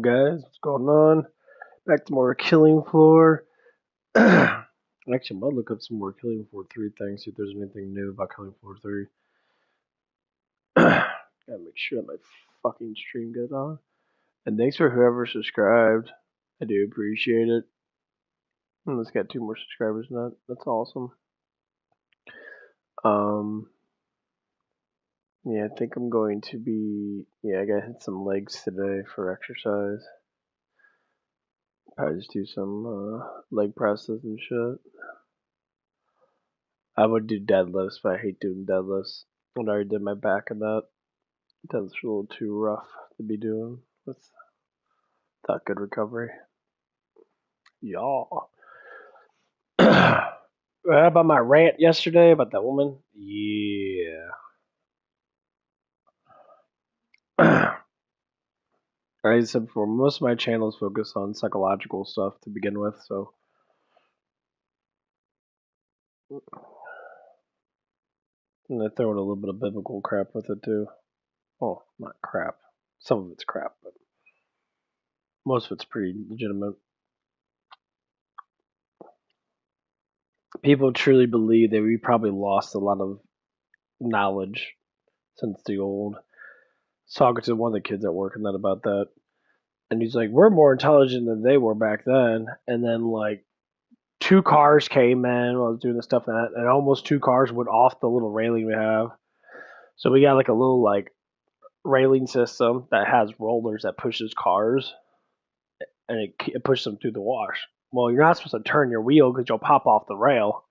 Guys, what's going on? Back to more Killing Floor. Actually, I'm gonna look up some more Killing Floor 3 things, see if there's anything new about Killing Floor 3. Gotta make sure my fucking stream goes on. And thanks for whoever subscribed. I do appreciate it. And let's get 2 more subscribers now. That's awesome. Um, yeah, I think I'm going to be. Yeah, I gotta hit some legs today for exercise. Probably just do some leg presses and shit. I would do deadlifts, but I hate doing deadlifts. When I already did my back and that, that's a little too rough to be doing without good recovery. Y'all. How about my rant yesterday about that woman? Yeah. Like I said before, most of my channels focus on psychological stuff to begin with, so. And I throw in a little bit of biblical crap with it too. Oh, not crap. Some of it's crap, but most of it's pretty legitimate. People truly believe that we probably lost a lot of knowledge since the old. Talking to one of the kids at work and that about that, and he's like, "We're more intelligent than they were back then." And then like 2 cars came in while I was doing the stuff that, and almost 2 cars went off the little railing we have. So we got like a little like railing system that has rollers that pushes cars, and it pushes them through the wash. Well, you're not supposed to turn your wheel because you'll pop off the rail,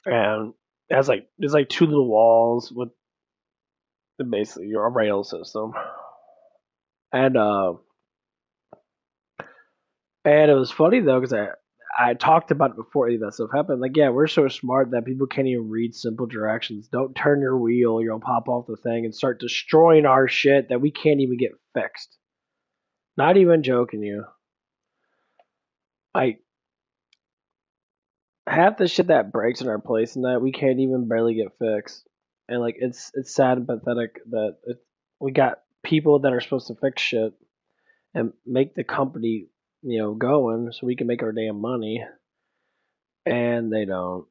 and it has like there's like 2 little walls with basically your rail system, and it was funny though because I talked about it before any of that stuff happened. Like, yeah, we're so smart that people can't even read simple directions. Don't turn your wheel, you'll pop off the thing and start destroying our shit that we can't even get fixed. Not even joking you. Like half the shit that breaks in our place and that we can't even barely get fixed. And like it's sad and pathetic that we got people that are supposed to fix shit and make the company, going so we can make our damn money, and they don't.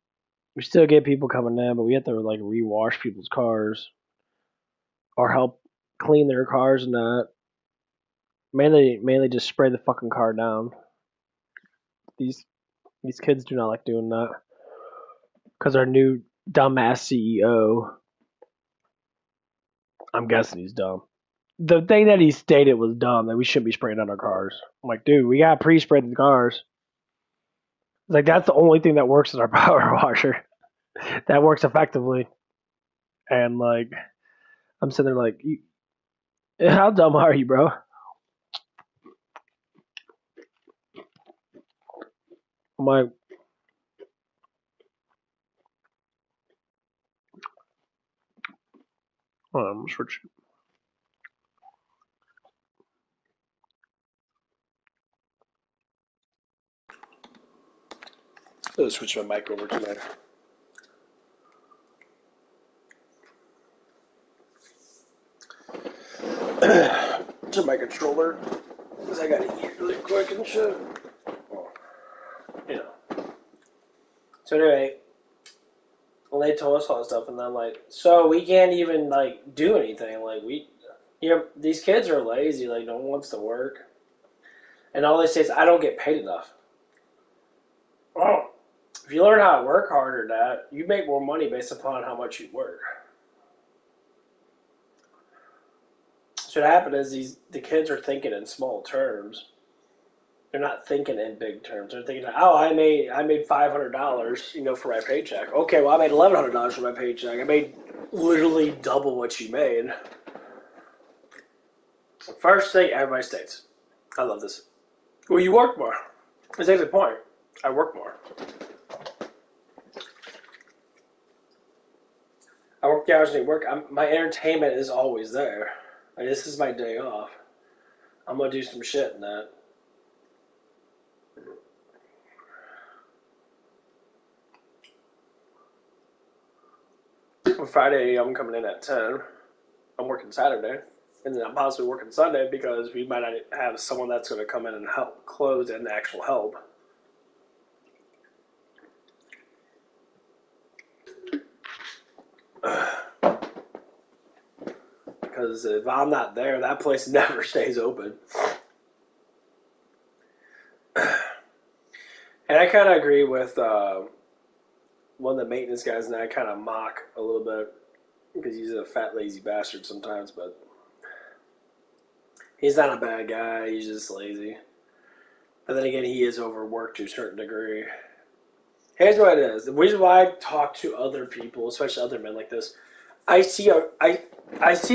We still get people coming in, but we have to like rewash people's cars or help clean their cars and that. Mainly just spray the fucking car down. These these kids do not like doing that because our new dumbass CEO. I'm guessing he's dumb. The thing that he stated was dumb, that we shouldn't be spraying on our cars. I'm like, dude, we got pre-sprayed the cars. Like that's the only thing that works is our power washer. That works effectively. And like, I'm sitting there like, how dumb are you, bro? I'm like, I'm switch. Let's switch my mic over to my controller because I gotta eat really quick and shit. Well, you know. So anyway, well, they told us all that stuff, and then like, so we can't even like do anything. Like these kids are lazy. Like no one wants to work, and all they say is, "I don't get paid enough." Well, if you learn how to work harder, that you make more money based upon how much you work. So what happened is the kids are thinking in small terms. They're not thinking in big terms. They're thinking, oh, I made $500, for my paycheck. Okay, well I made $1,100 for my paycheck. I made literally double what you made. First thing everybody states, I love this. Well, you work more. That's the point. I work more. I work the hours I need to work. My entertainment is always there. Like, this is my day off. I'm gonna do some shit in that. On Friday, I'm coming in at 10. I'm working Saturday. and then I'm possibly working Sunday because we might not have someone that's going to come in and help close and actual help. Because if I'm not there, that place never stays open. And I kind of agree with one of the maintenance guys, and I kind of mock a little bit because he's a fat, lazy bastard sometimes, but he's not a bad guy. He's just lazy. But then again, he is overworked to a certain degree. Here's what it is. The reason why I talk to other people, especially other men like this, I see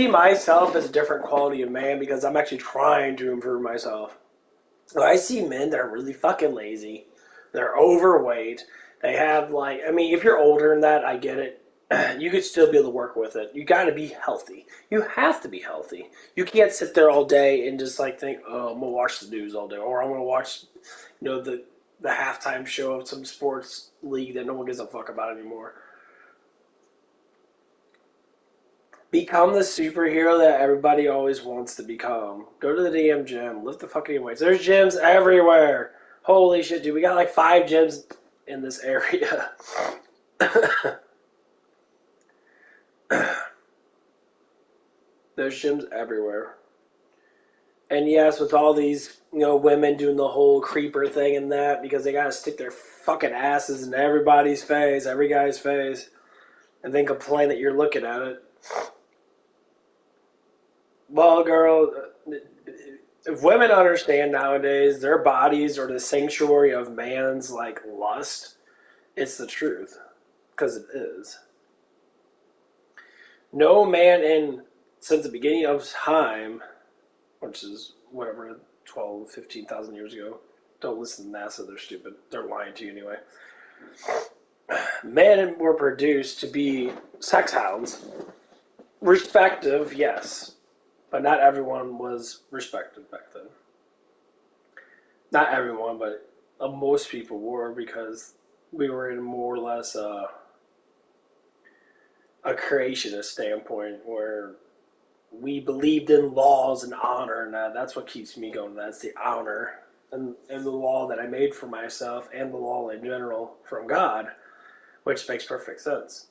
myself as a different quality of man because I'm actually trying to improve myself. So I see men that are really fucking lazy. They're overweight. They have like, I mean, if you're older than that, I get it. You could still be able to work with it. You got to be healthy. You have to be healthy. You can't sit there all day and just like think, oh, I'm gonna watch the news all day, or I'm gonna watch, the halftime show of some sports league that no one gives a fuck about anymore. Become the superhero that everybody always wants to become. Go to the damn gym. Lift the fucking weights. There's gyms everywhere. Holy shit, dude. We got like 5 gyms in this area. There's gyms everywhere. And yes, with all these, women doing the whole creeper thing and that because they gotta stick their fucking asses in everybody's face, every guy's face, and then complain that you're looking at it. Well, girl, if women understand nowadays their bodies are the sanctuary of man's like lust, it's the truth because it is. No man in since the beginning of time, which is whatever 12, 15,000 years ago. Don't listen to NASA, they're stupid. They're lying to you anyway. Men were produced to be sex hounds. Respective, yes. But not everyone was respected back then. Not everyone, but most people were because we were in more or less a creationist standpoint where we believed in laws and honor, and that's what keeps me going. That's the honor and the law that I made for myself and the law in general from God, which makes perfect sense.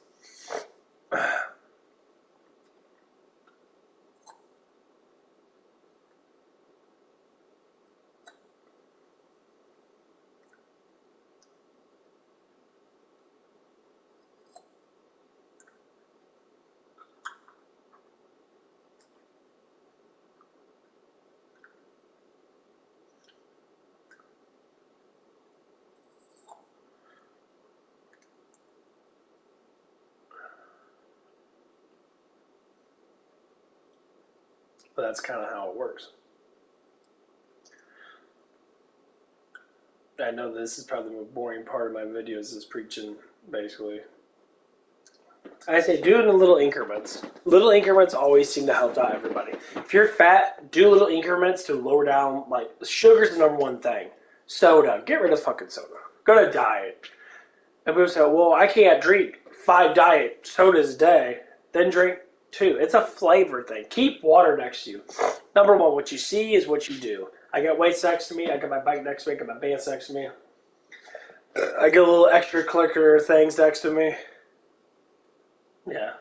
But that's kind of how it works. I know this is probably the most boring part of my videos is preaching, basically. I say do it in little increments. Little increments always seem to help out everybody. If you're fat, do little increments to lower down, like, sugar's the number one thing. Soda. Get rid of fucking soda. Go to diet. And people say, well, I can't drink 5 diet sodas a day. Then drink 2. It's a flavor thing. Keep water next to you. Number one, what you see is what you do. I got weights next to me. I got my bike next to me. I got my bands next to me. I got little extra clicker things next to me. Yeah.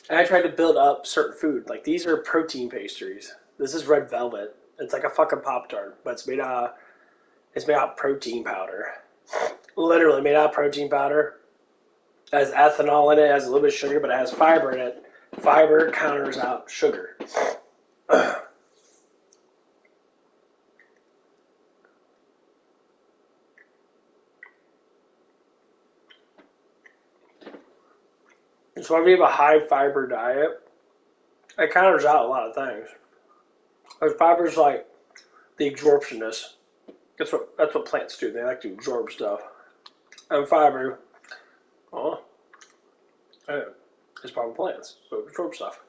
And I tried to build up certain food. Like these are protein pastries. This is red velvet. It's like a fucking Pop Tart, but it's made out of protein powder. Literally made out of protein powder. It has ethanol in it. It has a little bit of sugar, but it has fiber in it. Fiber counters out sugar. So if you have a high fiber diet, it counters out a lot of things. Because fiber is like the absorptionist. That's what plants do. They like to absorb stuff. And fiber, well, it's part of plants, so it absorbs stuff.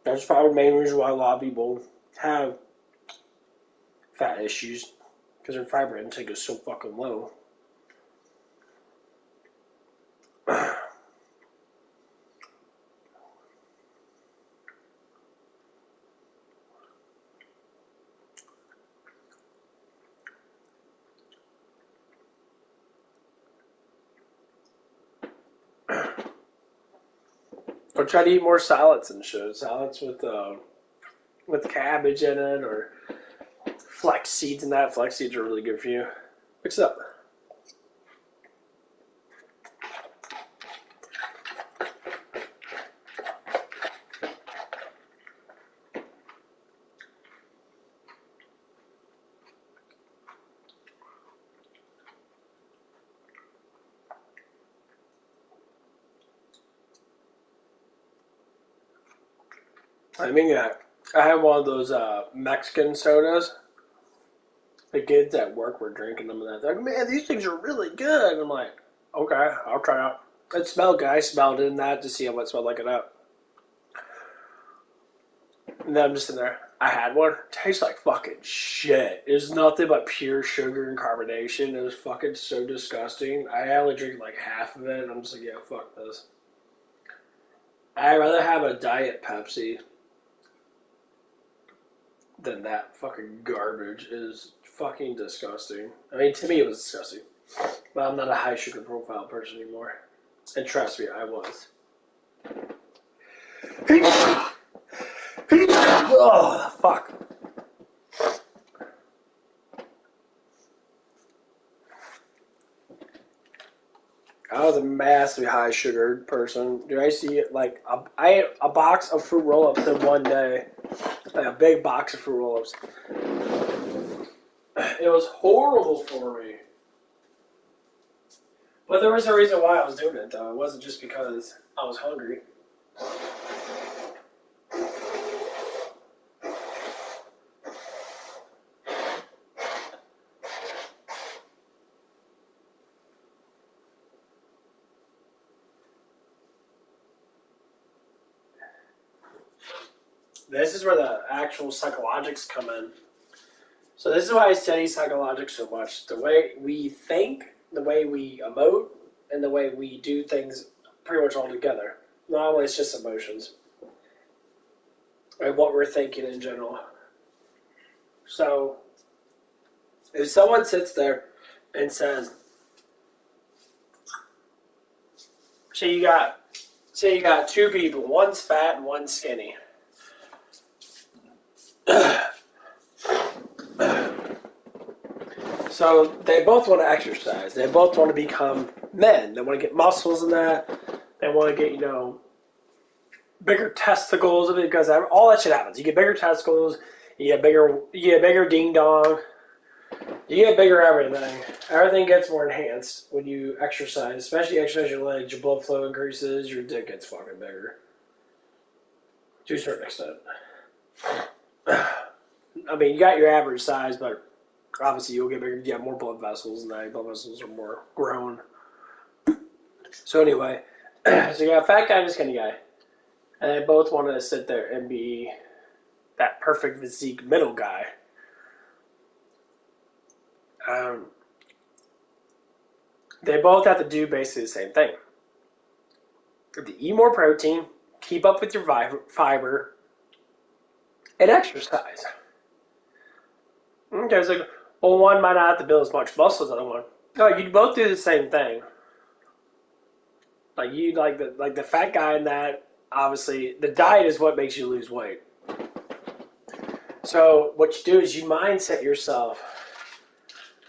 That's probably the main reason why a lot of people have fat issues because their fiber intake is so fucking low. Or try to eat more salads and shit. Salads with cabbage in it, or flax seeds in that. Flax seeds are really good for you. Mix it up. I mean, I had one of those Mexican sodas. The kids at work were drinking them, and they're like, "Man, these things are really good." And I'm like, "Okay, I'll try it out." It smelled good. I smelled it in that to see what it smelled like it out. And then I'm just in there. I had one. It tastes like fucking shit. It was nothing but pure sugar and carbonation. It was fucking so disgusting. I only drink like half of it, and I'm just like, yeah, fuck this. I'd rather have a Diet Pepsi than that fucking garbage. It is fucking disgusting. I mean, to me, it was disgusting. But I'm not a high sugar profile person anymore. And trust me, I was. Oh, fuck. I was a massively high sugar person. Dude, I see it like I ate a box of fruit roll-ups in one day, like a big box of fruit roll-ups. It was horrible for me. But there was a reason why I was doing it, though. It wasn't just because I was hungry. This is where the actual psychologics come in. So this is why I study psychologics so much. The way we think, the way we emote, and the way we do things pretty much all together. Not always just emotions. And what we're thinking in general. So if someone sits there and says, say you got two people, one's fat and one's skinny. So they both want to exercise. They both want to become men. They want to get muscles in that. They want to get, bigger testicles because all that shit happens. You get bigger testicles, you get bigger ding dong, you get bigger everything. Everything gets more enhanced when you exercise, especially exercise your legs. Your blood flow increases, your dick gets fucking bigger to a certain extent. I mean, you got your average size, but obviously you'll get bigger. You have more blood vessels, and the blood vessels are more grown. So anyway, so you got a fat guy and a skinny guy. And they both want to sit there and be that perfect physique middle guy. They both have to do basically the same thing. You have to eat more protein, keep up with your fiber, and exercise. Okay, it's like, well, one might not have to build as much muscle as the other one. No, you both do the same thing. Like the fat guy in that. Obviously, the diet is what makes you lose weight. So what you do is you mindset yourself.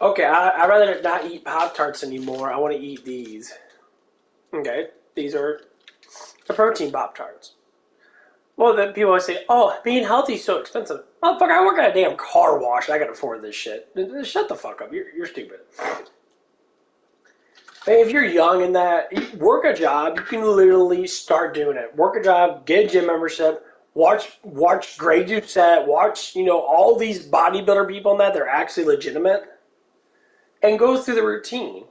Okay, I'd rather not eat Pop-Tarts anymore. I want to eat these. Okay, these are the protein Pop-Tarts. Well, then people always say, oh, being healthy is so expensive. Motherfucker, I work at a damn car wash and I can afford this shit. Shut the fuck up. You're stupid. Hey, if you're young in that, work a job. You can literally start doing it. Work a job, get a gym membership, watch Grey Doucette, watch, all these bodybuilder people in that, they're actually legitimate. And go through the routine.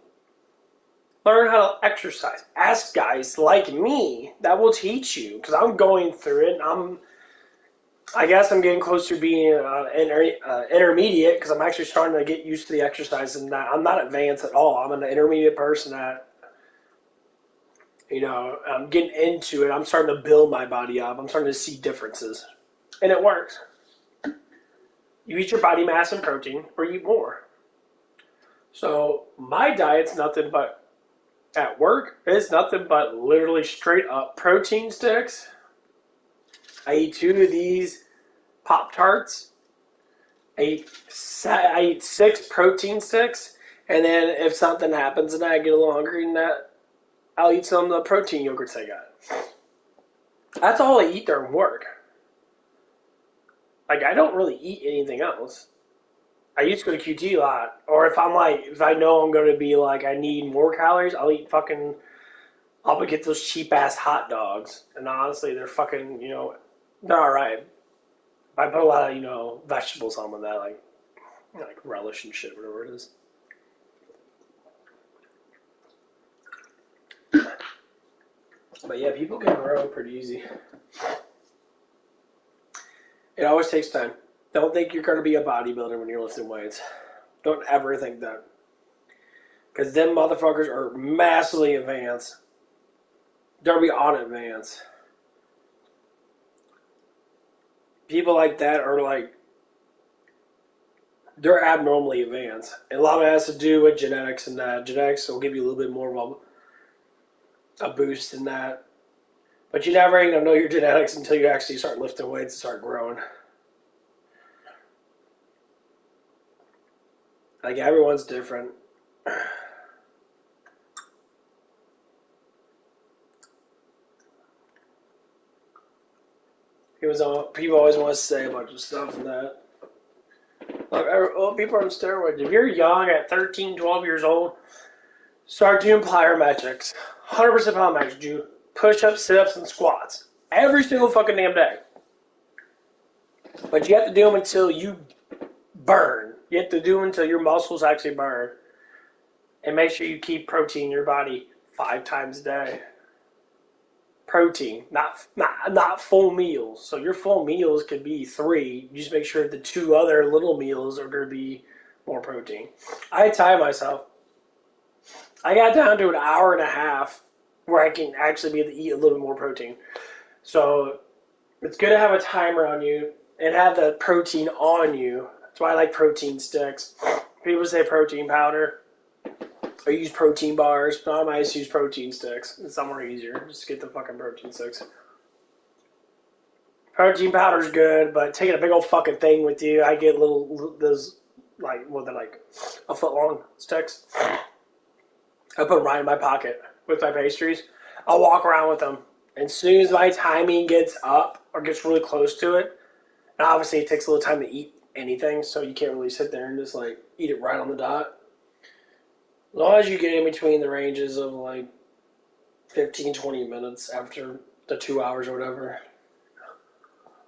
Learn how to exercise. Ask guys like me that will teach you, because I'm going through it. I guess I'm getting close to being intermediate, because I'm actually starting to get used to the exercise, and I'm not advanced at all. I'm an intermediate person that, I'm getting into it. I'm starting to build my body up. I'm starting to see differences, and it works. You eat your body mass and protein, or you eat more. So my diet's nothing but At work, it's nothing but literally straight up protein sticks. I eat 2 of these Pop Tarts. I eat 6 protein sticks, and then if something happens and I get a little hungry and that, I'll eat some of the protein yogurts I got. That's all I eat during work. Like I don't really eat anything else. I used to go to QT a lot, or if I know I'm going to be like I need more calories, I'll eat fucking. I'll get those cheap ass hot dogs, and honestly, they're fucking they're all right. I put a lot of vegetables on with that, like relish and shit, whatever it is. But yeah, people can grow pretty easy. It always takes time. Don't think you're going to be a bodybuilder when you're lifting weights. Don't ever think that. Because them motherfuckers are massively advanced. They're beyond advanced. People like that are like, they're abnormally advanced. And a lot of it has to do with genetics and that. Genetics will give you a little bit more of a boost in that. But you never ain't going to know your genetics until you actually start lifting weights and start growing. Like, everyone's different. People always want to say a bunch of stuff and that. Like, people are on steroids. If you're young at 13, 12 years old, start doing plyometrics. 100% plyometrics. Do push-ups, sit-ups, and squats. Every single fucking damn day. But you have to do them until you burn. You have to do them until your muscles actually burn. And make sure you keep protein in your body 5 times a day. Protein, not full meals. So your full meals could be 3. You just make sure the 2 other little meals are going to be more protein. I time myself. I got down to an hour and a half where I can actually be able to eat a little bit more protein. So it's good to have a timer on you and have the protein on you. That's why I like protein sticks. People say protein powder. I use protein bars, but I just use protein sticks. It's somewhere easier. Just get the fucking protein sticks. Protein powder's good, but taking a big old fucking thing with you, I get those, like, they're like a foot long sticks. I put them right in my pocket with my pastries. I'll walk around with them. And as soon as my timing gets up or gets really close to it, and obviously it takes a little time to eat anything, so you can't really sit there and just like eat it right on the dot. As long as you get in between the ranges of like 15, 20 minutes after the 2 hours or whatever,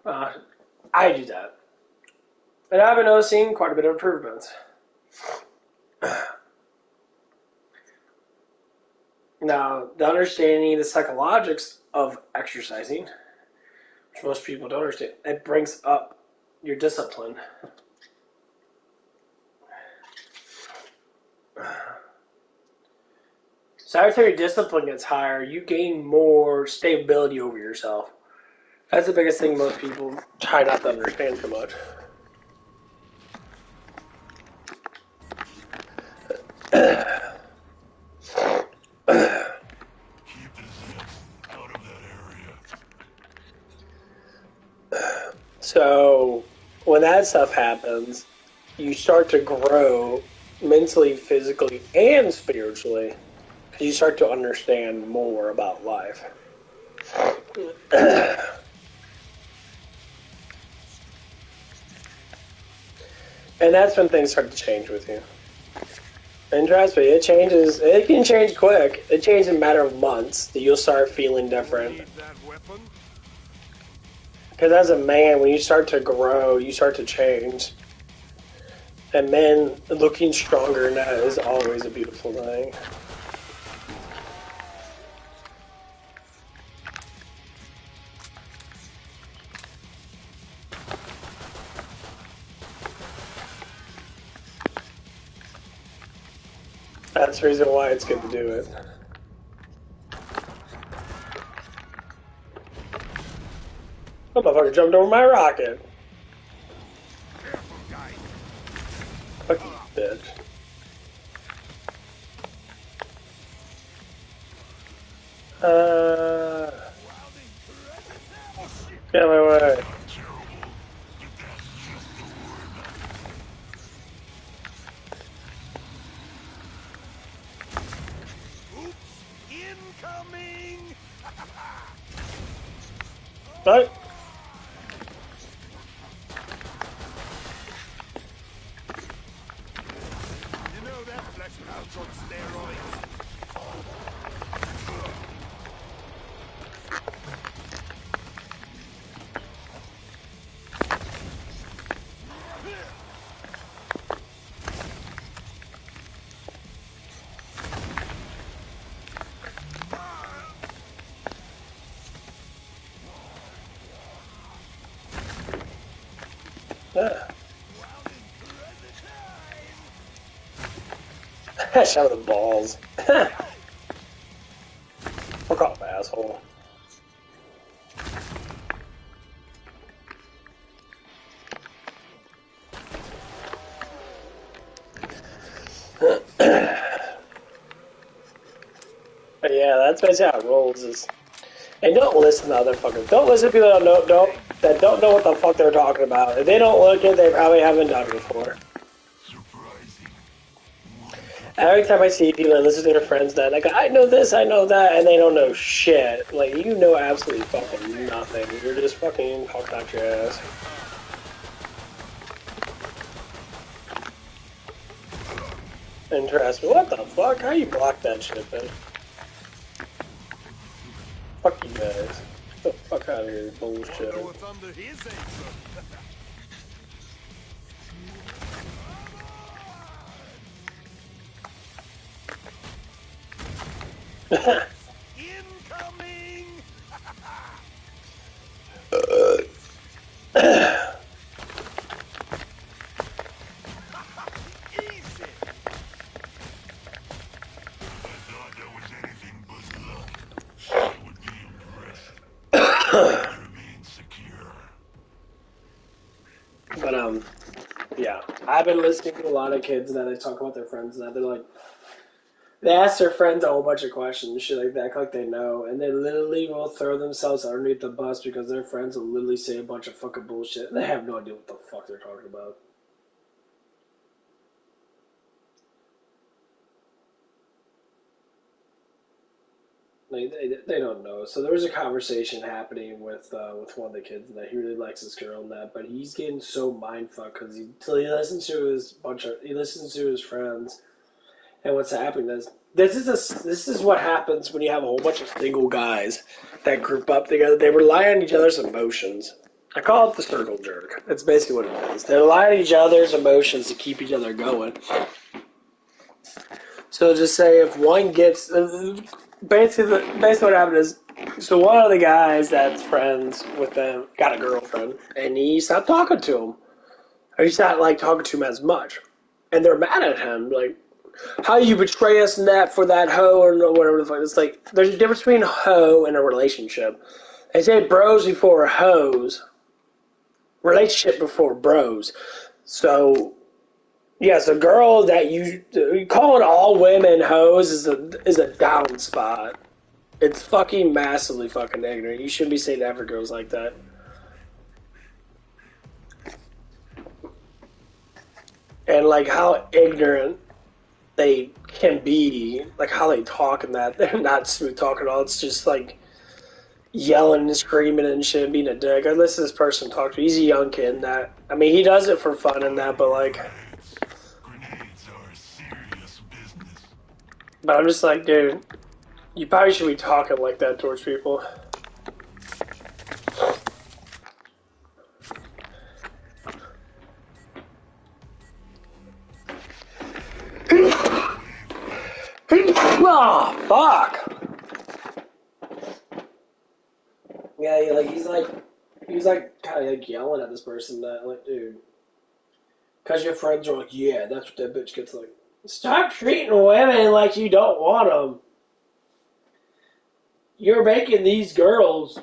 I do that. And I've been noticing quite a bit of improvements. Now, the understanding the psychologics of exercising, which most people don't understand, it brings up your discipline. So every time your discipline gets higher, you gain more stability over yourself. That's the biggest thing most people try not to understand so much. So when that stuff happens, you start to grow mentally, physically, and spiritually. You start to understand more about life. And that's when things start to change with you. And trust me, it changes. It can change quick. It changes in a matter of months that you'll start feeling different. Because as a man, when you start to grow, you start to change. And men looking stronger than that is always a beautiful thing. That's the reason why it's good to do it. Oh, motherfucker jumped over my rocket. Fuck you, bitch. Uh, yeah, wait. Oops! Incoming! What? You know that flesh pouch on steroids? Shot with the balls. Fuck off, asshole. But yeah, that's basically how it rolls. And don't listen to other fuckers. Don't listen to people that don't know what the fuck they're talking about. If they don't look it, they probably haven't done it before. Every time I see people that listen to their friends that like I know this, I know that, and they don't know shit. Like you know absolutely fucking nothing. You're just fucking talking out your ass. Interesting. What the fuck? How you block that shit, man? Fuck you guys. Get the fuck out of here, bullshit. Wonder what's under his apron. Incoming! Easy! But yeah, I've been listening to a lot of kids that they talk about their friends and that they're like, they ask their friends a whole bunch of questions, shit like that, act like they know, and they literally will throw themselves underneath the bus because their friends will literally say a bunch of fucking bullshit. And they have no idea what the fuck they're talking about. They don't know. So there was a conversation happening with one of the kids that he really likes this girl and that, but he's getting so mindfucked because he listens to he listens to his friends, and what's happening is this is what happens when you have a whole bunch of single guys that group up together. They rely on each other's emotions. I call it the circle jerk. That's basically what it is. They rely on each other's emotions to keep each other going. So just say if one gets basically what happened is so one of the guys that's friends with them got a girlfriend and he stopped talking to him. Or he's not like talking to him as much. And they're mad at him, like how you betray us in that for that hoe or whatever the fuck. It's like there's a difference between a hoe and a relationship. They say bros before hoes, relationship before bros. So yes, a girl that you calling all women hoes is a down spot. It's fucking massively fucking ignorant. You shouldn't be saying that for girls like that. And like how ignorant they can be, like how they talk and that they're not smooth talking at all. It's just like yelling and screaming and shit, and being a dick. I listen to this person talk to. He's a young kid, and that I mean he does it for fun and that, but like, but I'm just like, dude, you probably should be talking like that towards people. Oh, fuck. Yeah, he's like kind of like yelling at this person that like, dude, because your friends are like, yeah, that's what that bitch gets like. Stop treating women like you don't want them. You're making these girls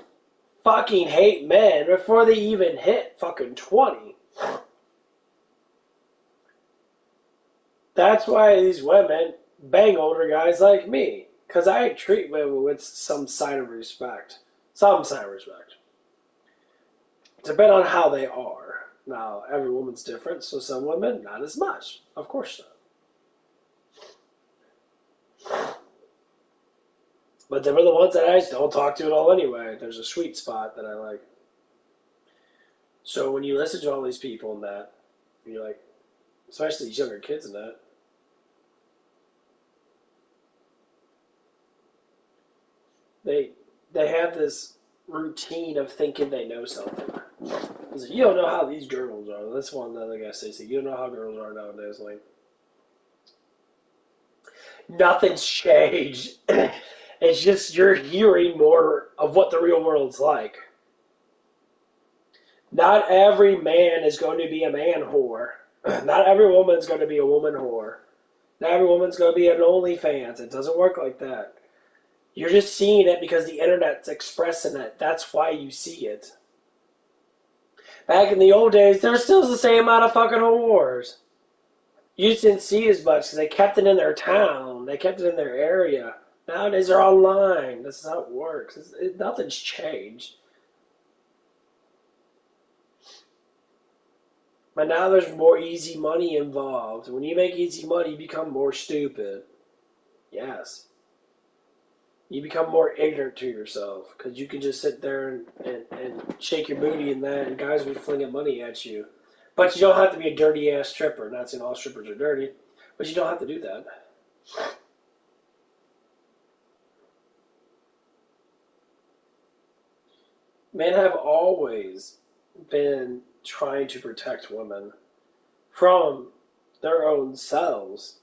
fucking hate men before they even hit fucking 20. That's why these women bang older guys like me. Because I treat women with some sign of respect. Some sign of respect. Depending on how they are. Now, every woman's different, so some women, not as much. Of course not. But they were the ones that I just don't talk to at all anyway. There's a sweet spot that I like. So when you listen to all these people and that, you're like, especially these younger kids and that, they they have this routine of thinking they know something. It's like, you don't know how these girls are. That's one the other guy says. You don't know how girls are nowadays. Like nothing's changed. It's just you're hearing more of what the real world's like. Not every man is going to be a man whore. Not every woman's going to be a woman whore. Not every woman's going to be an OnlyFans. It doesn't work like that. You're just seeing it because the internet's expressing it. That's why you see it. Back in the old days, there was still the same amount of fucking whores. You just didn't see as much because they kept it in their town. They kept it in their area. Nowadays, they're online. This is how it works. Nothing's changed. But now there's more easy money involved. When you make easy money, you become more stupid. Yes. You become more ignorant to yourself because you can just sit there and shake your booty and that, and guys will be flinging money at you. But you don't have to be a dirty ass stripper. Not saying all strippers are dirty, but you don't have to do that. Men have always been trying to protect women from their own selves.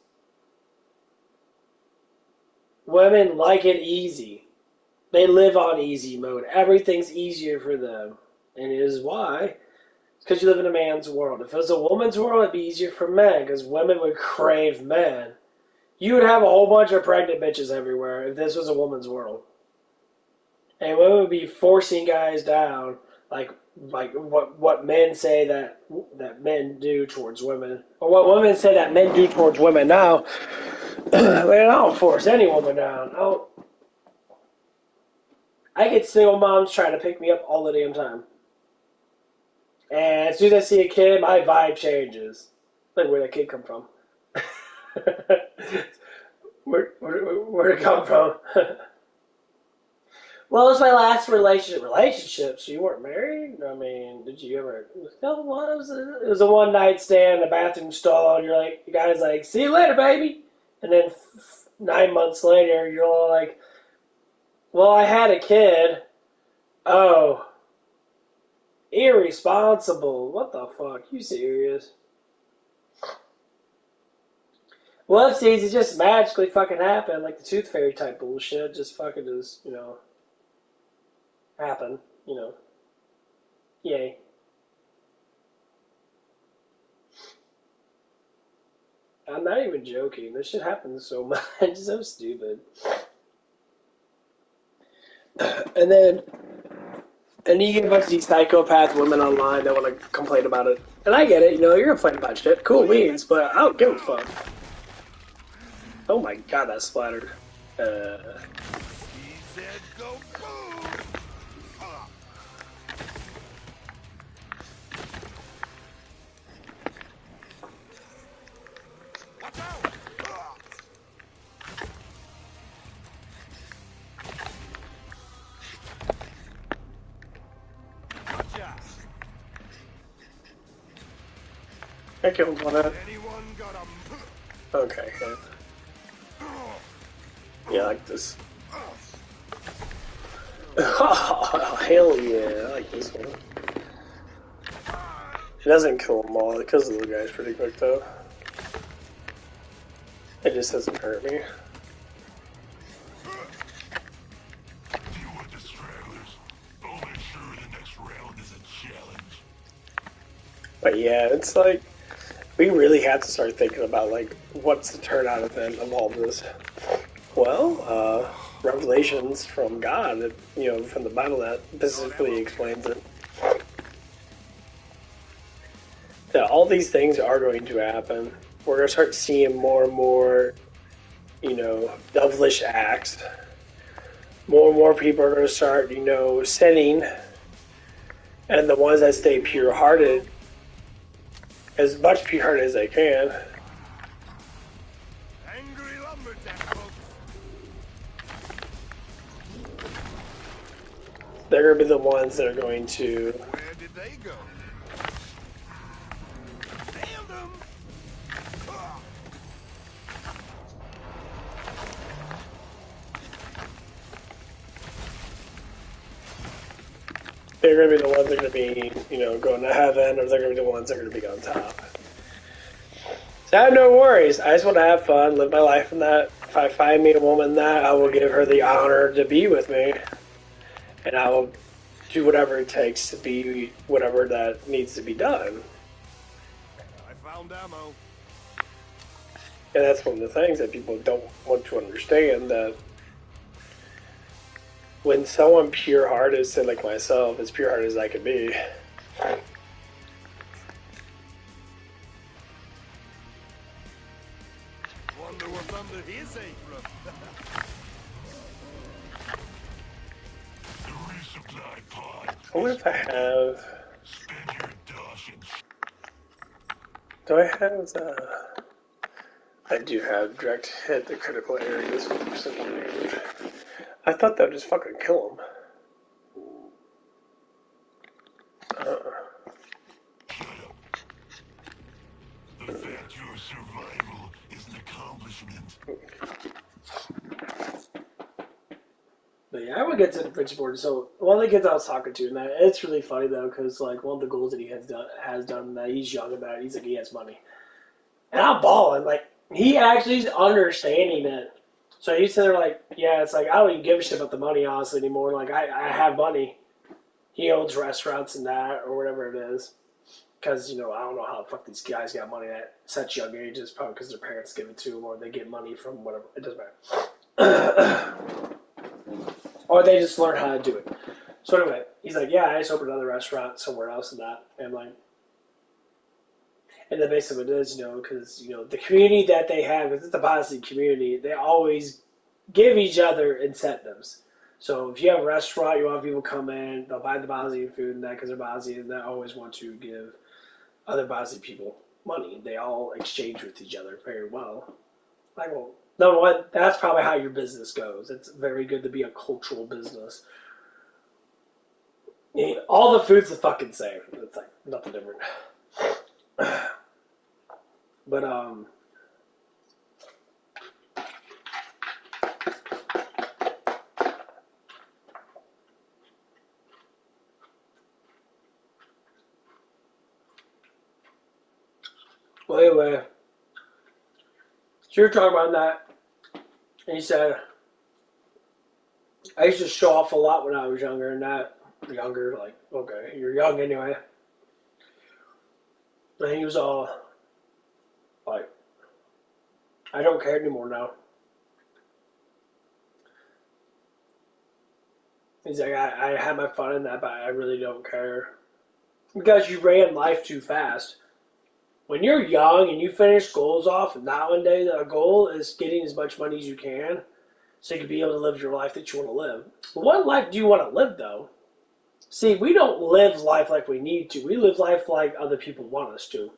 Women like it easy. They live on easy mode. Everything's easier for them. And it is why. Because you live in a man's world. If it was a woman's world, it'd be easier for men because women would crave men. You would have a whole bunch of pregnant bitches everywhere if this was a woman's world. And women would be forcing guys down like what men say that men do towards women. Or what women say that men do towards women now. Man, I don't force any woman down. I get single moms trying to pick me up all the damn time. And as soon as I see a kid, my vibe changes. Like, where'd that kid come from? Where'd it come from? Well, it was my last relationship. So you weren't married? I mean, did you ever? No, it was a one night stand in a bathroom stall. And you're like, the guy's like, see you later, baby. And then 9 months later, you're all like, well, I had a kid. Oh, irresponsible. What the fuck? You serious? Whoopsies, it just magically fucking happened, like the tooth fairy type bullshit. Just fucking happen. Yay. I'm not even joking. This shit happens so much. It's so stupid. And then you get a bunch of these psychopath women online that want to complain about it. And I get it, you're complaining about shit. Cool beans, but I don't give a fuck. Oh my god, that splattered. He said go boom! Watch out! Gotcha! I killed one of Anyone got him? Okay. Yeah, I like this. Oh, hell yeah, I like this one. It doesn't kill them all. It kills the little guys pretty quick, though. It just doesn't hurt me. Deal with the stragglers. I'll make sure the next round is a challenge. But yeah, it's like, we really have to start thinking about, like, what's the turnout event of all this? Well, revelations from God, from the Bible that specifically explains it. That all these things are going to happen. We're going to start seeing more and more devilish acts, more and more people are going to start, sinning, and the ones that stay pure-hearted, as much pure-hearted as they can, Angry lumberjack folks. they're going to be the ones that are going to. Where did they go? Nailed them. They're going to be the ones that are going to be, going to heaven, or they're going to be the ones that are going to be on top. So I have no worries. I just want to have fun, live my life in that. If I find me a woman that, I will give her the honor to be with me. And I will do whatever it takes to be whatever that needs to be done. I found ammo. And that's one of the things that people don't want to understand, that when someone pure-hearted, say like myself, as pure-hearted as I can be, Wonder what's under his apron. The resupply pod. I wonder if I have. Spend your dosh and Do I have I do have direct hit the critical areas 4% damage. I thought that would just fucking kill him. shut up. The fact your survival is an accomplishment. But yeah, I would get to the bridge board. So one of the kids I was talking to, and it's really funny though, because like one of the goals that he has done that he's young about, he's like he has money, and I'm balling. Like he actually is understanding it. So he's sitting there like, yeah, it's like I don't even give a shit about the money honestly anymore. Like I have money. He owns restaurants and that or whatever it is. Because I don't know how the fuck these guys got money at such young ages. Probably because their parents give it to them, or they get money from whatever. It doesn't matter. Or they just learn how to do it. So anyway, he's like, yeah, I just opened another restaurant somewhere else and that. And I'm like, and then basically what it is, because, the community that they have, because it's a Bosnian community, they always give each other incentives. So if you have a restaurant, you want people to come in, they'll buy the Bosnian food and that because they're Bosnian, and they always want to give other Bosnian people money. They all exchange with each other very well. Like, well, no, what? That's probably how your business goes. It's very good to be a cultural business. All the food's the fucking same. It's like nothing different. But well, anyway, so you're talking about that, and you said I used to show off a lot when I was younger, and that younger, like, okay, you're young anyway. And he was all like, I don't care anymore now. He's like, I had my fun in that, but I really don't care. Because you ran life too fast. When you're young and you finish goals off, nowadays a goal is getting as much money as you can so you can be able to live your life that you want to live. But what life do you want to live, though? See, we don't live life like we need to. We live life like other people want us to.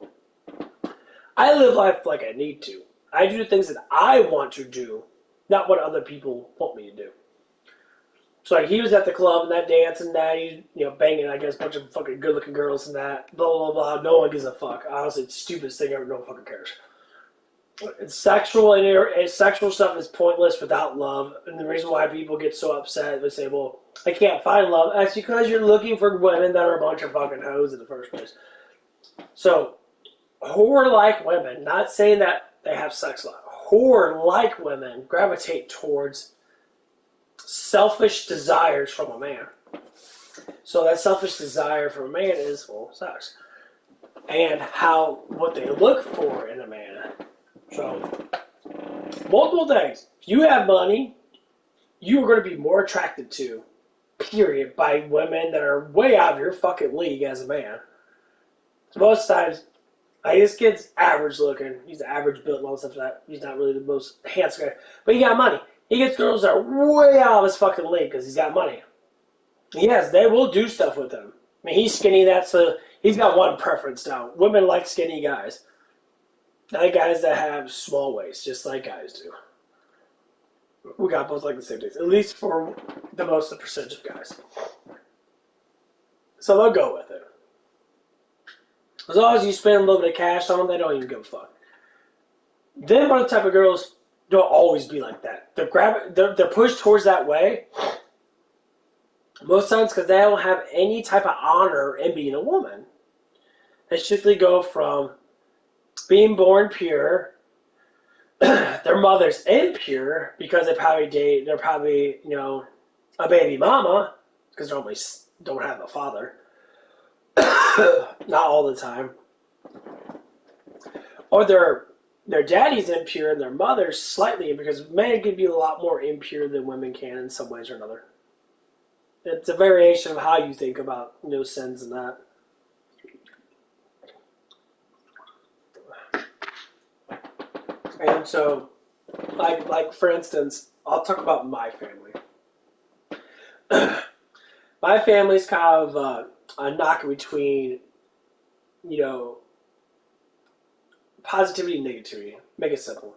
I live life like I need to. I do the things that I want to do, not what other people want me to do. So like he was at the club and that dance and that, he's banging, I guess, a bunch of fucking good looking girls and that, blah, blah, blah. No one gives a fuck. Honestly, it's the stupidest thing ever. No one fucking cares. It's sexual, and sexual stuff is pointless without love. And the reason why people get so upset, they say, well, I can't find love. That's because you're looking for women that are a bunch of fucking hoes in the first place. So, whore-like women, not saying that they have sex life, whore-like women gravitate towards selfish desires from a man. So that selfish desire from a man is, well, sex. And what they look for in a man. So, multiple things. If you have money, you are going to be more attracted to, period, by women that are way out of your fucking league as a man. So most times, Like, this kid's average looking. He's average built and all stuff like that. He's not really the most handsome guy. But he got money. He gets girls that are way out of his fucking league because he's got money. Yes, they will do stuff with him. I mean, he's skinny, so he's got one preference now. Women like skinny guys. They like guys that have small waists, just like guys do. We got both like the same things, at least for the most of the percentage of guys. So they'll go with it. As long as you spend a little bit of cash on them, they don't even give a fuck. Them are the type of girls don't always be like that. They're pushed towards that way most times because they don't have any type of honor in being a woman. They strictly go from being born pure, their mother's impure because they're probably, a baby mama because they always don't have a father. Not all the time. Or their daddy's impure and their mother's slightly impure because men can be a lot more impure than women can in some ways or another. It's a variation of how you think about sins and that. And so, like for instance, I'll talk about my family. My family's kind of a knock between, positivity and negativity. Make it simple.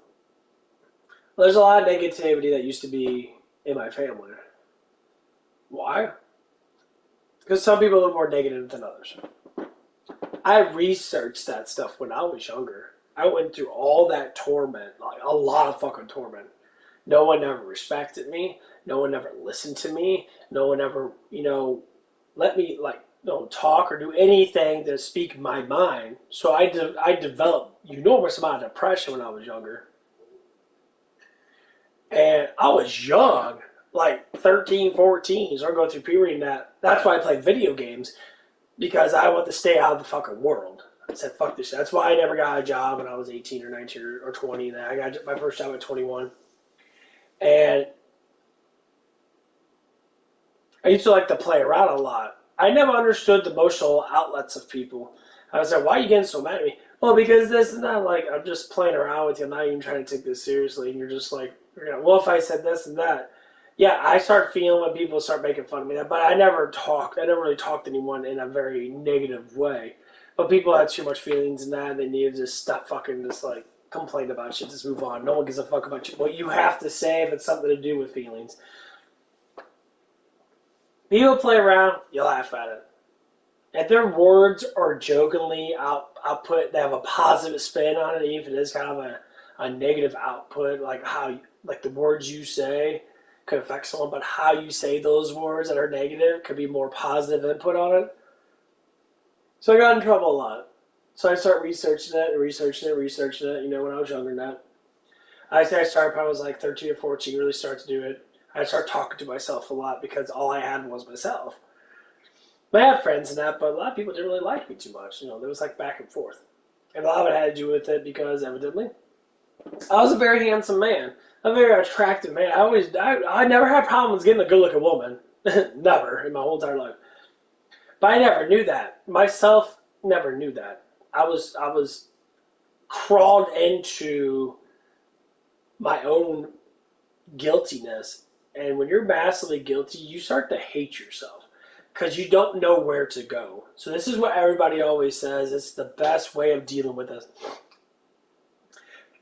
There's a lot of negativity that used to be in my family. Why? Because some people are more negative than others. I researched that stuff when I was younger. I went through all that torment, like a lot of fucking torment. No one ever respected me. No one ever listened to me. No one ever, let me talk or do anything to speak my mind. So I developed enormous amount of depression when I was younger. And I was young, like 13, 14, so I'm going through puberty and that. That's why I play video games, because I want to stay out of the fucking world. I said, fuck this shit. That's why I never got a job when I was 18 or 19 or 20. And I got my first job at 21. And I used to like to play around a lot. I never understood the emotional outlets of people. I was like, why are you getting so mad at me? Well, because this is not like I'm just playing around with you. I'm not even trying to take this seriously. And you're just like, well, if I said this and that. Yeah, I start feeling when people start making fun of me. But I never talked. I never really talked to anyone in a very negative way. But people had too much feelings in that. And they needed to just stop fucking just like complain about shit. Just move on. No one gives a fuck about what you have to say if it's something to do with feelings. People play around, you laugh at it. If their words are jokingly output, they have a positive spin on it, even if it is kind of a negative output, like the words you say could affect someone, but how you say those words that are negative could be more positive input on it. So I got in trouble a lot. So I started researching it, when I was younger than that. I started when I was like 13 or 14, really started to do it. I started talking to myself a lot because all I had was myself. I had friends and that, but a lot of people didn't really like me too much. There was like back and forth. And a lot of it had to do with it because evidently I was a very handsome man, a very attractive man. I never had problems getting a good-looking woman. Never in my whole entire life. But I never knew that. Myself never knew that. I was crawled into my own guiltiness. And when you're massively guilty, you start to hate yourself because you don't know where to go. So this is what everybody always says. It's the best way of dealing with this.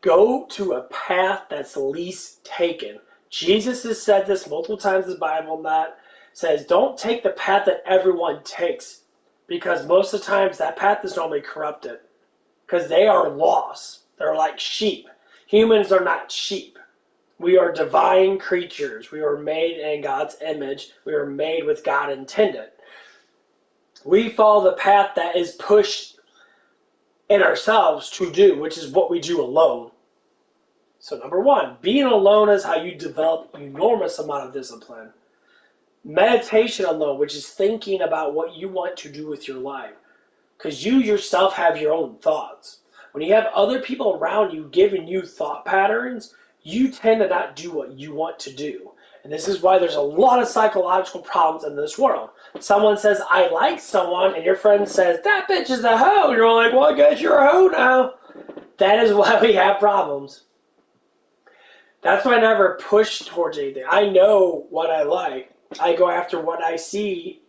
Go to a path that's least taken. Jesus has said this multiple times in the Bible, and that says, don't take the path that everyone takes, because most of the times that path is normally corrupted because they are lost. They're like sheep. Humans are not sheep. We are divine creatures. We were made in God's image. We were made with God intended. We follow the path that is pushed in ourselves to do, which is what we do alone. So number one, being alone is how you develop an enormous amount of discipline. Meditation alone, which is thinking about what you want to do with your life. Because you yourself have your own thoughts. When you have other people around you giving you thought patterns, you tend to not do what you want to do. And this is why there's a lot of psychological problems in this world. Someone says, I like someone, and your friend says, that bitch is a hoe. And you're like, well, I guess you're a hoe now. That is why we have problems. That's why I never push towards anything. I know what I like. I go after what I see.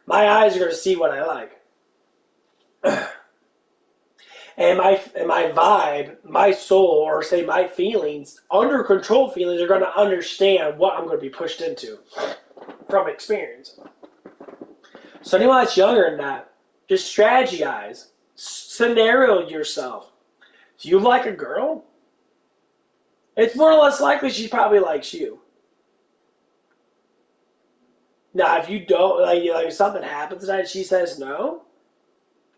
My eyes are going to see what I like. And my vibe, my soul, or say my feelings, under control feelings, are going to understand what I'm going to be pushed into from experience. So anyone that's younger than that, just strategize. Scenario yourself. Do you like a girl? It's more or less likely she probably likes you. Now, if you don't, like if something happens tonight and she says no,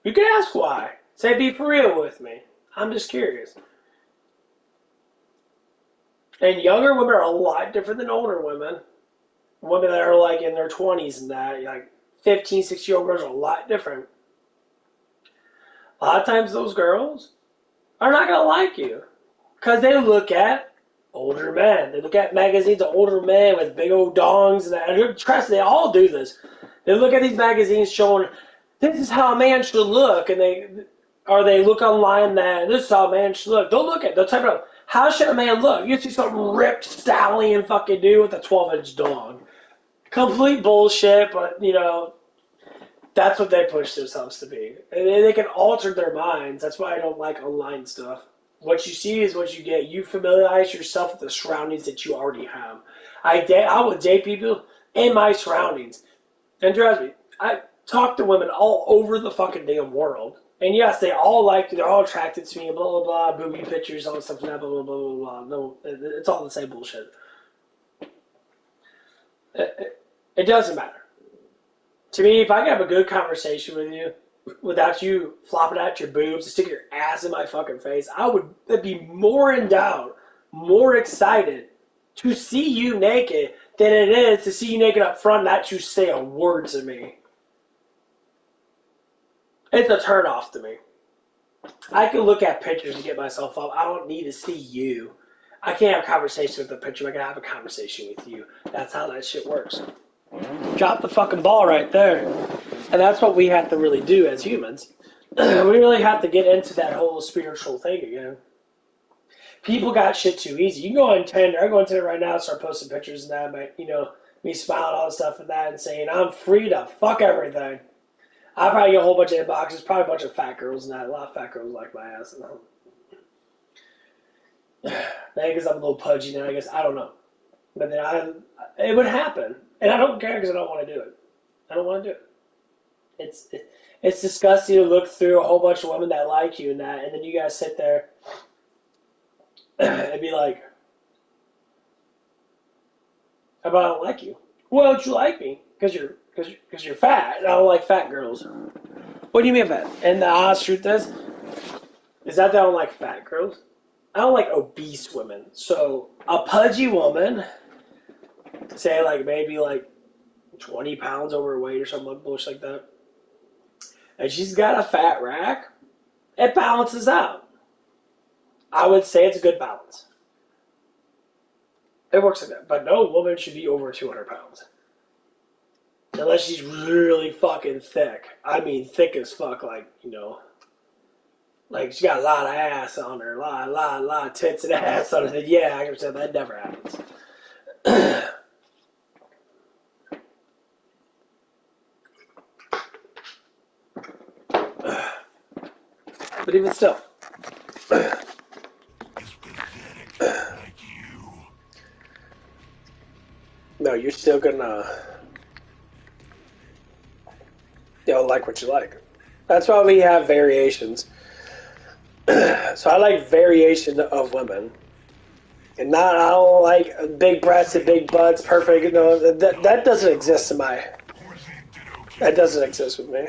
you can ask why. Say, be for real with me. I'm just curious. And younger women are a lot different than older women. Women that are like in their 20s and that, like 15, 16-year-old girls are a lot different. A lot of times those girls are not going to like you because they look at older men. They look at magazines of older men with big old dongs and that. And trust me, they all do this. They look at these magazines showing this is how a man should look, and they look online that this is how a man should look. They'll type out how should a man look. You see some ripped stallion fucking dude with a 12-inch dong. Complete bullshit, but that's what they push themselves to be. And they can alter their minds. That's why I don't like online stuff. What you see is what you get. You familiarize yourself with the surroundings that you already have. I would date people in my surroundings. And trust me, I talk to women all over the fucking damn world. And yes, they're all attracted to me, blah, blah, blah, booby pictures, all stuff like that, blah, blah, blah, blah, blah. No, it's all the same bullshit. It doesn't matter. To me, if I can have a good conversation with you without you flopping out your boobs and sticking your ass in my fucking face, I would be more endowed, more excited to see you naked than it is to see you naked up front and not you say a word to me. It's a turn off to me. I can look at pictures and get myself up. I don't need to see you. I can't have a conversation with a picture. I can have a conversation with you. That's how that shit works. Drop the fucking ball right there. And that's what we have to really do as humans. We really have to get into that whole spiritual thing again. People got shit too easy. You can go on Tinder. I go on Tinder right now and start posting pictures and that, but, me smiling all the stuff and that and saying, I'm free to fuck everything. I probably get a whole bunch of inboxes, probably a bunch of fat girls and that. A lot of fat girls like my ass. Maybe because I'm a little pudgy now, I guess. I don't know. But then it would happen. And I don't care because I don't want to do it. I don't want to do it. It's disgusting to look through a whole bunch of women that like you and that, and then you guys sit there and be like, how about I don't like you? Why don't you like me? Because you're fat. And I don't like fat girls. What do you mean fat? And the honest truth is that I don't like fat girls. I don't like obese women. So a pudgy woman, say like maybe like 20 pounds overweight or something bullshit like that, and she's got a fat rack, it balances out. I would say it's a good balance. It works like that. But no woman should be over 200 pounds. Unless she's really fucking thick. I mean thick as fuck, like, like she got a lot of ass on her, a lot of tits and ass on her. Yeah, I can say that never happens. But even still. It's pathetic like you. No, you're still gonna like what you like. That's why we have variations. So I like variation of women. And I don't like big breasts and big butts, perfect. That doesn't exist in my... That doesn't exist with me.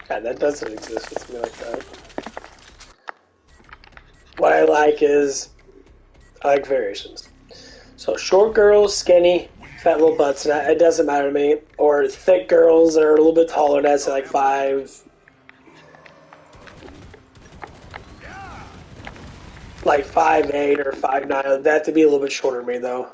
God, that doesn't exist with me like that. What I like is... I like variations. So short girls, skinny, fat little butts, it doesn't matter to me. Or thick girls that are a little bit taller, that's like 5... like 5'8" or 5'9". That to be a little bit shorter than me though.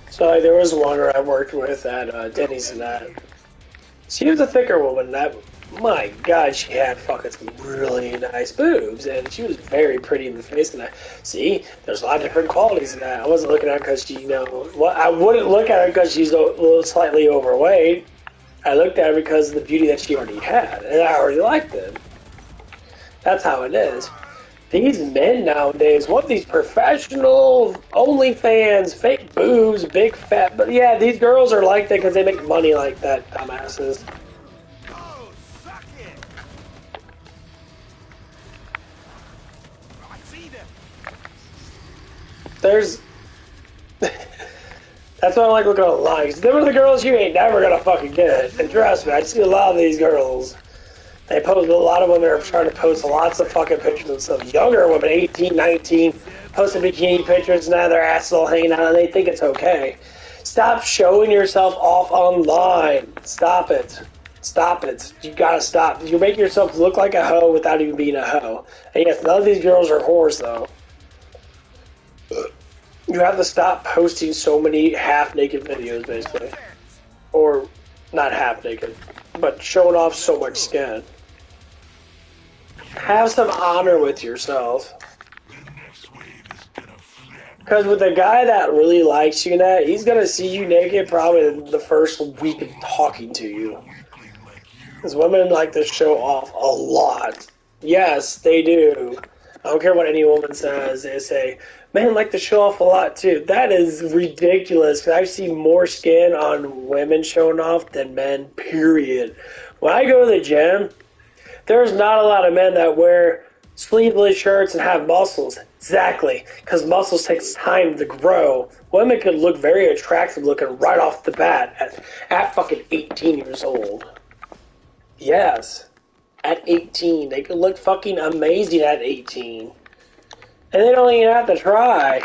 So like, there was one where I worked with at Denny's and that. She was a thicker woman. That, my God, she had fucking some really nice boobs, and she was very pretty in the face. And that, see, there's a lot of different qualities in that. I wasn't looking at her because she, I wouldn't look at her because she's a little slightly overweight. I looked at her because of the beauty that she already had, and I already liked it. That's how it is. These men nowadays want these professional OnlyFans, fake boobs, big fat. But yeah, these girls are like that because they make money like that, dumbasses. Oh, suck it! I see them. There's. That's why I like looking online. Them are the girls you ain't never gonna fucking get. And trust me, I see a lot of these girls. They post, a lot of women are trying to post lots of fucking pictures of themselves. Younger women, 18, 19, posting bikini pictures, now their ass all hanging out, and they think it's okay. Stop showing yourself off online. Stop it. Stop it. You gotta stop. You make yourself look like a hoe without even being a hoe. And yes, none of these girls are whores, though. You have to stop posting so many half-naked videos, basically. Or, not half-naked, but showing off so much skin. Have some honor with yourself. Because with a guy that really likes you, that he's gonna see you naked probably the first week of talking to you. Because women like to show off a lot. Yes, they do. I don't care what any woman says. They say, men like to show off a lot too. That is ridiculous. Because I see more skin on women showing off than men, period. When I go to the gym, there's not a lot of men that wear sleeveless shirts and have muscles. Exactly. Because muscles takes time to grow. Women could look very attractive looking right off the bat at fucking 18 years old. Yes. At 18. They could look fucking amazing at 18. And they don't even have to try.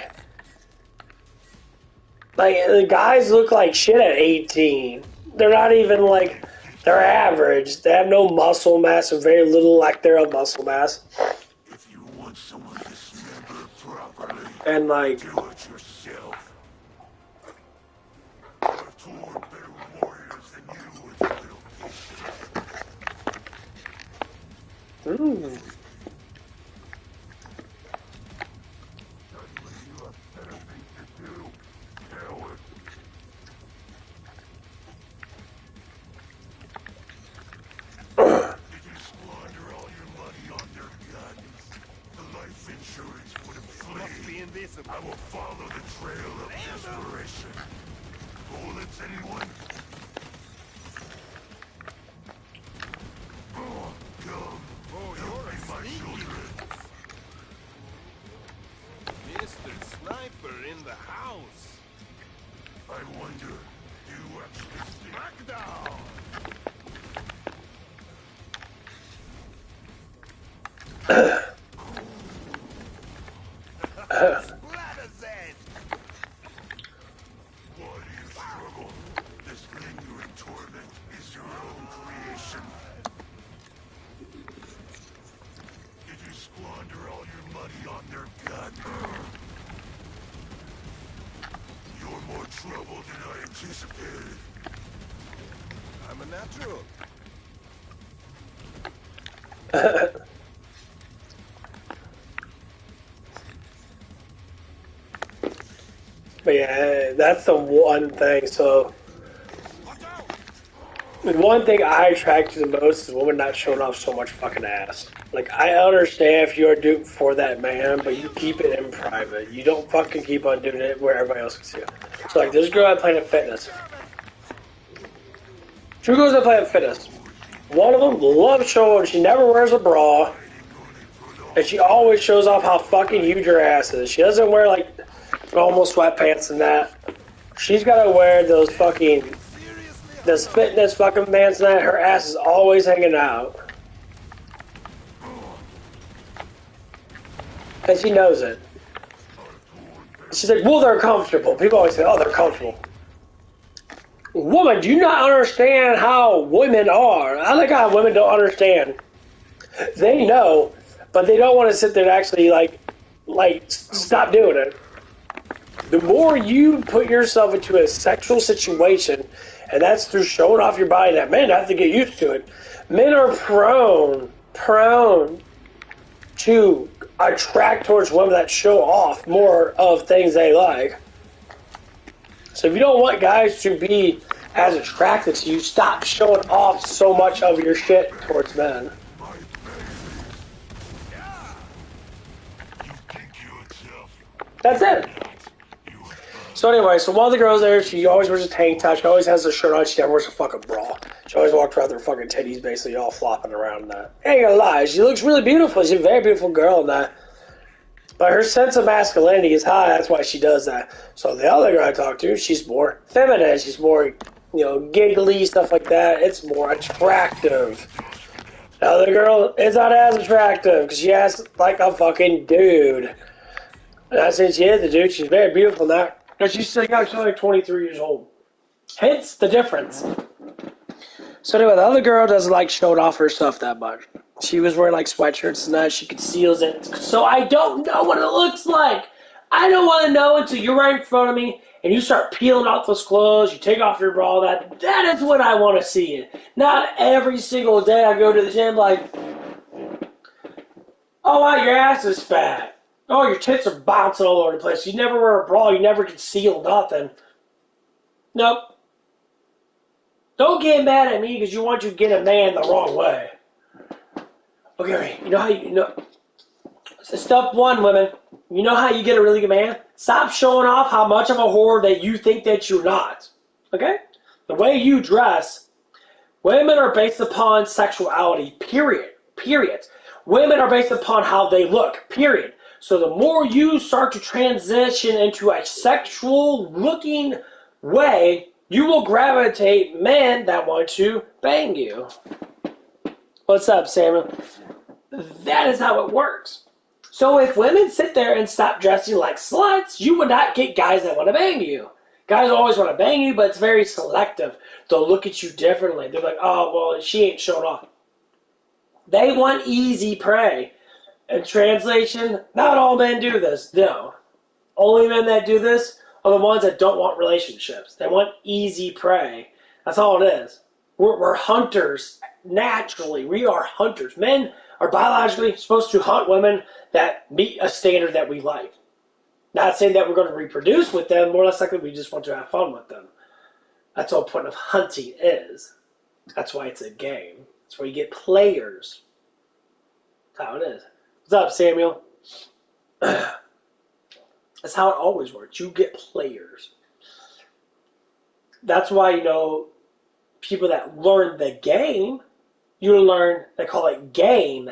Like, the guys look like shit at 18. They're not even like... They're average. They have no muscle mass or very little lack thereof muscle mass. If you want someone dismembered properly, And like, do it yourself. I've toured better warriors than you with a little patience. You have better things to do, coward. Did you squander all your money on their guns? The life insurance would have Must be flee. invisible. I will follow the trail of desperation. Bullets, anyone? Oh, come. Oh, Help you're me, a my sneaky. children. Mr. Sniper in the house. I wonder, do you actually think... Smackdown. Splatterzen. Why do you struggle? This lingering torment is your own creation. Did you squander all your money on their gun? You're more trouble than I anticipated. I'm a natural. but yeah, that's the one thing. So, Watch out. the one thing I attract to the most is women not showing off so much fucking ass. Like, I understand if you're duped for that man, but you keep it in private. You don't fucking keep on doing it where everybody else can see it. So, like, this girl at Planet Fitness. Two girls at Planet Fitness. One of them loves showing, she never wears a bra. And she always shows off how fucking huge her ass is. She doesn't wear, like, normal sweatpants and that. She's gotta wear those fucking, this fitness fucking pants and that. Her ass is always hanging out. And she knows it. She's like, well, they're comfortable. People always say, oh, they're comfortable. Woman, do you not understand how women are? I like how women don't understand. They know, but they don't want to sit there and actually, stop doing it. The more you put yourself into a sexual situation, and that's through showing off your body, that men have to get used to it. Men are prone to attract towards women that show off more of things they like. So if you don't want guys to be as attracted to you, stop showing off so much of your shit towards men. That's it. So anyway, so one of the girls there, she always wears a tank top, she always has a shirt on, she never wears a fucking bra. She always walks around with her fucking titties basically all flopping around that. I ain't gonna lie, she looks really beautiful, she's a very beautiful girl in that. But her sense of masculinity is high, that's why she does that. So the other girl I talked to, she's more feminine, she's more, giggly, stuff like that. It's more attractive. The other girl is not as attractive, because she acts like a fucking dude. And I said she is a dude, she's very beautiful now. And she's still young, she's only 23 years old. Hence the difference. So anyway, the other girl doesn't like showing off her stuff that much. She was wearing like sweatshirts and that, she conceals it. So I don't know what it looks like. I don't want to know until you're right in front of me and you start peeling off those clothes, you take off your bra, that is when I want to see it. Not every single day I go to the gym like, oh wow, your ass is fat. Oh, your tits are bouncing all over the place. You never wear a bra. You never conceal nothing. Nope. Don't get mad at me because you want to get a man the wrong way. Okay, you know how step one, women. You know how you get a really good man? Stop showing off how much of a whore that you think that you're not. Okay? The way you dress, women are based upon sexuality, period. Women are based upon how they look, period. So the more you start to transition into a sexual looking way, you will gravitate men that want to bang you. What's up, Samuel? That is how it works. So if women sit there and stop dressing like sluts, you would not get guys that want to bang you. Guys always want to bang you, but it's very selective. They'll look at you differently. They're like, oh, well, she ain't showing off. They want easy prey. In translation, not all men do this, no. Only men that do this are the ones that don't want relationships. They want easy prey. That's all it is. We're hunters, naturally. We are hunters. Men are biologically supposed to hunt women that meet a standard that we like. Not saying that we're going to reproduce with them, more or less likely we just want to have fun with them. That's the whole point of hunting is. That's why it's a game. That's where you get players. That's how it is. What's up, Samuel? That's how it always works. You get players. That's why, people that learn the game, they call it game.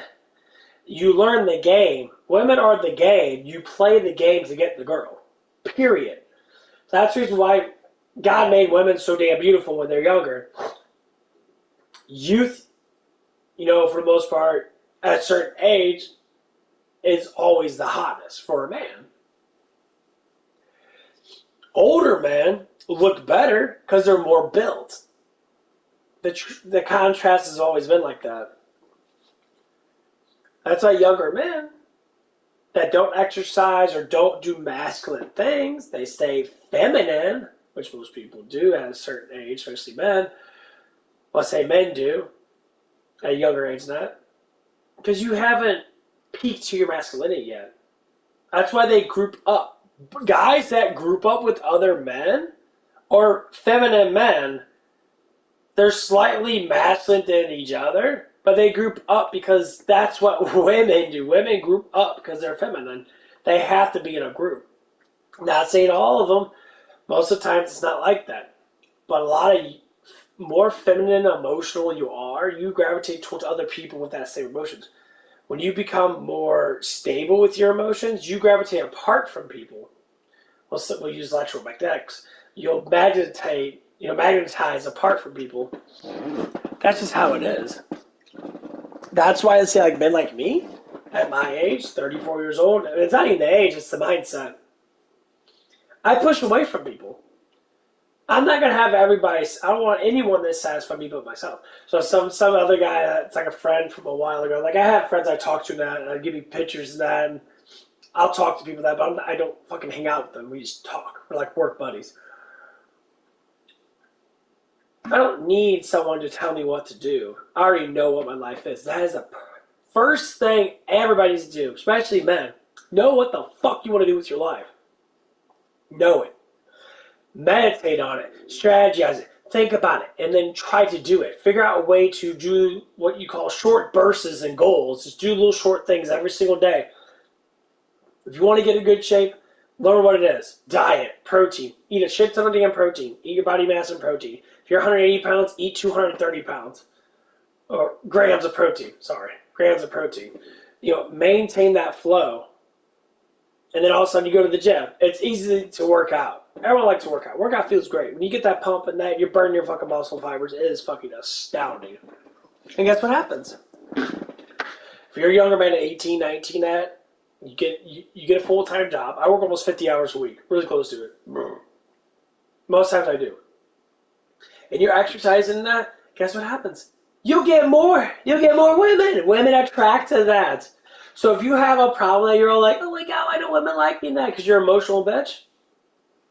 You learn the game. Women are the game. You play the game to get the girl. Period. That's the reason why God made women so damn beautiful when they're younger. Youth, for the most part, at a certain age, is always the hottest for a man. Older men look better because they're more built. The contrast has always been like that. That's why younger men that don't exercise or don't do masculine things, they stay feminine, which most people do at a certain age, especially men. Well, I say men do at a younger age than that. Because you haven't peaked to your masculinity yet. That's why they group up. Guys that group up with other men or feminine men, they're slightly masculine than each other, but they group up because that's what women do. Women group up because they're feminine. They have to be in a group. Not saying all of them. Most of the times it's not like that. But a lot of more feminine, emotional you are, you gravitate towards other people with that same emotions. When you become more stable with your emotions, you gravitate apart from people. We'll use electromagnetics. You'll magnetize apart from people. That's just how it is. That's why I say men like me, At my age, 34 years old, it's not even the age, it's the mindset. I push away from people. I'm not gonna have everybody. I don't want anyone to satisfy me but myself. So some other guy that's like a friend from a while ago. Like I have friends I talk to now, and I give me pictures of that, and I'll talk to people that, but I don't fucking hang out with them. We just talk. We're like work buddies. I don't need someone to tell me what to do. I already know what my life is. That is the first thing everybody needs to do, especially men. Know what the fuck you want to do with your life. Know it. Meditate on it. Strategize it. Think about it. And then try to do it. Figure out a way to do what you call short bursts and goals. Just do little short things every single day. If you want to get in good shape, learn what it is. Diet, protein. Eat a shit ton of damn protein. Eat your body mass and protein. If you're 180 pounds, eat 230 pounds. Or grams of protein. Sorry. Grams of protein. You know, maintain that flow. And then all of a sudden you go to the gym. It's easy to work out. Everyone likes to work out. Workout feels great. When you get that pump and that, you're burning your fucking muscle fibers. It is fucking astounding. And guess what happens? If you're a younger man at 18, 19, you get a full-time job. I work almost 50 hours a week. Really close to it. Most times I do. And you're exercising that, guess what happens? You'll get more. You'll get more women. Women attract to that. So if you have a problem that you're all like, oh my God, why don't women like me in that? Because you're an emotional bitch.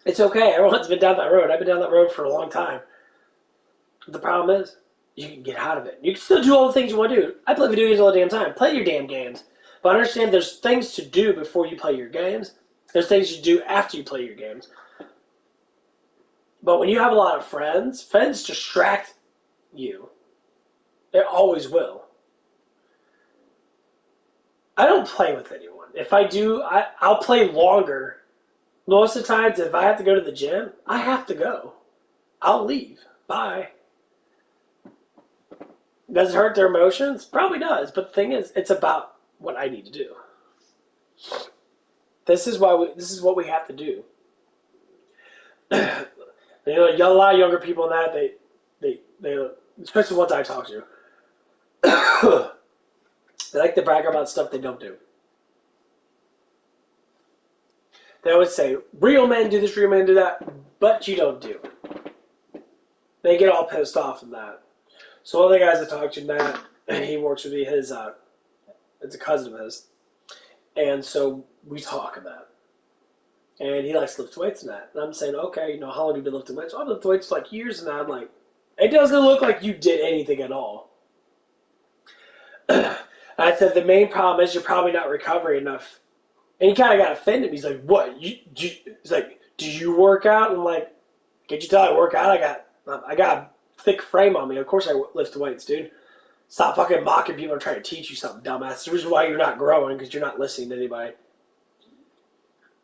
It's okay. Everyone's been down that road. I've been down that road for a long time. The problem is, you can get out of it. You can still do all the things you want to do. I play video games all the damn time. Play your damn games. But understand there's things to do before you play your games. There's things you do after you play your games. But when you have a lot of friends distract you. They always will. I don't play with anyone. If I do, I'll play longer. Most of the times, if I have to go to the gym, I have to go. I'll leave. Bye. Does it hurt their emotions? Probably does. But the thing is, it's about what I need to do. This is what we have to do. You know, a lot of younger people in that they especially the ones I talk to, they like to brag about stuff they don't do. They always say, real men do this, real men do that, but you don't do. They get all pissed off in that. So one of the guys I talked to, Matt, he works with me, it's a cousin of his. And so we talk about it. And he likes to lift weights and that. And I'm saying, okay, you know, how long have you been lifting weights? I've lifted weights for like years and that. I'm like, it doesn't look like you did anything at all. I said, the main problem is you're probably not recovering enough. And he kind of got offended. He's like, what? He's like, do you work out? And I'm like, can't you tell I work out? I got a thick frame on me. Of course I lift weights, dude. Stop fucking mocking people and trying to teach you something, dumbass. The reason why you're not growing because you're not listening to anybody.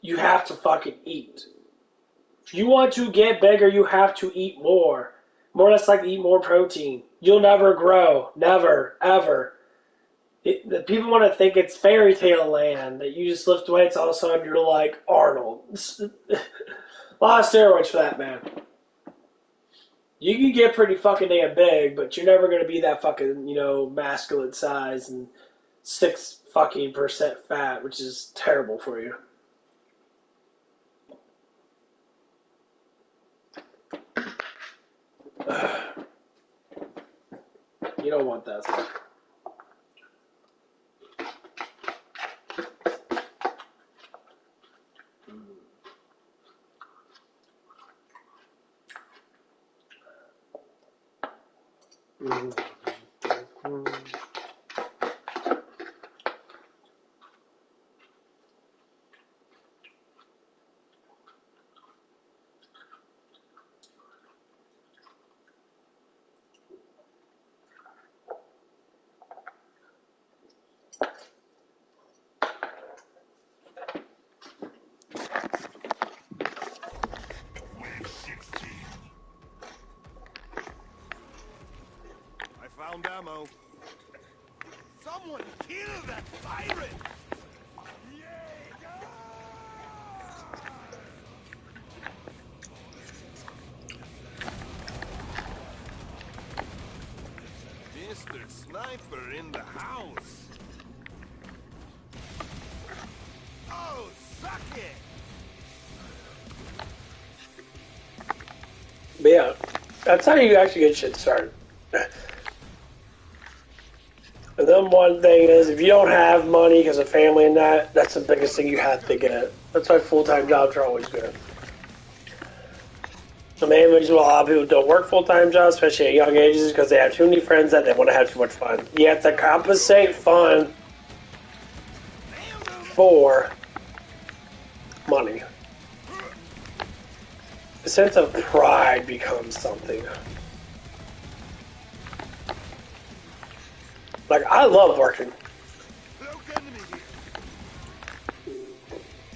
You have to fucking eat. If you want to get bigger, you have to eat more. More or less like to eat more protein. You'll never grow. Never. Ever. The people want to think it's fairy tale land, that you just lift weights, all of a sudden you're like Arnold. A lot of steroids for that, man. You can get pretty fucking damn big, but you're never going to be that fucking, you know, masculine size and 6% fat, which is terrible for you. You don't want that stuff. Found ammo. Someone kill that pirate! Mr. Sniper in the house. But yeah, that's how you actually get shit started. And then one thing is, if you don't have money because of family and that's the biggest thing you have to get. That's why full-time jobs are always good. The main reason why a lot of people don't work full-time jobs, especially at young ages, is because they have too many friends that they want to have too much fun. You have to compensate fun for money. The sense of pride becomes something. Like, I love working.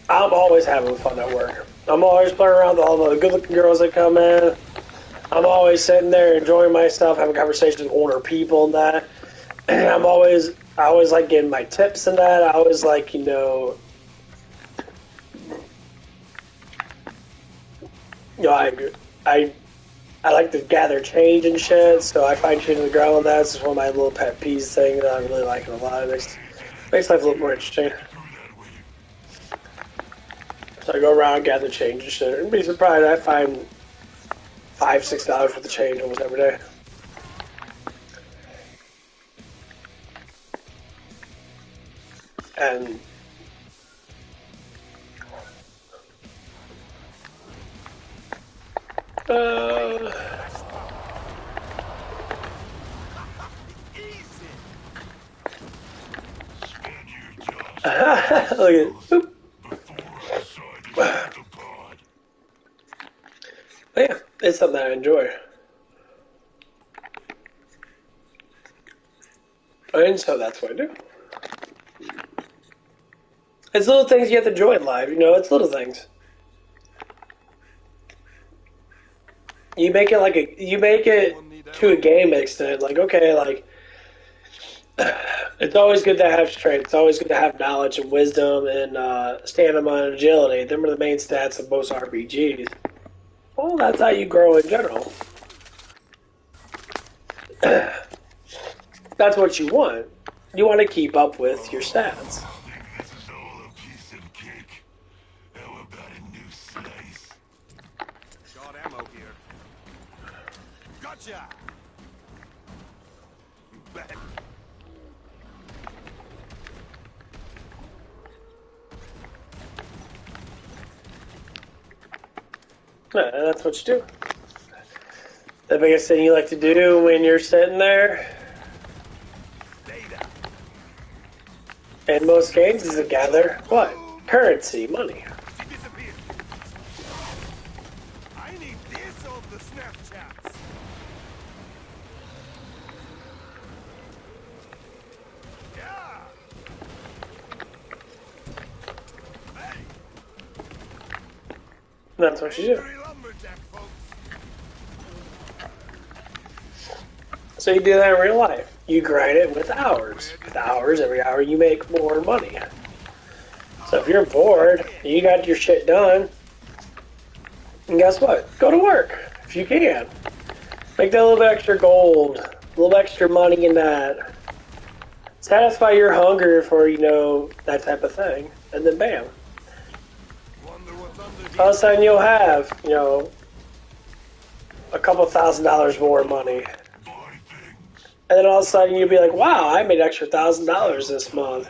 I'm always having fun at work. I'm always playing around with all the good-looking girls that come in. I'm always sitting there enjoying myself, having conversations with older people and that. And I always like getting my tips and that. I always like, I like to gather change and shit, so I find shit in the ground and that. It's just one of my little pet peeves thing that I really like it a lot. It makes life a little more interesting. So I go around, gather change and shit. And be surprised, I find $5, $6 worth of change almost every day. And look at boop. But yeah, it's something I enjoy. And so that's what I do. It's little things you have to enjoy in life, it's little things. You make it to a game extent, like, okay, like, it's always good to have strength, it's always good to have knowledge and wisdom and stamina and agility. Them are the main stats of most RPGs. Well, that's how you grow in general. That's what you want. You want to keep up with your stats. This is all a piece of cake. How about a new slice? Short ammo here. Gotcha! That's what you do. The biggest thing you like to do when you're sitting there in most games is to gather what? Currency, money. I need this on the Snapchats. Yeah. Hey. That's what you do. Lumberjack, folks. So you do that in real life. You grind it with hours. With hours, every hour you make more money. So if you're bored, you got your shit done, and guess what? Go to work if you can. Make that little bit extra gold, a little extra money in that. Satisfy your hunger for, that type of thing. And then bam. Wonder what's under All of a sudden you'll have, a couple $1,000s more money. And then all of a sudden you'll be like, wow, I made extra $1,000 this month.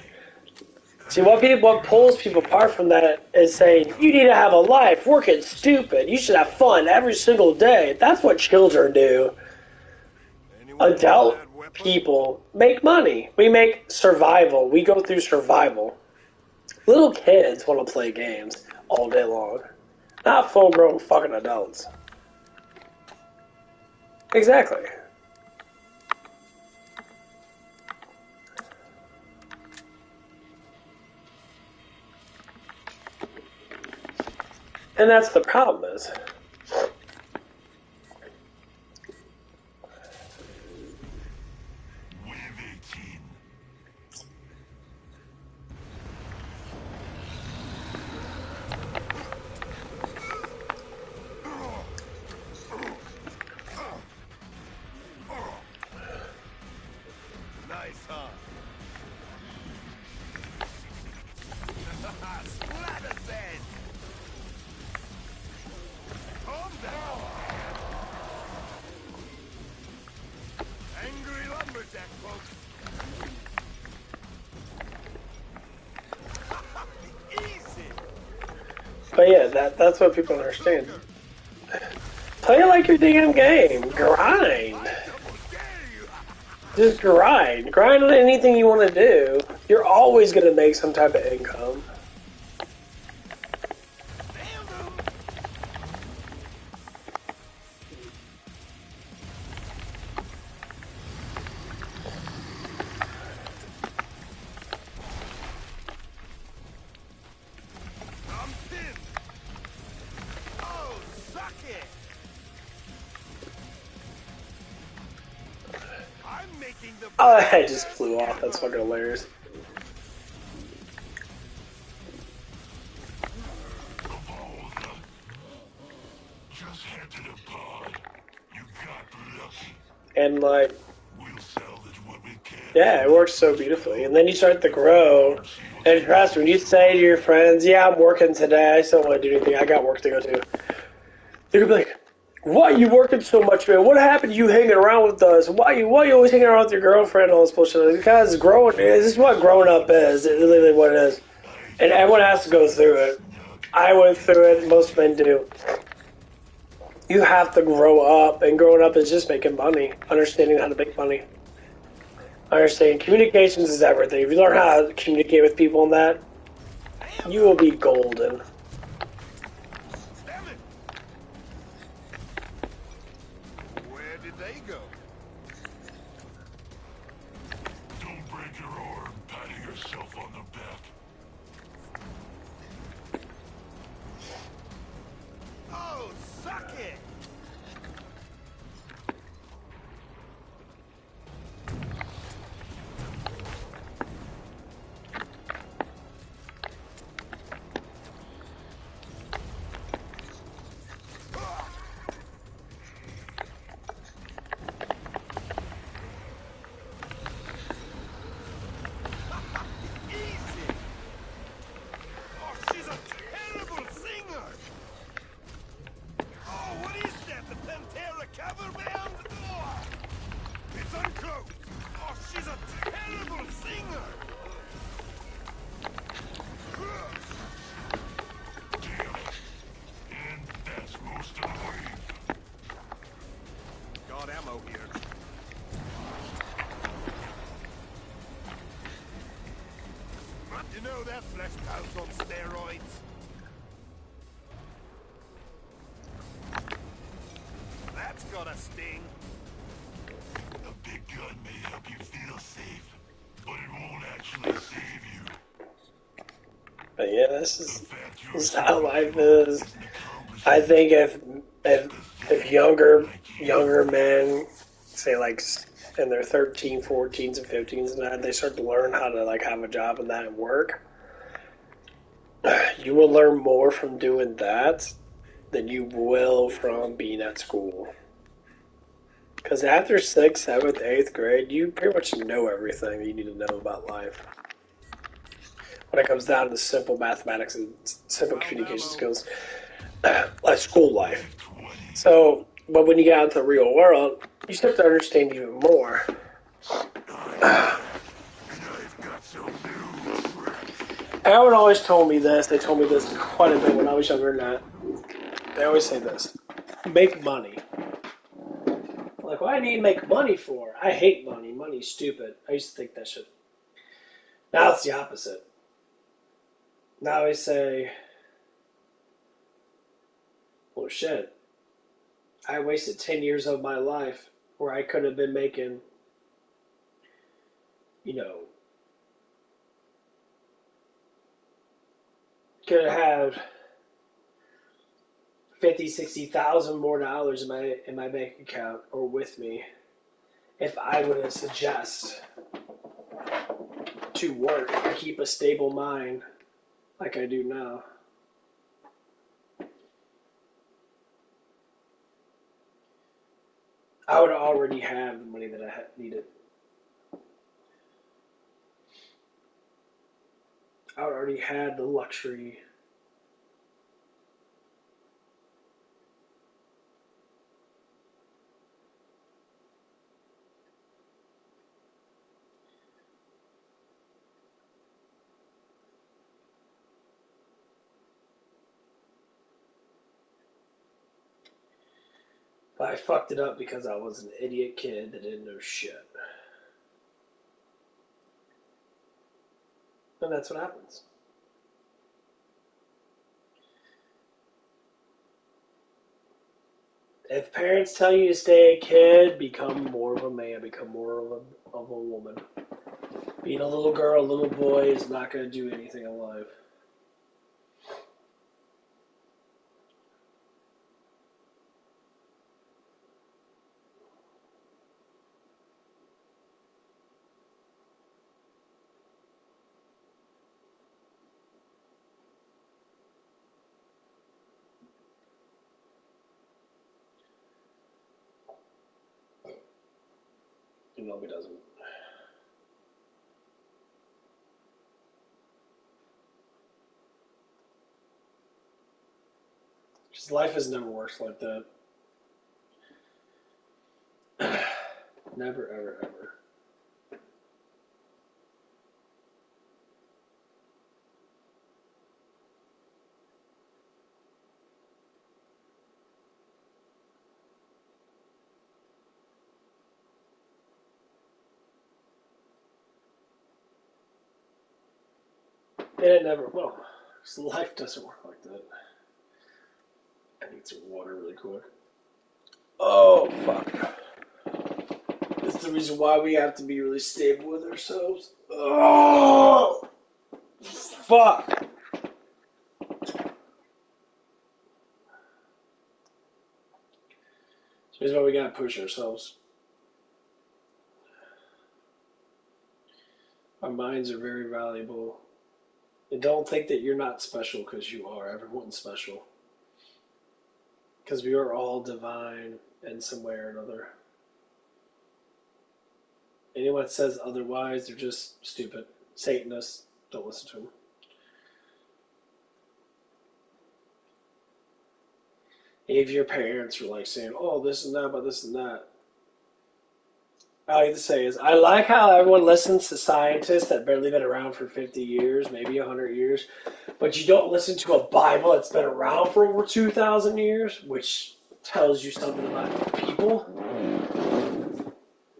See, what pulls people apart from that is saying, you need to have a life, working stupid, you should have fun every single day. That's what children do. Adult people make money. We make survival. We go through survival. Little kids want to play games all day long. Not full-grown fucking adults. Exactly. And that's the problem is. nice, huh? Splatter said. But yeah, that's what people understand. Play it like your damn game. Grind. Just grind. Grind on anything you want to do. You're always going to make some type of income. I'm pinned. Oh, suck it. I'm making the. Oh, that head just flew off. That's fucking hilarious. Just head to the pod. You got lucky. And like, We'll salvage what we can. yeah, it works so beautifully. And then you start to grow. And trust me, when you say to your friends, yeah, I'm working today, I just don't want to do anything, I got work to go to. They're gonna be like, why are you working so much, man? What happened to you hanging around with us? Why you always hanging around with your girlfriend and all this bullshit? Because this is what growing up is. It's literally what it is. And everyone has to go through it. I went through it, most men do. You have to grow up, and growing up is just making money, understanding how to make money. Understanding communications is everything. If you learn how to communicate with people in that, you will be golden. Damn it. Where did they go? Don't break your arm patting yourself on the back. Oh, suck it. Easy. Oh, she's a terrible singer. Oh, what is that? The Pantera cover band? Oh, it's unclosed. Oh, she's a terrible singer. And that's most of the way. Got ammo here. You know that flesh powder's on steroids. That's got a sting. A big gun may help you feel safe, but it won't actually save you. But yeah, this The is fact this you're is how life surviving is. is an accomplishment. I think if younger men, say like in their 13, 14s, and 15s and that, they start to learn how to like have a job and that and work, you will learn more from doing that than you will from being at school. Because after 6th, 7th, 8th grade, you pretty much know everything you need to know about life. When it comes down to simple mathematics and simple communication skills, like school life. So, but when you get out into the real world, you start to understand even more. Everyone always told me this. They told me this quite a bit when I was younger than that. They always say this. Make money. Like, what do I need to make money for? I hate money. Money's stupid. I used to think that shit. Now it's the opposite. Now I say, well, shit. I wasted 10 years of my life where I could have been making, could have had 50, 60,000 more dollars in my bank account or with me if I would have suggest to work and keep a stable mind like I do now. I would already have the money that I needed. I would already had the luxury. But I fucked it up because I was an idiot kid that didn't know shit. And that's what happens. If parents tell you to stay a kid, become more of a man, become more of a woman. Being a little girl, a little boy is not going to do anything in life. No, he doesn't. Just life has never worked like that. Never, ever, ever. And it never, well, life doesn't work like that. I need some water really quick. Oh, fuck. That's the reason why we have to be really stable with ourselves. Oh, fuck. So here's why we gotta push ourselves. Our minds are very valuable. And don't think that you're not special because you are. Everyone's special. Because we are all divine in some way or another. Anyone that says otherwise, they're just stupid. Satanists, don't listen to them. If your parents were like saying, oh, this and that about this and that, all I have to say is, I like how everyone listens to scientists that barely been around for 50 years, maybe 100 years, but you don't listen to a Bible that's been around for over 2,000 years, which tells you something about people.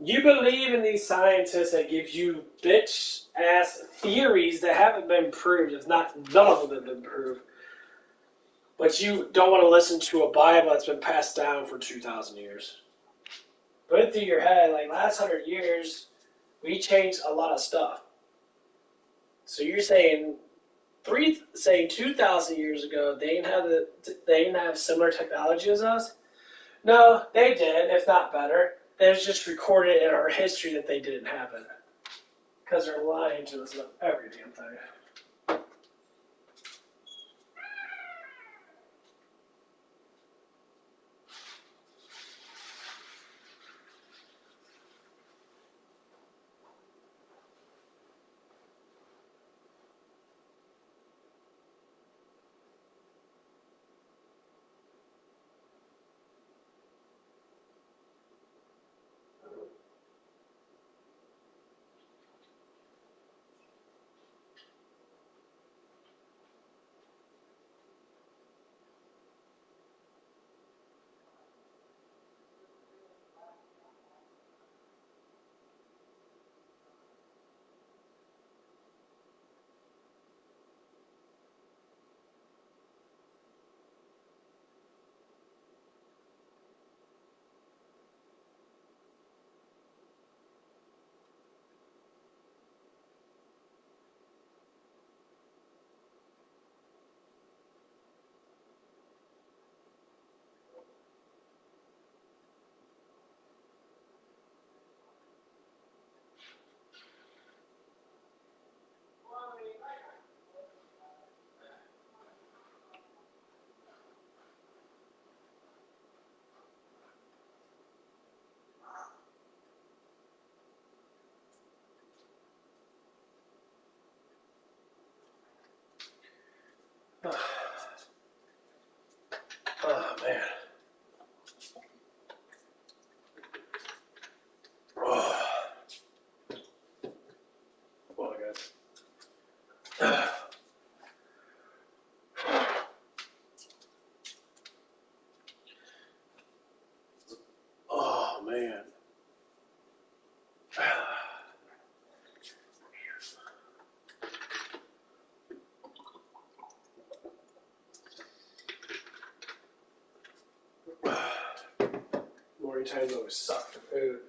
You believe in these scientists that give you bitch-ass theories that haven't been proved, if not, none of them have been proved. But you don't want to listen to a Bible that's been passed down for 2,000 years. Put it through your head, like last 100 years, we changed a lot of stuff. So you're saying 2,000 years ago they didn't have similar technology as us? No, they did, if not better. There's just recorded in our history that they didn't have it. Because they're lying to us about every damn thing. Oh, man. Oh. Well, I guess. time you always suck for food.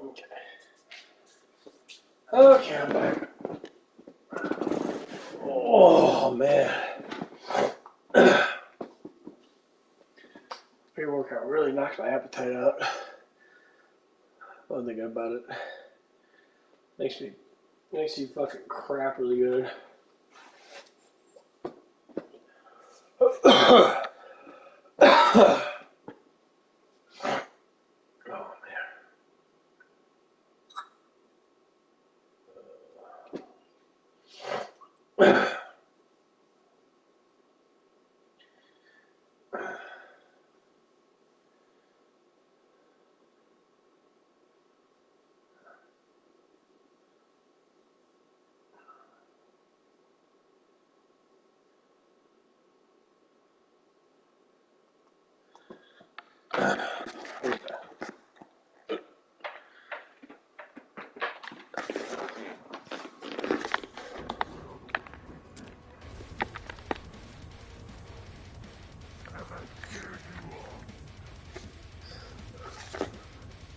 Okay. Okay, I'm back. Oh, man. Pre-workout really knocked my appetite out. One thing about it. Makes you fucking crap really good. Oh, man.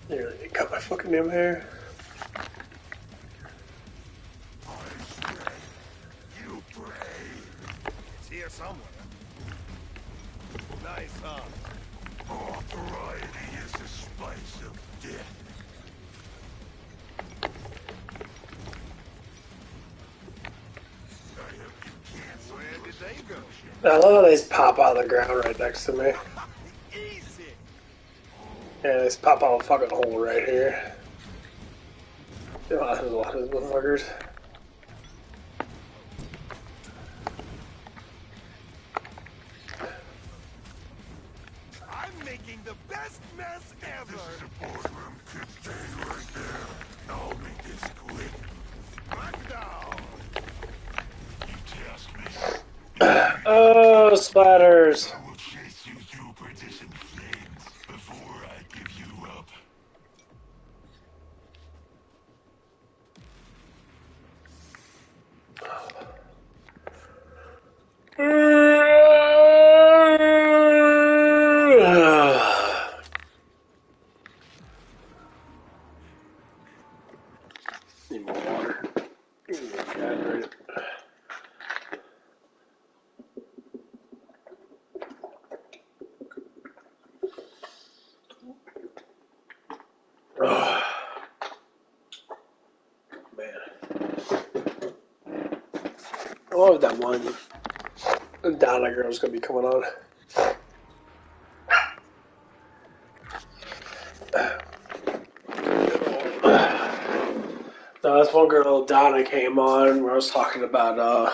Nearly cut my fucking damn hair. You pray. It's here somewhere. Nice, huh? All variety is the spice of death. I hope you cancel. Where did they go? I love how they just pop out of the ground right next to me. Easy. Yeah, they just pop out a fucking hole right here. There's a lot of these motherfuckers. I'm making the best mess ever. Support room could stay right there. I'll make this quick. Smackdown. You task me. Oh, splatters. I will chase you through perdition flames before I give you up. What was that one? Donna girl's gonna be coming on. No, this one girl, Donna, came on where I was talking about, I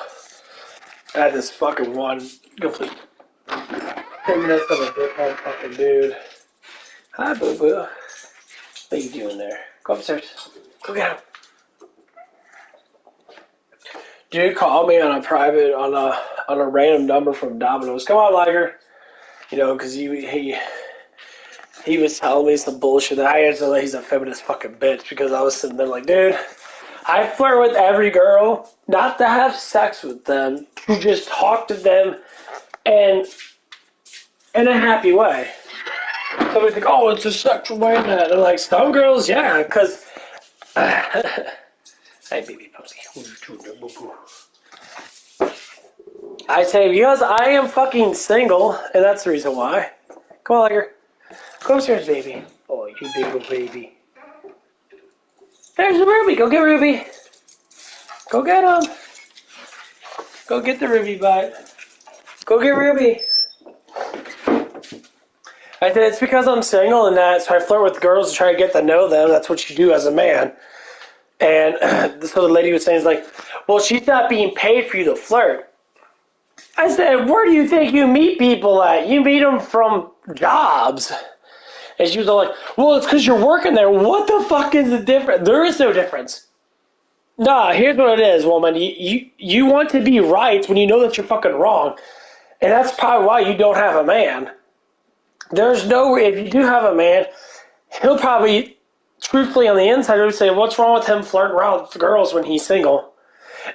had this fucking one complete 10 minutes of a dickhead fucking dude. Hi, boo boo. What are you doing there? Go upstairs. Go get him. Dude called me on a private, on a random number from Domino's. Come on, Liger. You know, because he was telling me some bullshit that I answered like he's a feminist fucking bitch because I was sitting there like, dude, I flirt with every girl, not to have sex with them, to just talk to them and in a happy way. Somebody's like, oh, it's a sexual way. And I'm like, some girls, yeah, because... Hey, baby pussy. I say, because I am fucking single, and that's the reason why. Come on, Liger. Go upstairs, baby. Oh, you big old baby. There's the Ruby. Go get Ruby. Go get him. Go get the Ruby butt. Go get Ruby. I said, it's because I'm single and that, so I flirt with girls to try to get to know them. That's what you do as a man. And so the lady was saying, like, well, she's not being paid for you to flirt. I said, where do you think you meet people at? You meet them from jobs. And she was all like, well, it's because you're working there. What the fuck is the difference? There is no difference. Nah, here's what it is, woman. You want to be right when you know that you're fucking wrong. And that's probably why you don't have a man. There's no, if you do have a man, he'll probably, truthfully on the inside, he'll say, what's wrong with him flirting around with girls when he's single?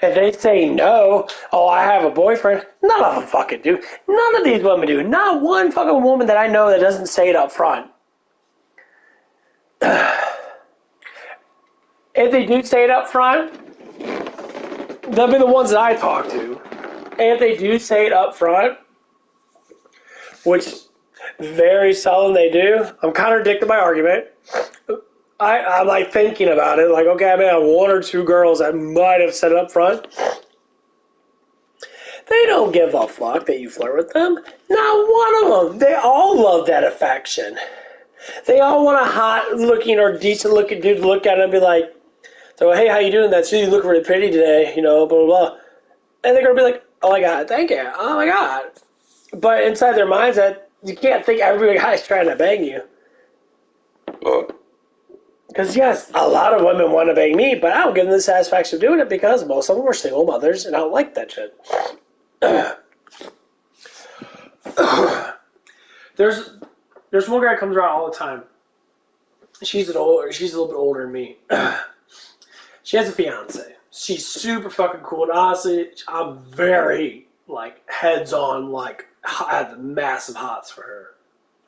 If they say no, oh, I have a boyfriend, none of them fucking do. None of these women do. Not one fucking woman that I know that doesn't say it up front. If they do say it up front, they'll be the ones that I talk to. And if they do say it up front, which very seldom they do, I'm contradicting my argument. I'm like thinking about it, like, okay, I may have one or two girls that might have said it up front. They don't give a fuck that you flirt with them. Not one of them. They all love that affection. They all want a hot looking or decent looking dude to look at and be like, so, hey, how you doing? That's you. You look really pretty today, you know, blah, blah, blah. And they're going to be like, oh my God, thank you. Oh my God. But inside their minds, that you can't think every guy's trying to bang you. Because, yes, a lot of women want to bang me, but I don't give them the satisfaction of doing it because most of them are single mothers, and I don't like that shit. There's one guy that comes around all the time. She's a little bit older than me. She has a fiance. She's super fucking cool, and honestly, I'm very, like, heads-on, like, I have massive hots for her.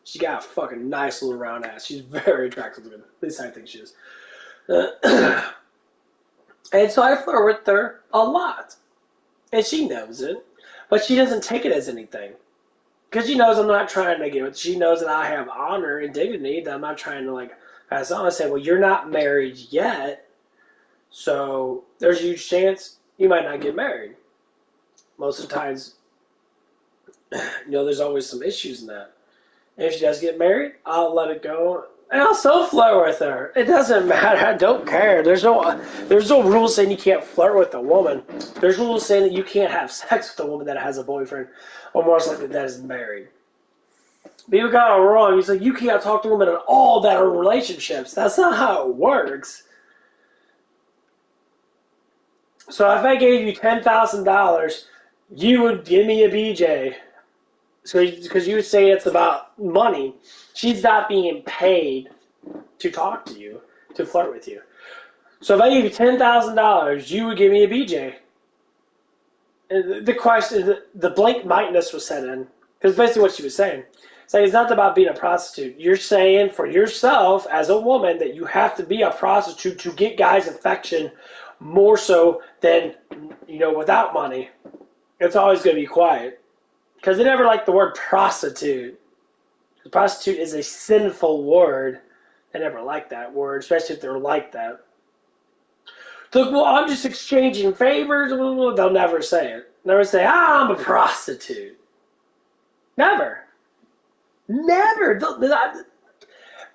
She got a fucking nice little round ass. She's very attractive looking. At least I think she is. And so I flirt with her a lot. And she knows it. But she doesn't take it as anything. Because she knows I'm not trying to give it. She knows that I have honor and dignity, that I'm not trying to, like, pass on. I say, well, you're not married yet. So there's a huge chance you might not get married. Most of the times, you know, there's always some issues in that. And if she does get married, I'll let it go. And I'll still flirt with her. It doesn't matter. I don't care. There's no rules saying you can't flirt with a woman. There's rules saying that you can't have sex with a woman that has a boyfriend, or more likely that is married. People got it wrong. He's like, you can't talk to women at all that are in relationships. That's not how it works. So if I gave you $10,000, you would give me a BJ. So, because you would say it's about money. She's not being paid to talk to you, to flirt with you. So if I gave you $10,000, you would give me a BJ. And the question, the blank mindedness was set in. Because basically what she was saying. It's not about being a prostitute. You're saying for yourself as a woman that you have to be a prostitute to get guys' affection more so than, you know, without money. It's always going to be quiet. Because they never like the word prostitute. Prostitute is a sinful word. They never like that word, especially if they're like that. Look, well, I'm just exchanging favors. They'll never say it. Never say, I'm a prostitute. Never. Never.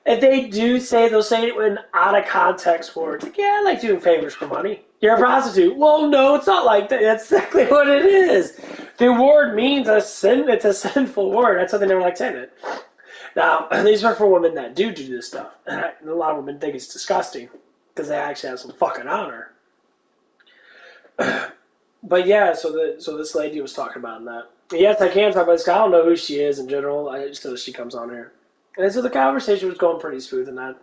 If they do say, they'll say it in out of context words. Like, yeah, I like doing favors for money. You're a prostitute. Well, no, it's not like that. That's exactly what it is. The word means it's a sinful word. That's why they never like saying it. Now, these are for women that do this stuff. And a lot of women think it's disgusting because they actually have some fucking honor. But yeah, so this lady was talking about that. Yes, I can talk about this. I don't know who she is in general. I just know she comes on here. And so the conversation was going pretty smooth in that.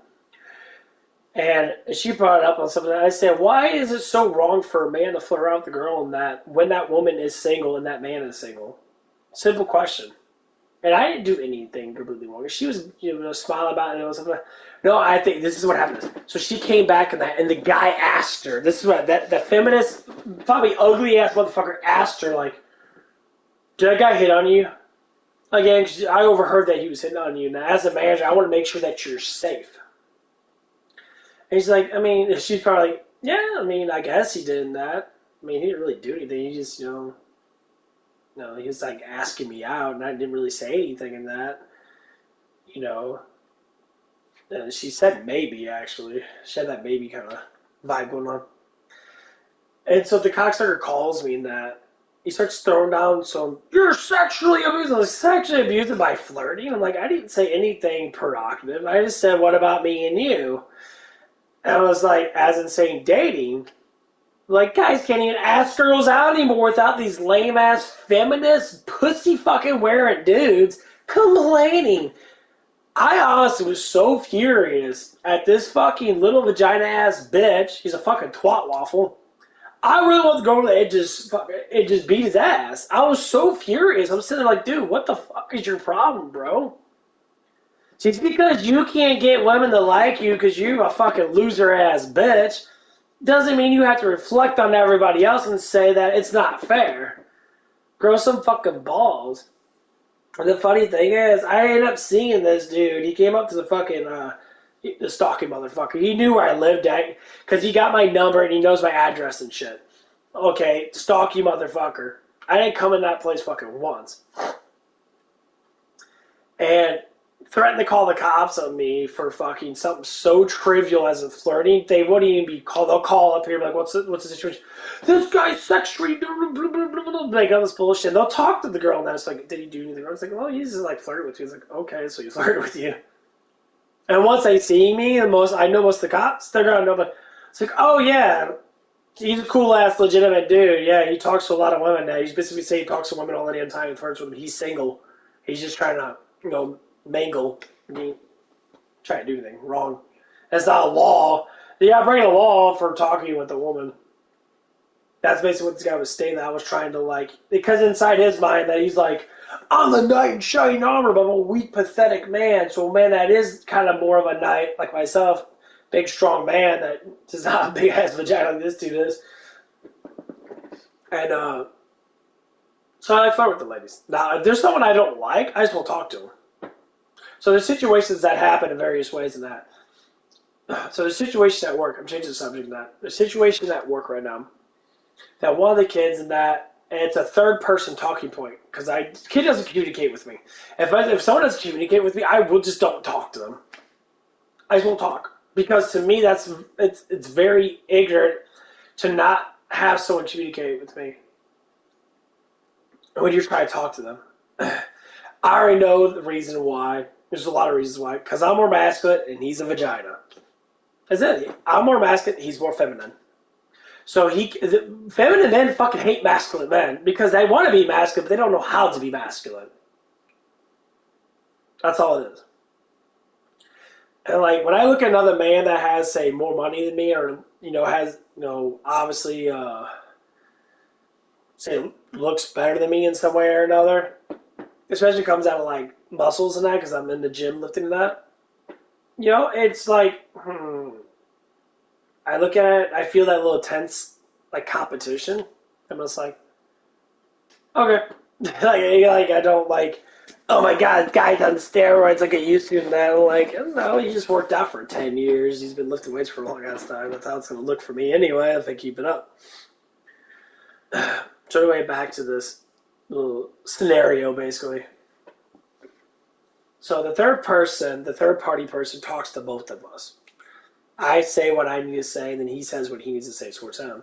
And she brought it up on something. I said, why is it so wrong for a man to flirt around with a girl and that when that woman is single and that man is single? Simple question. And I didn't do anything completely wrong. She was, smiling about it and something. No, I think this is what happened. So she came back and the guy asked her. This is what the feminist, probably ugly ass motherfucker asked her, like, did that guy hit on you? Again, I overheard that he was hitting on you. Now, as a manager, I want to make sure that you're safe. And he's like, she's probably like, yeah, I guess he did that. He didn't really do anything. He just, he was like asking me out, and I didn't really say anything in that. And she said maybe, actually. She had that maybe kind of vibe going on. And so the cocksucker calls me and that. He starts throwing down some, you're sexually abused. I was sexually abused by flirting. I'm like, I didn't say anything provocative. I just said, what about me and you? And I was like, as in saying dating, like, guys can't even ask girls out anymore without these lame-ass feminist, pussy-fucking-wearing dudes complaining. I honestly was so furious at this fucking little vagina-ass bitch. He's a fucking twat waffle. I really want to go over there and just beat his ass. I was so furious. I'm sitting there like, dude, what the fuck is your problem, bro? Just because you can't get women to like you because you're a fucking loser-ass bitch doesn't mean you have to reflect on everybody else and say that it's not fair. Grow some fucking balls. And the funny thing is, I ended up seeing this dude. He came up to the fucking, the stalking motherfucker. He knew where I lived at because he got my number and he knows my address and shit. Okay, stalky motherfucker. I didn't come in that place fucking once. And threatened to call the cops on me for fucking something so trivial as a flirting. They wouldn't even be called. They'll call up here and be like, what's the situation? This guy's sexually like all this bullshit. They'll talk to the girl and then it's like, did he do anything? I was like, well, he's just like flirted with you. It's like, okay, so he flirted with you. And once they see me, I know most of the cops, they're gonna know. But it's like, oh yeah, he's a cool ass legitimate dude. Yeah, he talks to a lot of women now. He's basically saying he talks to women all the damn time and flirts with them. He's single. He's just trying to, mangle. Try to do anything wrong. That's not a law. Yeah, bring a law for talking with a woman. That's basically what this guy was stating. That I was trying to because inside his mind that he's like, I'm the knight in shining armor, but I'm a weak, pathetic man. So a man that is kind of more of a knight, like myself, big, strong man that does not have a big ass vagina like this dude is. And so I flirt with the ladies. Now, if there's someone I don't like, I just won't talk to them. So there's situations that happen in various ways in that. So there's situations at work. I'm changing the subject in that. There's situations at work right now that one of the kids in that, and it's a third person talking point because the kid doesn't communicate with me. If someone doesn't communicate with me, I will just don't talk to them. I just won't talk because to me it's very ignorant to not have someone communicate with me when you're trying to talk to them. I already know the reason why. There's a lot of reasons why. Because I'm more masculine and he's a vagina. That's it. I'm more masculine, he's more feminine. So feminine men fucking hate masculine men because they want to be masculine, but they don't know how to be masculine. That's all it is. And when I look at another man that has, say, more money than me, or has, obviously, say, looks better than me in some way or another, especially comes out of muscles and that, because I'm in the gym lifting that. It's like, I look at it, I feel that little tense, competition. I'm just like, okay. I don't oh my god, guy's on steroids like it used to, and that. I'm like, no, he just worked out for 10 years. He's been lifting weights for a long ass time. That's how it's going to look for me anyway if I keep it up. So anyway, back to this little scenario, basically. So the third person, the third party person, talks to both of us. I say what I need to say, and then he says what he needs to say towards him.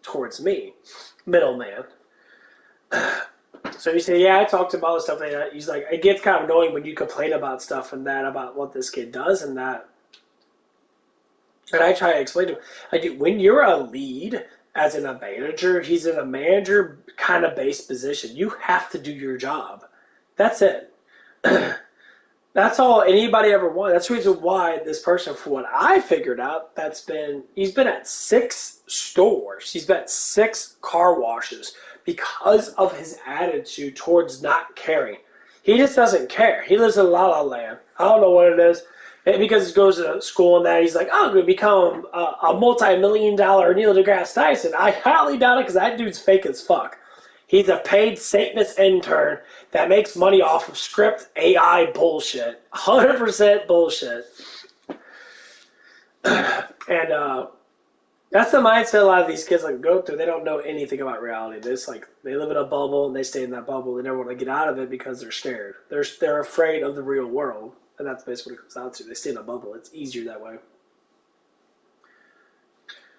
Towards me. Middleman. So you say, yeah, I talked about all this stuff. And he's like, it gets kind of annoying when you complain about stuff and that, about what this kid does and that. And I try to explain to him, like, when you're a lead, as in a manager, he's in a manager kind of based position. You have to do your job. That's it. That's all anybody ever wanted. That's the reason why this person, for what I figured out, he's been at 6 stores. He's been at 6 car washes because of his attitude towards not caring. He just doesn't care. He lives in La La Land. I don't know what it is. And because he goes to school and that, he's like, I'm going to become a multi-million-dollar Neil deGrasse Tyson. I highly doubt it because that dude's fake as fuck. He's a paid Satanist intern that makes money off of script AI bullshit. 100% bullshit. And that's the mindset a lot of these kids like go through. They don't know anything about reality. They live in a bubble and they stay in that bubble. They never want to get out of it because they're scared. They're afraid of the real world. And that's basically what it comes down to. They stay in a bubble. It's easier that way.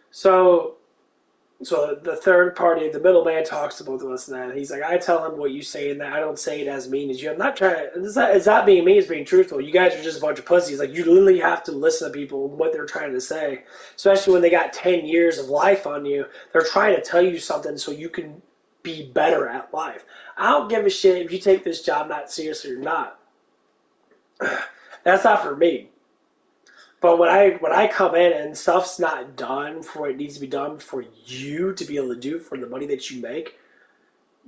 So the third party, the middleman, talks to both of us and that. He's like, I tell him what you say and that. I don't say it as mean as you. I'm not trying to. It's not being mean. It's being truthful. You guys are just a bunch of pussies. Like, you literally have to listen to people and what they're trying to say, especially when they got 10 years of life on you. They're trying to tell you something so you can be better at life. I don't give a shit if you take this job not seriously or not. That's not for me. But when I come in and stuff's not done for what it needs to be done for you to be able to do for the money that you make,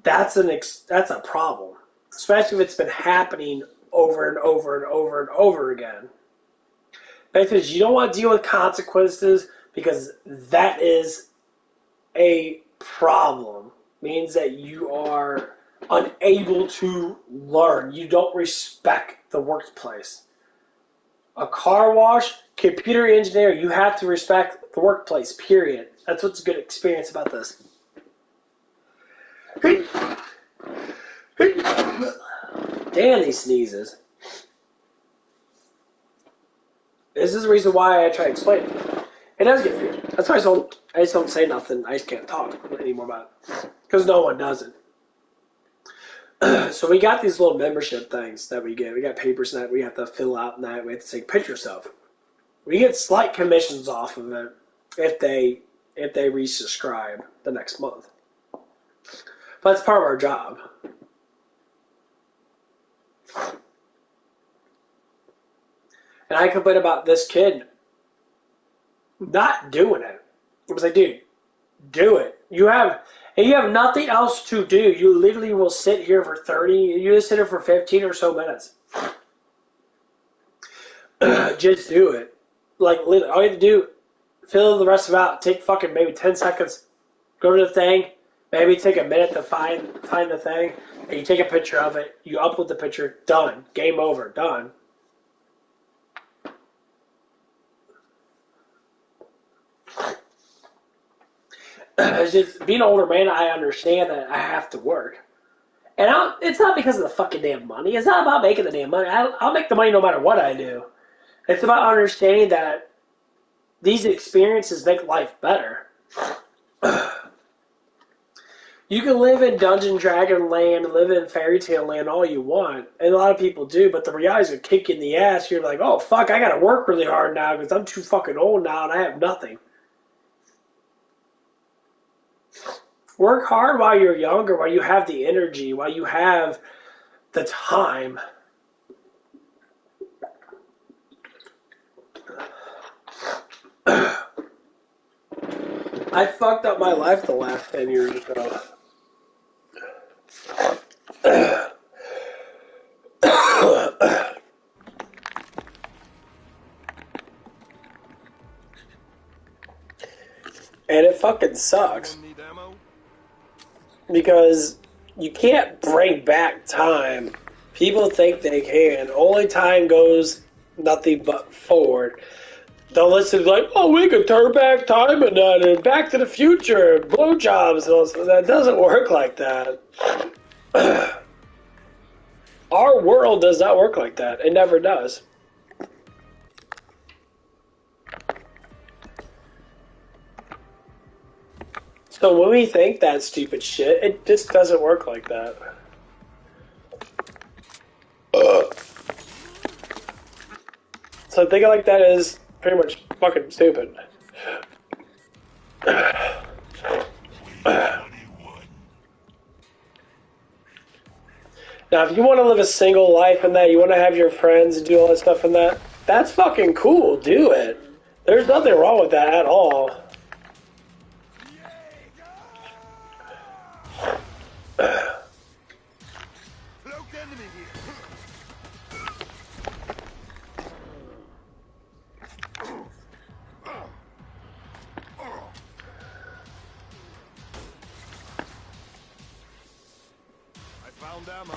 that's a problem. Especially if it's been happening over and over and over and over again. Because you don't want to deal with consequences because that is a problem. It means that you are unable to learn. You don't respect the workplace. A car wash, computer engineer, you have to respect the workplace, period. That's what's a good experience about this. Damn these sneezes. This is the reason why I try to explain it. It does get weird. That's why I just don't say nothing. I just can't talk anymore about it. Because no one does it. So we got these little membership things that we get. We got papers and that we have to fill out and that we have to take pictures of. We get slight commissions off of it if they resubscribe the next month. But it's part of our job. And I complained about this kid not doing it. I was like, dude, do it. You have nothing else to do. You literally will sit here for 30, you just sit here for 15 or so minutes. Just do it. Like, literally, all you have to do, fill the rest of it out, take fucking maybe 10 seconds, go to the thing, maybe take a minute to find the thing, and you take a picture of it, you upload the picture, done. Game over, done. It's just, being an older man, I understand that I have to work. And it's not because of the fucking damn money. It's not about making the damn money. I'll make the money no matter what I do. It's about understanding that these experiences make life better. You can live in Dungeon Dragon land, live in Fairy Tale land all you want, and a lot of people do, but the reality is going to kick you in the ass. You're like, oh, fuck, I got to work really hard now because I'm too fucking old now and I have nothing. Work hard while you're younger, while you have the energy, while you have the time. I fucked up my life the last 10 years ago. And it fucking sucks. Because You can't bring back time. People think they can. Only time goes nothing but forward. They'll listen like, oh, we could turn back time and Back to the Future, blowjobs. And all this. That doesn't work like that. Our world does not work like that. It never does. So when we think that stupid shit, it just doesn't work like that. So thinking like that is pretty much fucking stupid. Now, if you want to live a single life in that, you want to have your friends and do all that stuff in that, that's fucking cool. Do it. There's nothing wrong with that at all. Cloaked enemy here. I found ammo.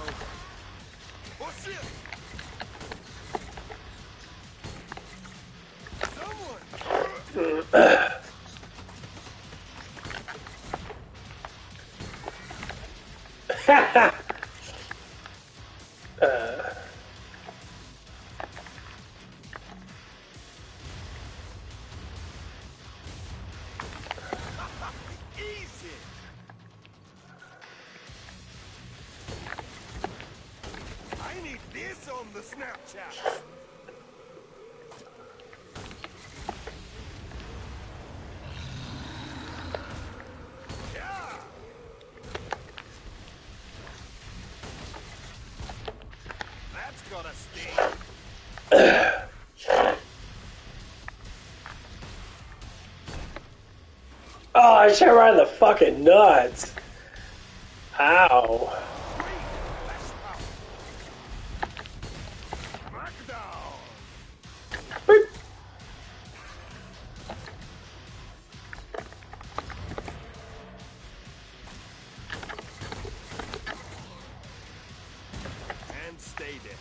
Oh shit! Someone! Easy! I need this on the Snapchat. Yeah! That's gotta sting. Oh, I shot right in the fucking nuts. Ow. Smackdown! Boop. And stay there.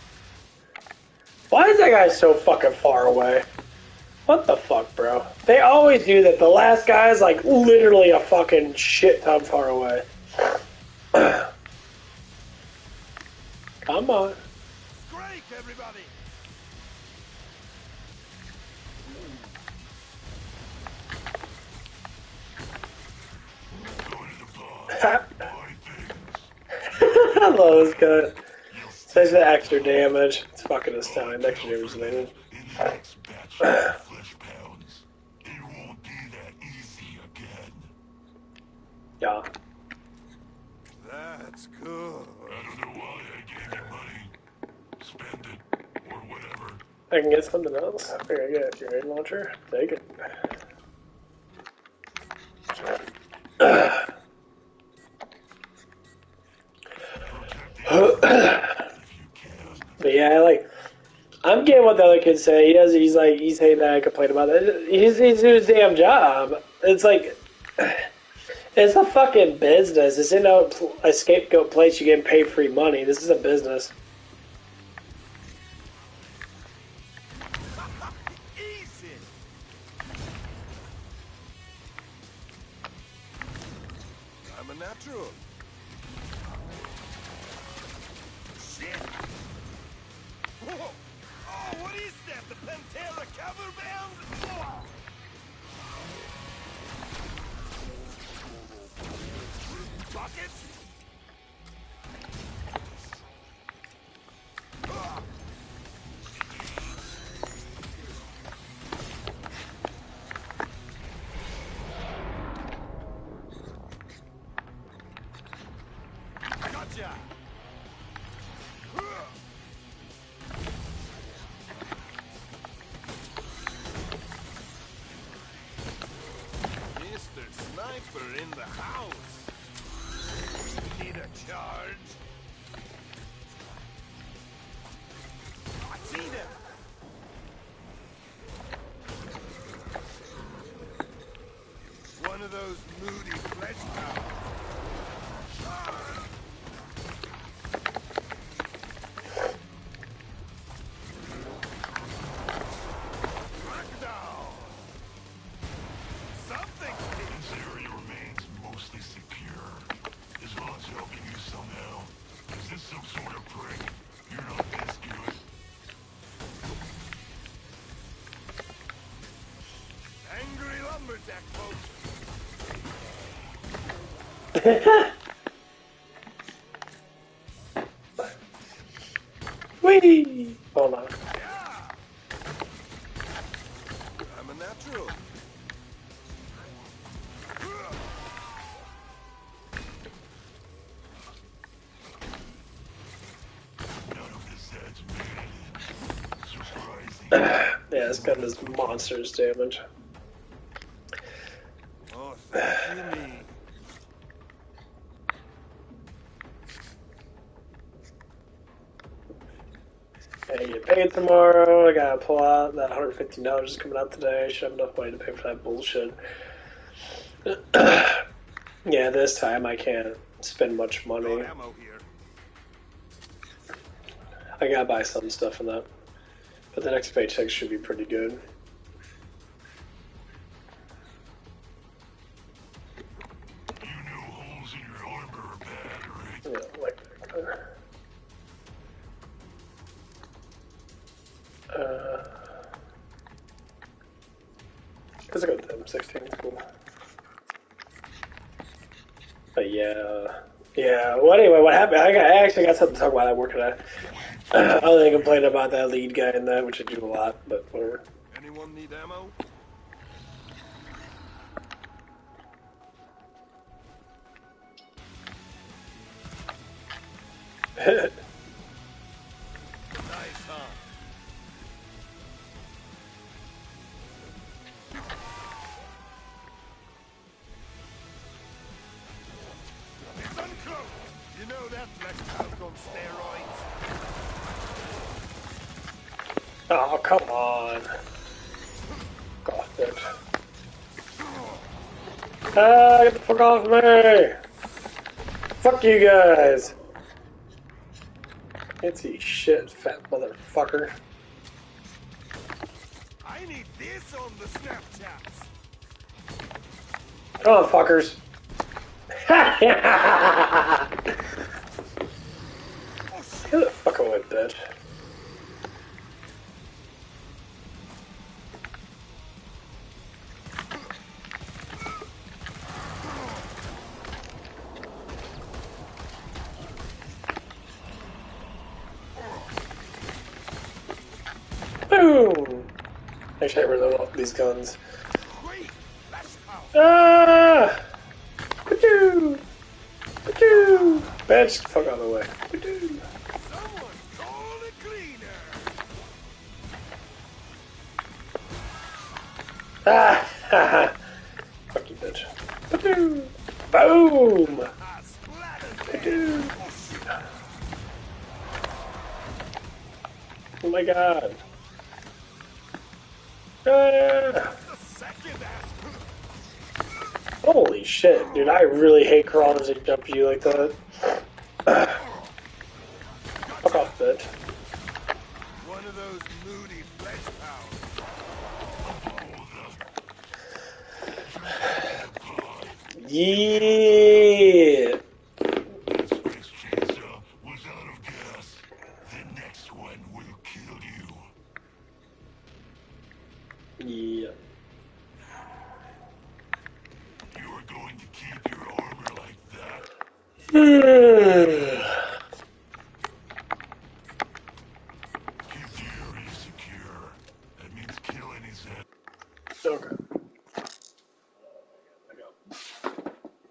Why is that guy so fucking far away? What the fuck, bro? They always do that. The last guy is like literally a fucking shit ton far away. Come on. Strike, everybody! I love this guy. Says the extra damage. It's fucking astounding. The extra damage is amazing. In the next batch of flesh pounds, it won't be that easy again. Yeah. That's good. I don't know why I gave you money. Spend it, or whatever. I can get something else. Here, I get a grenade launcher. Take it. But yeah, like, I'm getting what the other kids say. He's saying that I complain about it. He's doing his damn job. It's like, it's a fucking business. It's in a scapegoat place. You get paid free money. This is a business. Easy! I'm a natural. Shit! Whoa! Oh, what is that? The Pantera cover band? Oh. Bucket? Ah. Gotcha! Mr. Sniper in the house. Need a charge? I see them. One of those moody flesh pounds. Whee! Hold on. Yeah! I'm a natural. None of this adds made it. Surprising. Yeah, this gun does monstrous damage. Oh, thank you, me. I get paid tomorrow. I gotta pull out that $150 is coming out today. I should have enough money to pay for that bullshit. Yeah, this time I can't spend much money. Got ammo here. I gotta buy some stuff in that. But the next paycheck should be pretty good. You know holes in your armor are bad, right? Yeah, like let's go with the M16. Cool. But yeah. Well, anyway, what happened? I actually got something to talk about at work today. Other than complaining about that lead guy and that, which I do a lot, but whatever. Anyone need ammo? Nice, huh? It's unclosed. You know that flesh pouch on steroids. Oh, come on. God, bitch. Ah, get the fuck off me! Fuck you guys! Can't see shit, fat motherfucker. I need this on the Snapchats. Come on, fuckers. Oh shit! Get the fuck away, bitch. Boom! Actually, I really love these guns. Wait! Flesh pouch! Ah! Pachoo! Pachoo! Bitch, fuck out of the way. Pachoo! Someone call a cleaner! Ah! Haha! Fuck you, bitch. Pachoo! Boom! Ah, splattered Pachoo! Oh shit! Oh my god. Ah! The second ass. Holy shit, dude, I really hate crawlers that jump you like that. Fuck off, bitch. One of those moody flesh pouch. Yeah! This first chainsaw was out of gas. The next one will kill you. Yeah. You are going to keep your armor like that. Keep the area secure. That means killing his head. Okay. I got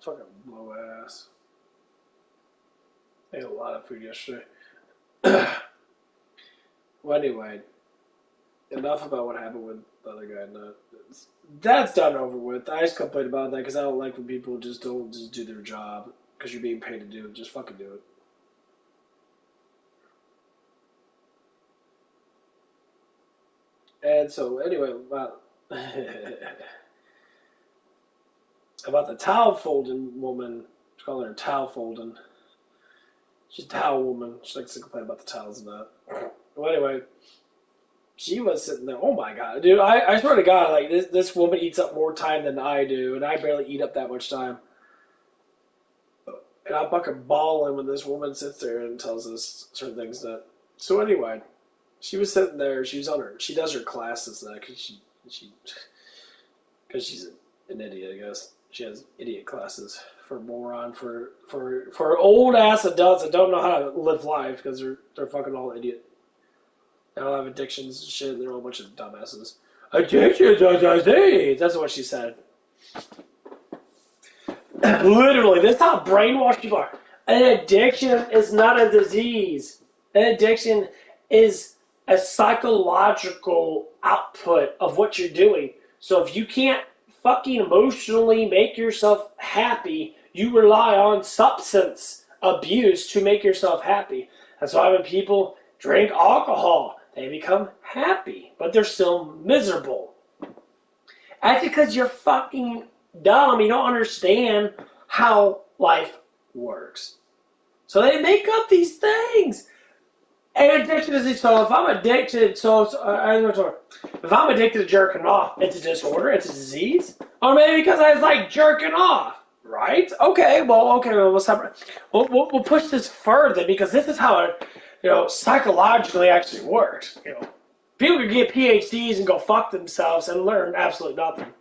fucking low ass. I ate a lot of food yesterday. Well, anyway, enough about what happened with the other guy. That's done and over with. I just complain about that because I don't like when people just don't just do their job because you're being paid to do it. Just fucking do it. And so, anyway, about about the towel folding woman. Let's call her towel folding. She's a towel woman. She likes to complain about the towels and that. Well, anyway, she was sitting there. Oh my god, dude! I swear to God, like this woman eats up more time than I do, and I barely eat up that much time. And I'm fucking bawling when this woman sits there and tells us certain things that. So anyway, she was sitting there. She was on her. She does her classes now because she's an idiot, I guess. She has idiot classes for for old ass adults that don't know how to live life because they're fucking all idiot. They all have addictions and shit. They're all a bunch of dumbasses. Addictions are disease. That's what she said. Literally, this is how brainwashed people are. An addiction is not a disease. An addiction is a psychological output of what you're doing. So if you can't fucking emotionally make yourself happy, you rely on substance abuse to make yourself happy. That's why when people drink alcohol, they become happy, but they're still miserable. That's because you're fucking dumb. You don't understand how life works. So they make up these things. And addiction is so if I'm addicted, if I'm addicted to jerking off, it's a disorder, it's a disease, or maybe because I like jerking off, right? Okay, well, we'll separate. We'll push this further because this is how it, psychologically actually works. People can get PhDs and go fuck themselves and learn absolutely nothing.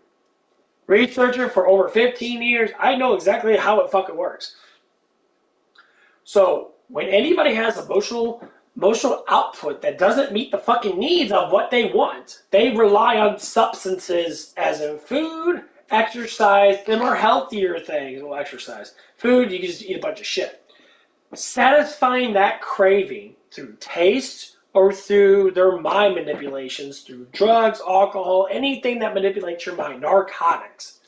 Researcher for over 15 years, I know exactly how it fucking works. So when anybody has emotional output that doesn't meet the fucking needs of what they want, they rely on substances as in food, exercise, and more healthier things. Well, exercise. Food, you can just eat a bunch of shit. Satisfying that craving through taste or through their mind manipulations, through drugs, alcohol, anything that manipulates your mind, narcotics.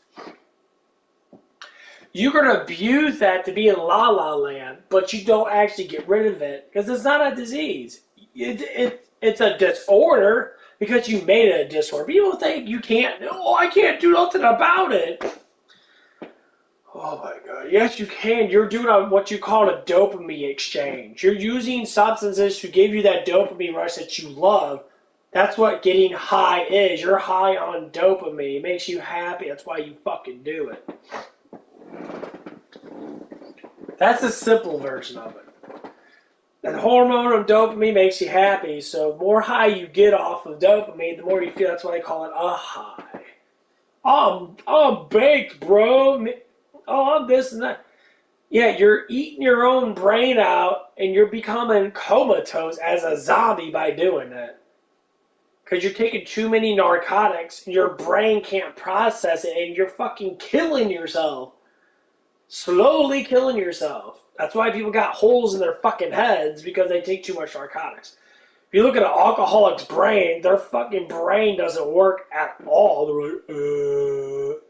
You're going to abuse that to be in la-la land, but you don't actually get rid of it because it's not a disease. It's a disorder because you made it a disorder. People think you can't, I can't do nothing about it. Oh my God. Yes, you can. You're doing what you call a dopamine exchange. You're using substances to give you that dopamine rush that you love. That's what getting high is. You're high on dopamine. It makes you happy. That's why you fucking do it. That's a simple version of it. The hormone of dopamine makes you happy, so the more high you get off of dopamine, the more you feel. That's why they call it a high. I'm baked, bro. Oh, I'm this and that. Yeah, you're eating your own brain out, and you're becoming comatose as a zombie by doing that. Because you're taking too many narcotics, and your brain can't process it, and you're fucking killing yourself. Slowly killing yourself. That's why people got holes in their fucking heads, because they take too much narcotics. If you look at an alcoholic's brain, their fucking brain doesn't work at all. They're like,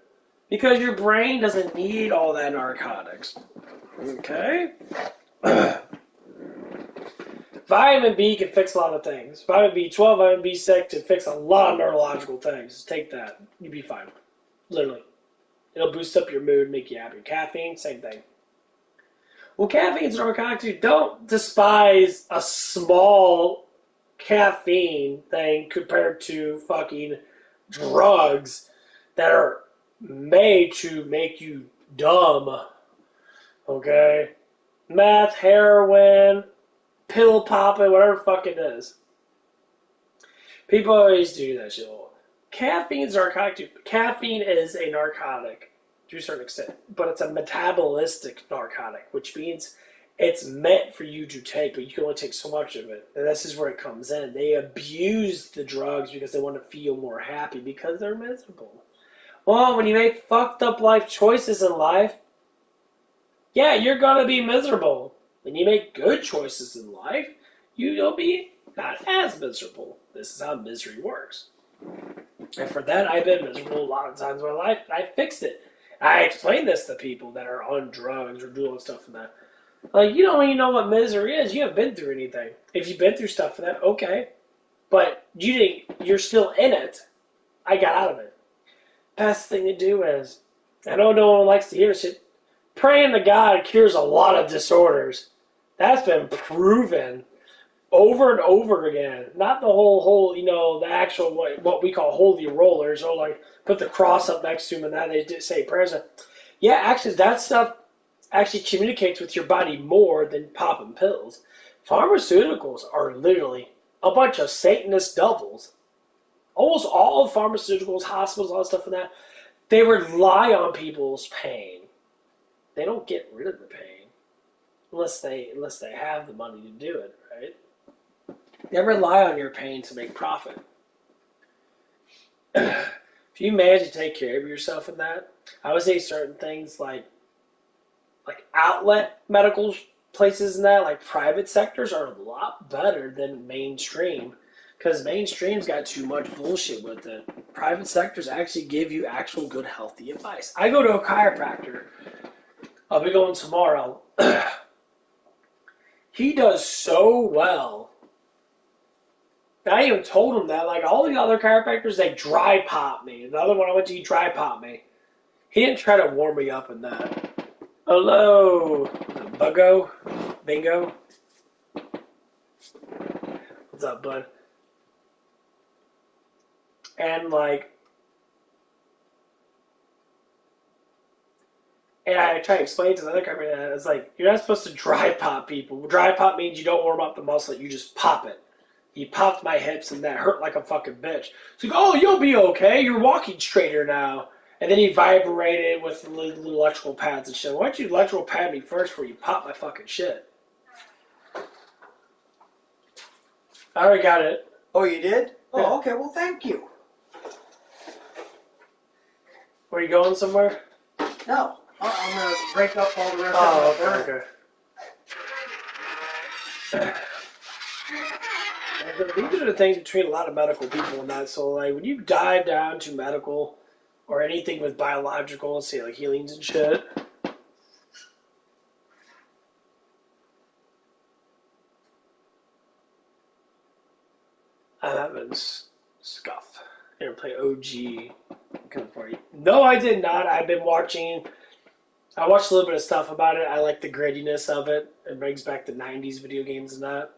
because your brain doesn't need all that narcotics. Okay? Vitamin B can fix a lot of things. Vitamin B12, vitamin B6 can fix a lot of neurological things. Just take that. You'll be fine. Literally. It'll boost up your mood, make you happy. Caffeine, same thing. Well, caffeine's a narcotic too. Don't despise a small caffeine thing compared to fucking drugs that are made to make you dumb. Okay? Meth, heroin, pill popping, whatever the fuck it is. People always do that shit. Caffeine's a narcotic too. Caffeine is a narcotic to a certain extent, but it's a metabolistic narcotic, which means it's meant for you to take, but you can only take so much of it. And this is where it comes in. They abuse the drugs because they want to feel more happy because they're miserable. Well, when you make fucked up life choices in life, yeah, you're going to be miserable. When you make good choices in life, you'll be not as miserable. This is how misery works. And for that, I've been miserable a lot of times in my life. I fixed it. I explain this to people that are on drugs or doing stuff like that. Like, you don't even know what misery is. You haven't been through anything. If you've been through stuff for that, okay. But you're still in it. I got out of it. Best thing to do is, I know no one likes to hear shit, praying to God cures a lot of disorders. That's been proven over and over again. Not the whole, the actual, what we call holy rollers, or like put the cross up next to them and that they say prayers. Yeah, actually, that stuff actually communicates with your body more than popping pills. Pharmaceuticals are literally a bunch of Satanist devils. Almost all of pharmaceuticals, hospitals, all that stuff like that, They rely on people's pain. They don't get rid of the pain unless they have the money to do it, right? They rely on your pain to make profit. If you manage to take care of yourself in that, I would say certain things like outlet medical places and that, like private sectors, are a lot better than mainstream because mainstream's got too much bullshit with it. Private sectors actually give you actual good healthy advice. I go to a chiropractor. I'll be going tomorrow. He does so well. I even told him that, like, all the other chiropractors, they dry pop me. The other one I went to, he dry pop me. He didn't try to warm me up in that. Hello, Buggo, Bingo. What's up, bud? And and I try to explain to the other chiropractor that it's like you're not supposed to dry pop people. Dry pop means you don't warm up the muscle; you just pop it. He popped my hips and that hurt like a fucking bitch. So, oh, you'll be okay. You're walking straighter now. And then he vibrated with the little electrical pads and shit. Why don't you electrical pad me first before you pop my fucking shit? I already got it. Oh, you did? Yeah. Oh, okay. Well, thank you. Were you going somewhere? No, I'm gonna break up all the rest Oh, of my okay. These are the things between a lot of medical people and that. So, like, when you dive down to medical or anything with biological, say, like healings and shit, I'm having scuff. Here, play OG kind of party. No, I did not. I've been watching. I watched a little bit of stuff about it. I like the grittiness of it. It brings back the 90s video games and that.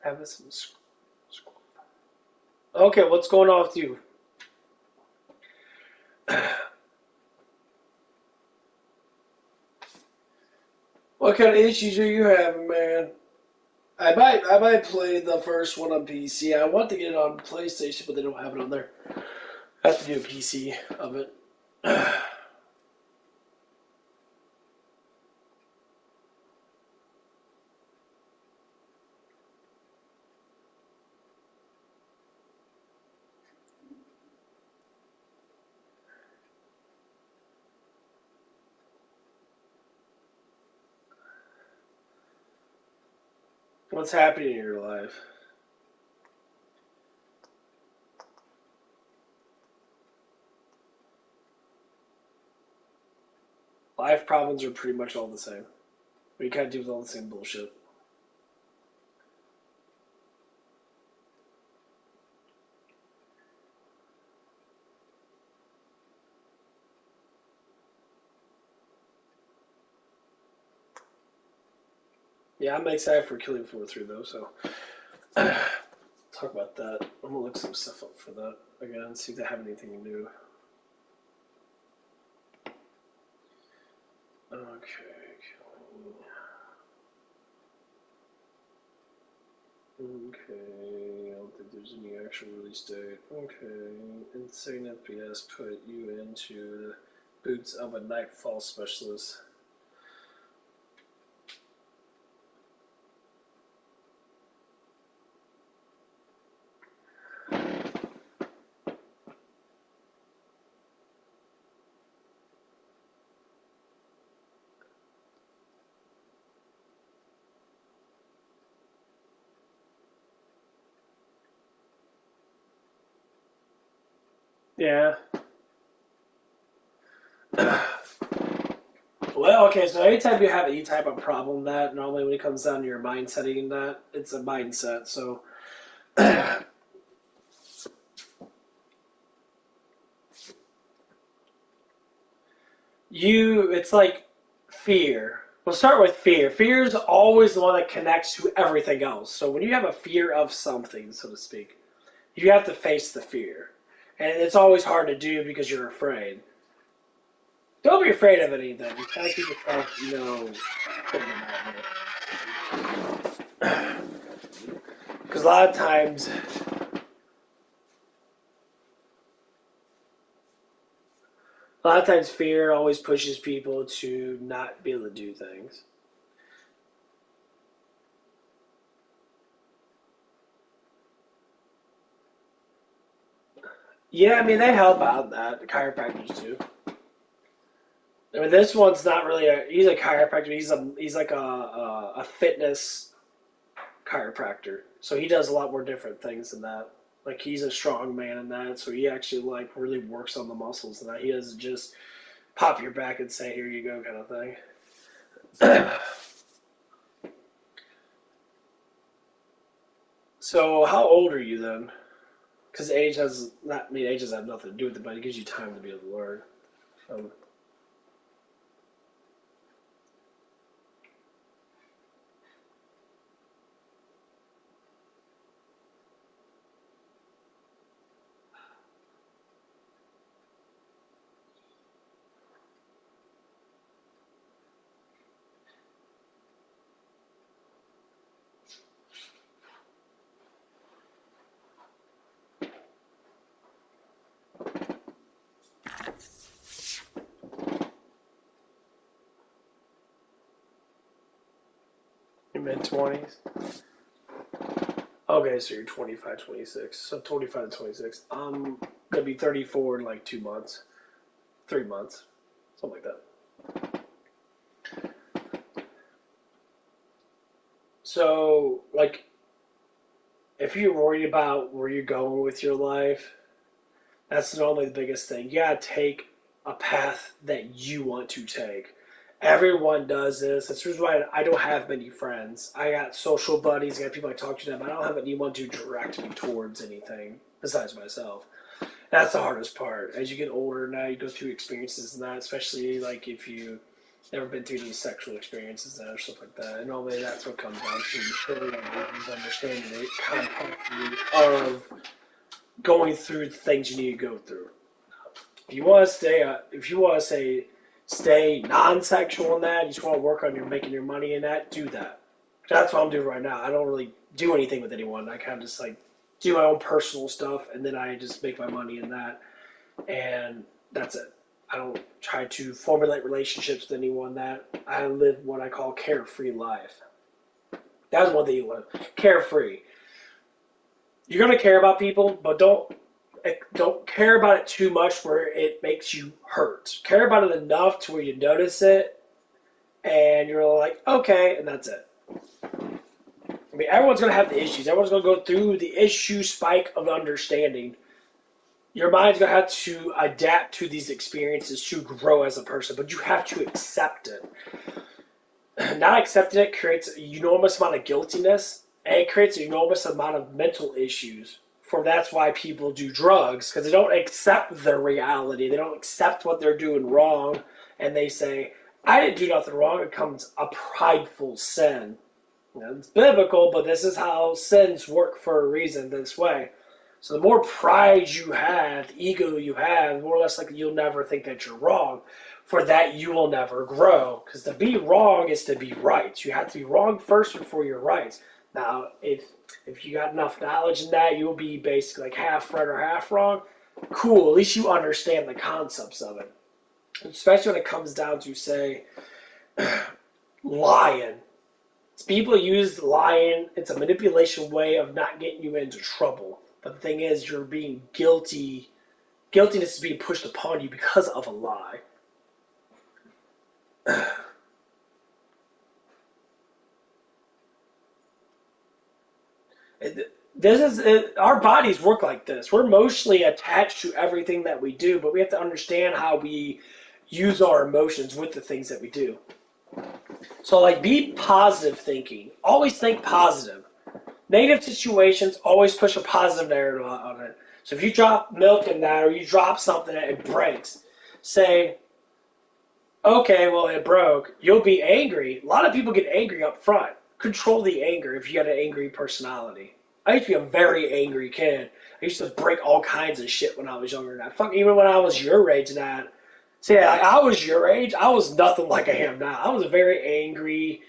Having some squat. Okay, what's going on with you? What kind of issues are you having, man? I might play the first one on PC. I want to get it on PlayStation, but they don't have it on there. I have to do a PC of it. What's happening in your life? Life problems are pretty much all the same. We kind of deal with all the same bullshit. Yeah, I'm excited for Killing Floor 3 though, so talk about that. I'm gonna look some stuff up for that again and see if they have anything new. Okay. Okay, I don't think there's any actual release date. Okay, Insane FPS put you into the boots of a Nightfall specialist. Yeah. Well, okay, so anytime you have any type of problem that, normally when it comes down to your mindset and that, it's a mindset, so it's like fear. We'll start with fear. Fear is always the one that connects to everything else. So when you have a fear of something, so to speak, you have to face the fear. And it's always hard to do because you're afraid. Don't be afraid of anything. Try to keep yourself, putting them out there. Because a lot of times fear always pushes people to not be able to do things. Yeah, I mean, they help out that. The chiropractors do. I mean, this one's not really he's a chiropractor. He's like a fitness chiropractor. So he does a lot more different things than that. Like, he's a strong man in that, so he actually, like, really works on the muscles and that. He doesn't just pop your back and say, here you go, kind of thing. So, how old are you then? Because age doesn't have nothing to do with it, but it gives you time to be able to learn. Your mid-20s? Okay, so you're 25, 26. So 25 to 26. I'm going to be 34 in like 2 months. 3 months. Something like that. So, like, if you're worried about where you're going with your life, that's normally the biggest thing. You gotta take a path that you want to take. Everyone does this. That's the reason why I don't have many friends. I got social buddies, I got people I talk to them, but I don't have anyone to direct me towards anything besides myself. That's the hardest part. As you get older now, you go through experiences and that, especially like if you never been through any sexual experiences and stuff like that. And normally that's what comes down to maturity and understanding the complexity of going through the things you need to go through. If you want to stay non-sexual in that, you just want to work on your making your money in that, do that. That's what I'm doing right now. I don't really do anything with anyone. I kind of just like do my own personal stuff, and then I just make my money in that, and that's it. I don't try to formulate relationships with anyone. That I live what I call carefree life. That's one thing you live. Carefree. You're gonna care about people, but don't care about it too much where it makes you hurt. Care about it enough to where you notice it, and you're like, okay, and that's it. I mean, everyone's gonna have the issues. Everyone's gonna go through the issue spike of understanding. Your mind's gonna have to adapt to these experiences to grow as a person, but you have to accept it. Not accepting it creates an enormous amount of guiltiness, and it creates an enormous amount of mental issues. That's why people do drugs, because they don't accept their reality. They don't accept what they're doing wrong, and they say, I didn't do nothing wrong. It becomes a prideful sin. It's biblical, but this is how sins work for a reason this way. So the more pride you have, the ego you have, the more or less likely you'll never think that you're wrong. For that, you will never grow. Because to be wrong is to be right. You have to be wrong first before you're right. Now, if you got enough knowledge in that, you'll be basically like half right or half wrong. Cool, at least you understand the concepts of it. Especially when it comes down to, say, lying. People use lying. It's a manipulation way of not getting you into trouble. But the thing is, you're being guilty. Guiltiness is being pushed upon you because of a lie. Our bodies work like this. We're emotionally attached to everything that we do, but we have to understand how we use our emotions with the things that we do. So, like, be positive thinking. Always think positive. Negative situations, always push a positive narrative on it. So if you drop milk in that, or you drop something and it breaks, say, okay, well, it broke. You'll be angry. A lot of people get angry up front. Control the anger if you got an angry personality. I used to be a very angry kid. I used to break all kinds of shit when I was younger. Even when I was your age and that. See, I was your age. I was nothing like I am now. I was a very angry,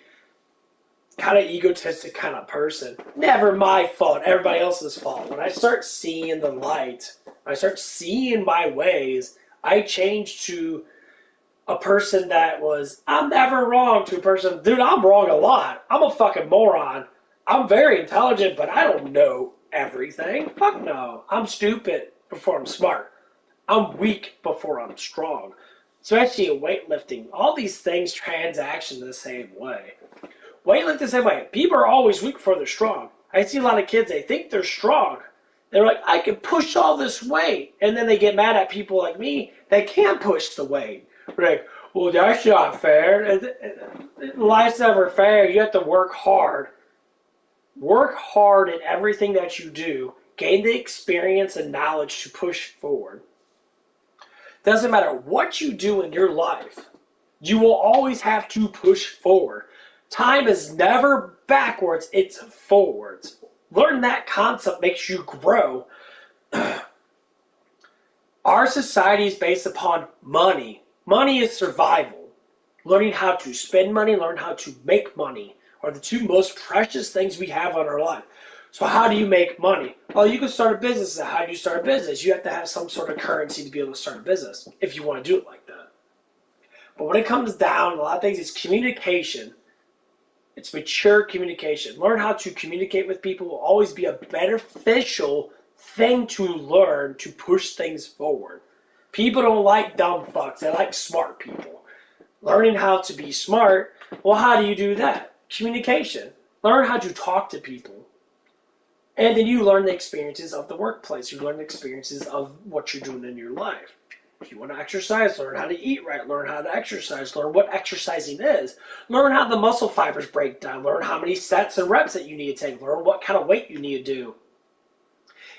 kind of egotistic kind of person. Never my fault, everybody else's fault. When I start seeing the light, when I start seeing my ways, I change to a person that was, I'm never wrong, to a person, dude, I'm wrong a lot. I'm a fucking moron. I'm very intelligent, but I don't know everything. Fuck no. I'm stupid before I'm smart. I'm weak before I'm strong. Especially in weightlifting. All these things transaction the same way. Weightlifting the same way. People are always weak before they're strong. I see a lot of kids, they think they're strong. They're like, I can push all this weight. And then they get mad at people like me that can't push the weight. They're like, well, that's not fair. Life's never fair. You have to work hard. Work hard in everything that you do. Gain the experience and knowledge to push forward. Doesn't matter what you do in your life. You will always have to push forward. Time is never backwards, it's forwards. Learn that concept makes you grow. Our society is based upon money. Money is survival. Learning how to spend money, learn how to make money are the two most precious things we have on our life. So how do you make money? Well, you can start a business. How do you start a business? You have to have some sort of currency to be able to start a business if you want to do it like that. But when it comes down, a lot of things is communication. It's mature communication. Learn how to communicate with people will always be a beneficial thing to learn to push things forward. People don't like dumb fucks. They like smart people. Learning how to be smart, well, how do you do that? Communication. Learn how to talk to people. And then you learn the experiences of the workplace. You learn the experiences of what you're doing in your life. If you want to exercise, learn how to eat right. Learn how to exercise. Learn what exercising is. Learn how the muscle fibers break down. Learn how many sets and reps that you need to take. Learn what kind of weight you need to do.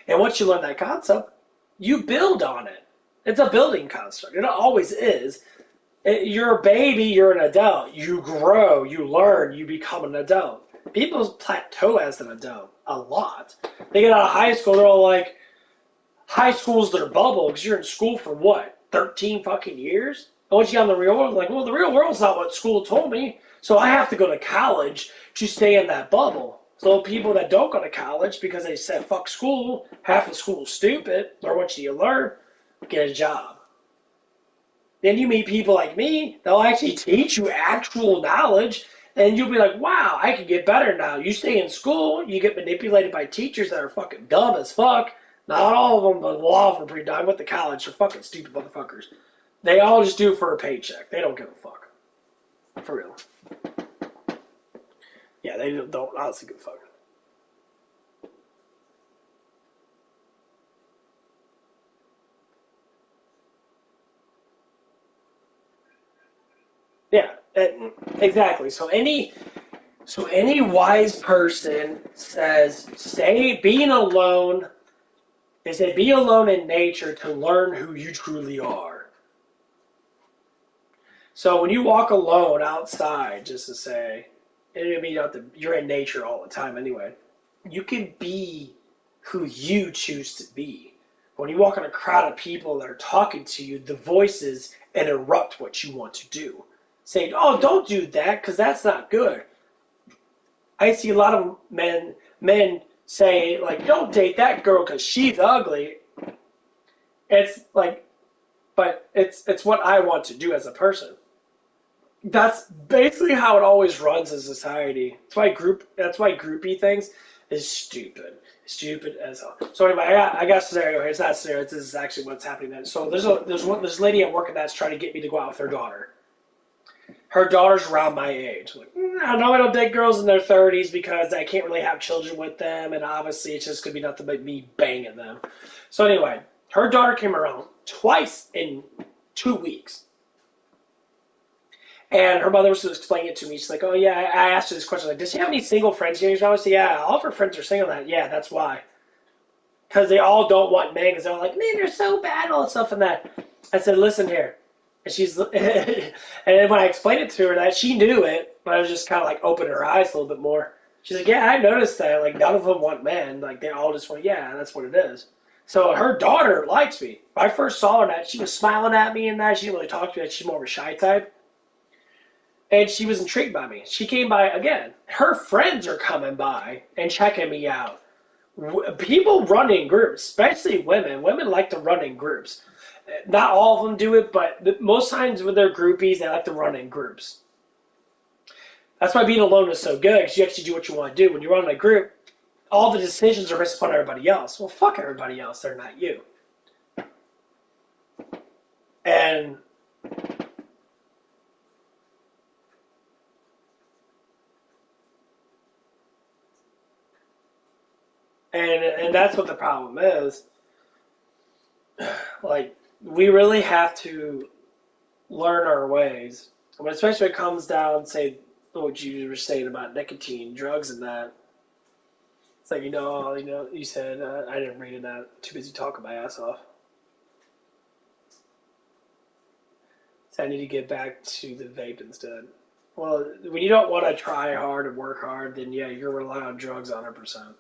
And once you learn that concept, you build on it. It's a building construct. It always is. You're a baby, you're an adult. You grow, you learn, you become an adult. People plateau as an adult a lot. They get out of high school, they're all like, high school's their bubble because you're in school for what, 13 fucking years? And once you get in the real world, like, well, the real world's not what school told me, so I have to go to college to stay in that bubble. So people that don't go to college because they said fuck school, half of school's stupid, learn what you learn, get a job. Then you meet people like me, they'll actually teach you actual knowledge, and you'll be like, wow, I can get better now. You stay in school, you get manipulated by teachers that are fucking dumb as fuck. Not all of them, but a lot of them are pretty dumb. I went to college, they're fucking stupid motherfuckers. They all just do it for a paycheck. They don't give a fuck. For real. Yeah, they don't honestly give a fuck. Yeah, exactly. So any wise person says, being alone. They say be alone in nature to learn who you truly are. So when you walk alone outside, just to say, you're in nature all the time anyway. You can be who you choose to be. When you walk in a crowd of people that are talking to you, the voices interrupt what you want to do. Saying, oh, don't do that because that's not good. I see a lot of men say, like, don't date that girl because she's ugly. It's like, but it's what I want to do as a person. That's basically how it always runs in society. That's why groupie things is stupid. Stupid as hell. So anyway, I got a scenario here. It's not a scenario. This is actually what's happening then. So there's a lady at work that's trying to get me to go out with her daughter. Her daughter's around my age. Like, I know I don't date girls in their 30s because I can't really have children with them, and obviously it's just going to be nothing but me banging them. So anyway, her daughter came around twice in 2 weeks. And her mother was explaining it to me. She's like, oh, yeah, I asked her this question. Like, does she have any single friends? I said, yeah, all of her friends are single. Yeah, that's why. Because they all don't want men, because they're all like, men are so bad, all that stuff and that. I said, listen here. And and then when I explained it to her that she knew it, but I was just kind of like opening her eyes a little bit more. She's like, yeah, I noticed that. Like, none of them want men. Like, they all just want, yeah, that's what it is. So her daughter likes me. When I first saw her, she was smiling at me and that. She didn't really talk to me. She's more of a shy type. and she was intrigued by me. She came by again. Her friends are coming by and checking me out. People run in groups, especially women. Women like to run in groups. Not all of them do it, but most times when they're groupies, they like to run in groups. That's why being alone is so good, because you actually do what you want to do. When you run in a group, all the decisions are based upon everybody else. Well, fuck everybody else. They're not you. And and that's what the problem is. Like, we really have to learn our ways. I mean, especially when it comes down, say, what you were saying about nicotine, drugs, and that. It's like, you said, I didn't read it out. Too busy talking my ass off. So I need to get back to the vape instead. Well, when you don't want to try hard and work hard, then yeah, you're relying on drugs 100%.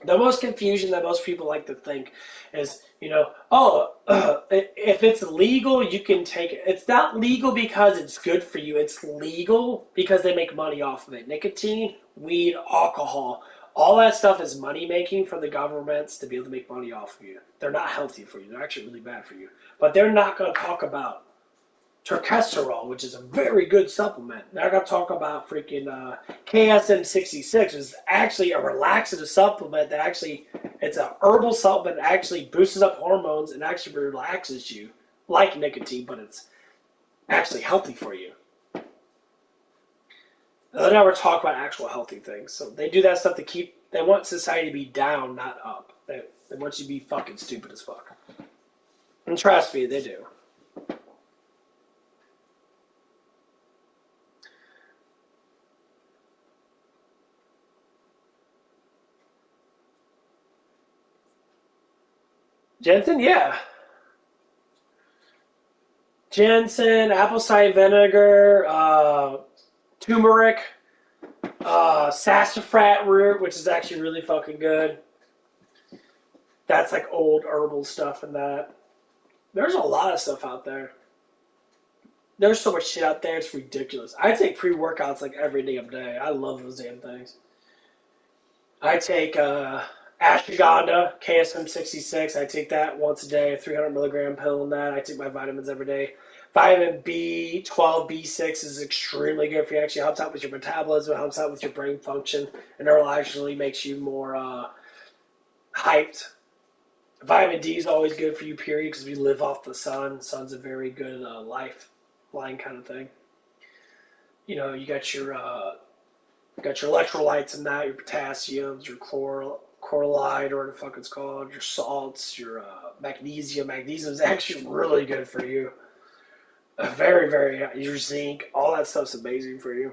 The most confusion that most people like to think is, if it's legal, you can take it. It's not legal because it's good for you. It's legal because they make money off of it. Nicotine, weed, alcohol, all that stuff is money making for the governments to be able to make money off of you. They're not healthy for you. They're actually really bad for you. But they're not going to talk about turkesterol, which is a very good supplement. They're going to talk about freaking KSM-66, which is actually a relaxative supplement that actually, it's an herbal supplement that actually boosts up hormones and actually relaxes you, like nicotine, but it's actually healthy for you. They never talk about actual healthy things. So they do that stuff they want society to be down, not up. They want you to be fucking stupid as fuck. And trust me, they do. Jensen, yeah. Ginseng, apple cider vinegar, turmeric, sassafras root, which is actually really fucking good. That's like old herbal stuff and that. There's a lot of stuff out there. There's so much shit out there, it's ridiculous. I take pre-workouts like every damn day. I love those damn things. I take ashwagandha, KSM-66. I take that once a day, a 300 milligram pill in that. I take my vitamins every day. Vitamin B12, B6 is extremely good for you. Actually helps out with your metabolism, helps out with your brain function, and neurologically makes you more hyped. Vitamin D is always good for you, period, because we live off the sun. Sun's a very good lifeline kind of thing. You got your electrolytes in that, your potassiums, your chloride, or what the fuck it's called, your salts, your magnesium. Magnesium is actually really good for you. Very, very, your zinc, all that stuff's amazing for you.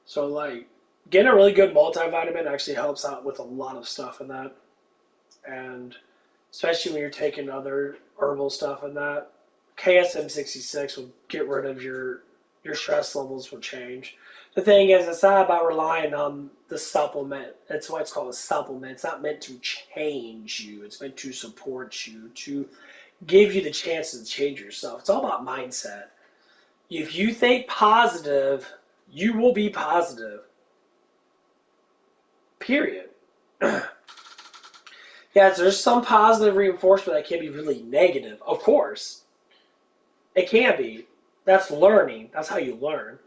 So, like, getting a really good multivitamin actually helps out with a lot of stuff in that. And especially when you're taking other herbal stuff in that, KSM-66 will get rid of your stress levels will change. The thing is, it's not about relying on the supplement. That's why it's called a supplement. It's not meant to change you. It's meant to support you, to give you the chance to change yourself. It's all about mindset. If you think positive, you will be positive. Period. Yeah, there's some positive reinforcement that can be really negative. Of course. It can be. That's learning. That's how you learn.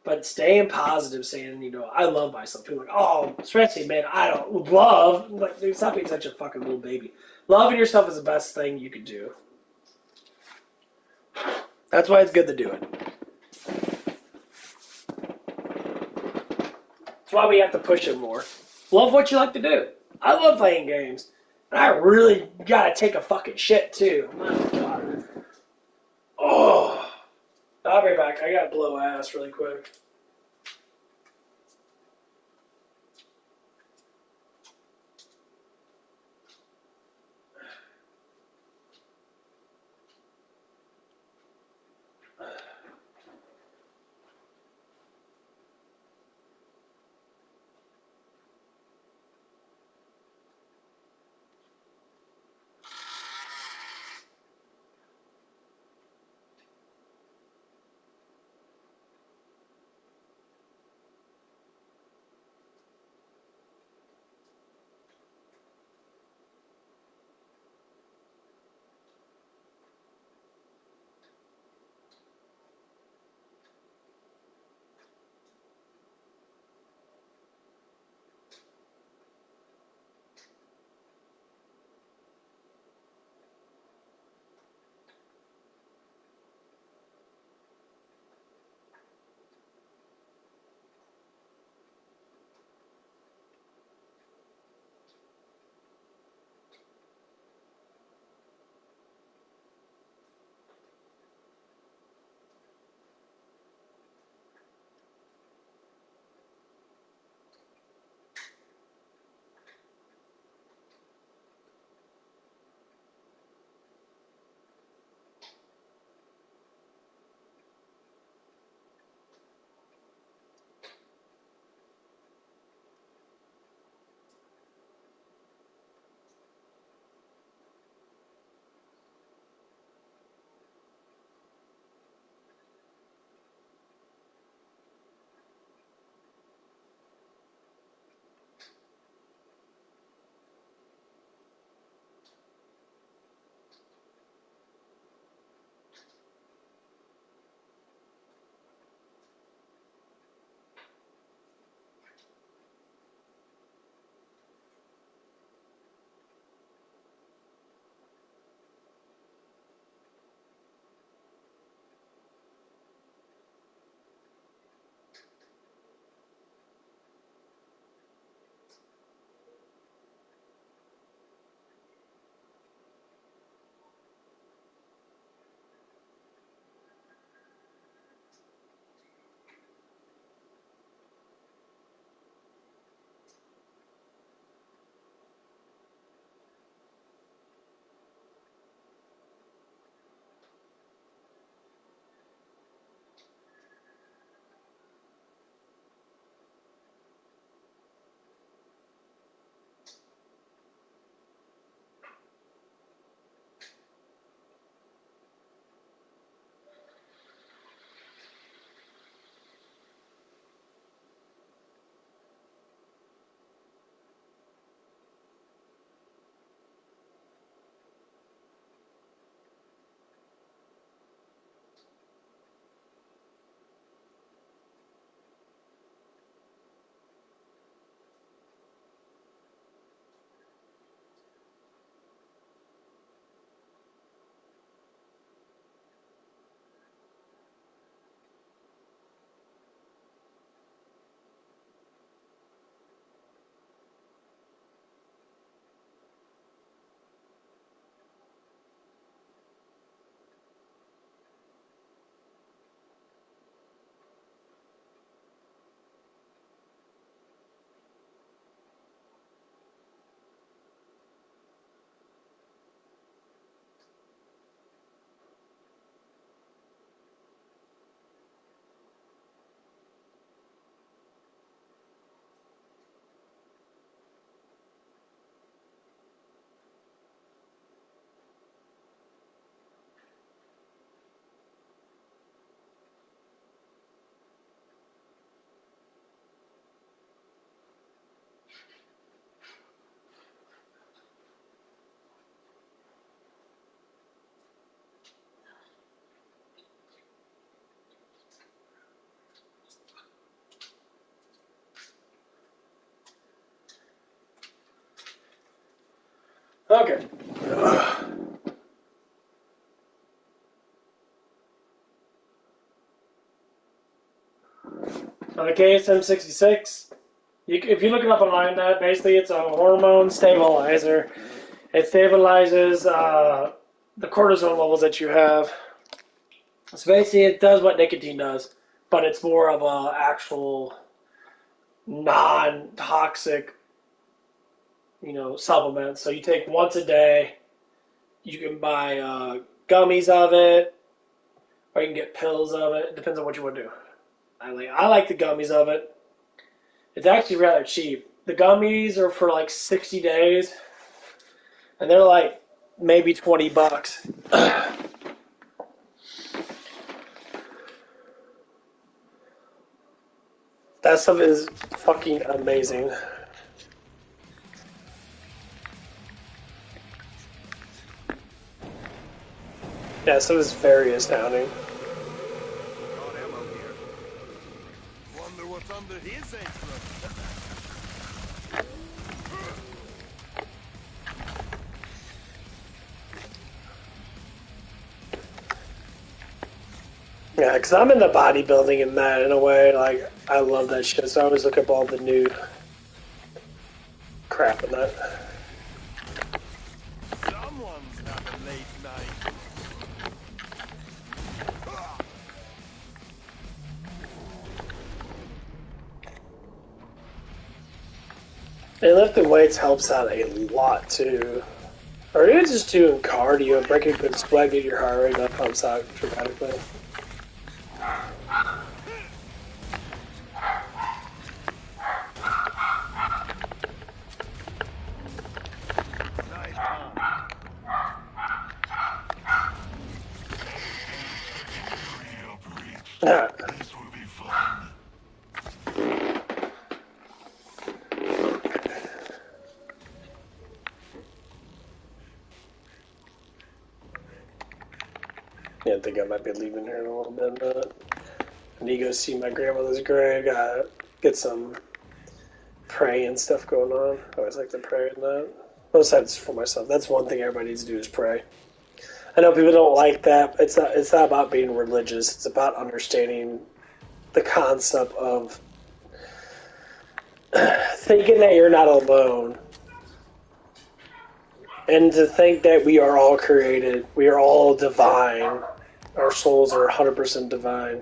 But staying positive, saying, I love myself. People are like, oh, especially, man, I don't love. Like, dude, stop being such a fucking little baby. Loving yourself is the best thing you can do. That's why it's good to do it. That's why we have to push it more. Love what you like to do. I love playing games. And I really gotta take a fucking shit, too. My God. Oh. I'll be back. I gotta blow ass really quick. Okay. So the KSM-66, if you look it up online, that basically it's a hormone stabilizer. It stabilizes the cortisol levels that you have. So basically, it does what nicotine does, but it's more of a actual non-toxic, supplement. So you take once a day. You can buy gummies of it, or you can get pills of it. It depends on what you want to do. I like the gummies of it. It's actually rather cheap. The gummies are for like 60 days, and they're like maybe $20. That stuff is fucking amazing. Yeah, so is very astounding. Got ammo here. Wonder what's under his apron. Yeah, because I'm into bodybuilding and that in a way. Like, I love that shit, so I always look up all the new crap in that. Someone's having late night. And lifting weights helps out a lot too. Or even just doing cardio, breaking a good sweat, get your heart rate up, helps out dramatically. Nice time. Yeah. This will be fun. Yeah, I think I might be leaving here in a little bit, but I need to go see my grandmother's grave. Get some praying and stuff going on. I always like to pray and that. Most times for myself. That's one thing everybody needs to do is pray. I know people don't like that. It's not about being religious. It's about understanding the concept of thinking that you're not alone. And to think that we are all created. We are all divine. Our souls are 100% divine.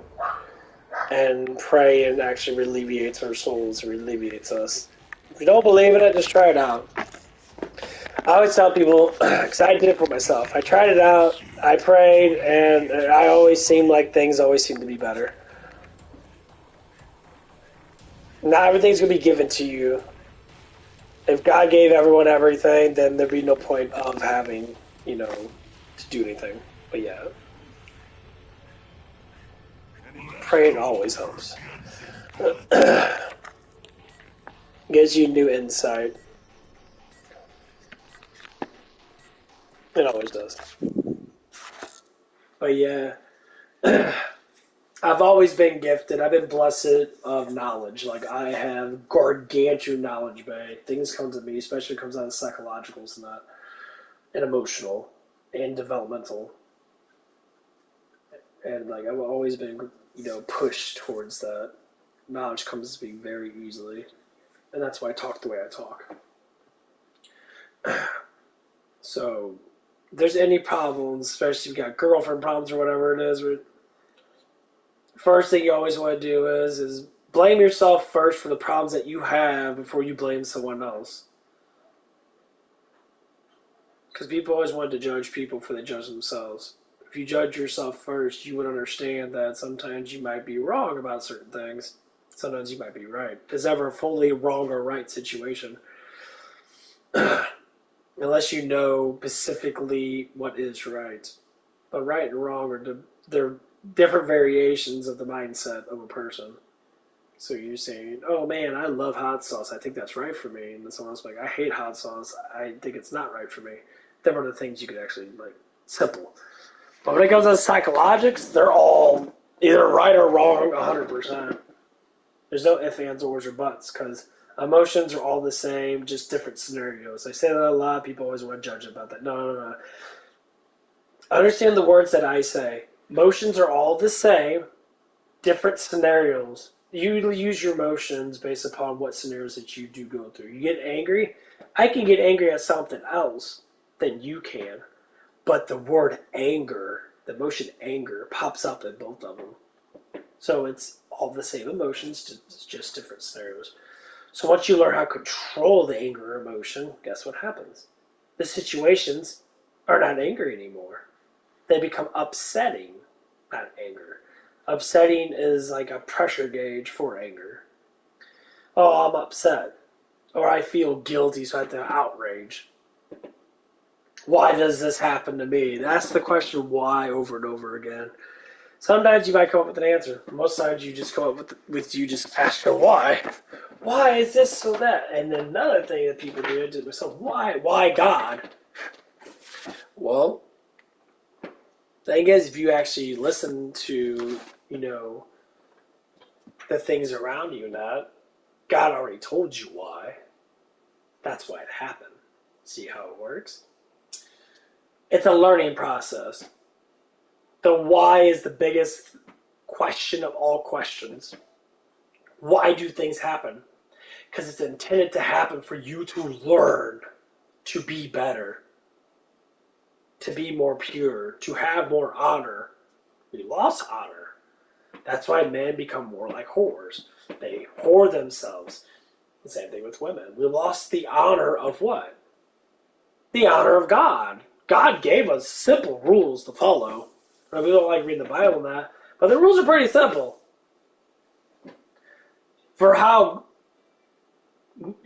And praying actually alleviates our souls, alleviates us. If you don't believe in it, just try it out. I always tell people, because I did it for myself. I tried it out, I prayed, and I always seem like things always seem to be better. Not everything's going to be given to you. If God gave everyone everything, then there'd be no point of having, to do anything. But yeah. Praying always helps. Gives you new insight. It always does. But yeah, I've always been gifted. I've been blessed of knowledge. Like, I have gargantuan knowledge, man. Things come to me, especially when it comes out of psychologicals and that, and emotional, and developmental. And, like, I've always been, pushed towards that. Knowledge comes to me very easily. And that's why I talk the way I talk. So, if there's any problems, especially if you've got girlfriend problems or whatever it is, first thing you always want to do is blame yourself first for the problems that you have before you blame someone else. Because people always want to judge people before they judge themselves. If you judge yourself first, you would understand that sometimes you might be wrong about certain things. Sometimes you might be right. There's never a fully wrong or right situation. Unless you know specifically what is right. But right and wrong they're different variations of the mindset of a person. So you're saying, oh man, I love hot sauce. I think that's right for me. And then someone's like, I hate hot sauce. I think it's not right for me. Them are the things you could actually, simple. But when it comes to psychologics, they're all either right or wrong 100%. There's no ifs, ands, ors, or buts, because Emotions are all the same, just different scenarios. I say that a lot. People always want to judge about that. No. Understand the words that I say. Emotions are all the same, different scenarios. You use your emotions based upon what scenarios that you do go through. You get angry. I can get angry at something else than you can. But the word anger, the emotion anger, pops up in both of them. So it's all the same emotions, just different scenarios. So once you learn how to control the anger emotion, guess what happens? The situations are not angry anymore. They become upsetting, not anger. Upsetting is like a pressure gauge for anger. Oh, I'm upset. Or I feel guilty, so I have to outrage. Why does this happen to me? That's the question why over and over again. Sometimes you might come up with an answer. Most times you just come up with you just ask her why. Why is this so that? And then another thing that people do is so why? Why God? Well, thing is, if you actually listen to, the things around you, not God already told you why. That's why it happened. See how it works? It's a learning process. The why is the biggest question of all questions. Why do things happen? Because it's intended to happen for you to learn to be better, to be more pure, to have more honor. We lost honor. That's why men become more like whores. They whore themselves. The same thing with women. We lost the honor of what? The honor of God. God gave us simple rules to follow. Now, we don't like reading the Bible and that, but the rules are pretty simple. For how,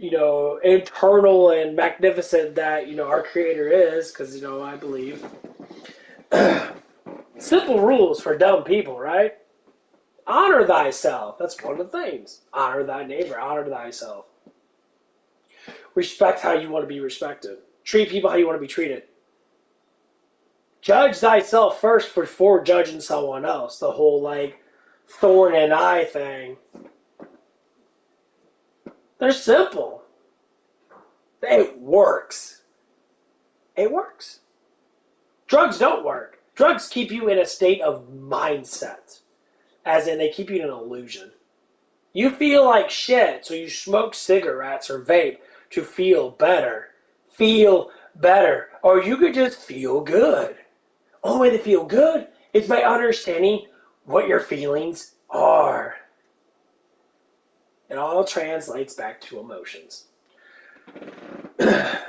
internal and magnificent that, our Creator is, because, I believe. Simple rules for dumb people, right? Honor thyself. That's one of the things. Honor thy neighbor. Honor thyself. Respect how you want to be respected. Treat people how you want to be treated. Judge thyself first before judging someone else. The whole, thorn and eye thing. They're simple. It works. It works. Drugs don't work. Drugs keep you in a state of mindset. As in, they keep you in an illusion. You feel like shit, so you smoke cigarettes or vape to feel better. Feel better. Or you could just feel good. Only way to feel good is by understanding what your feelings are. It all translates back to emotions. The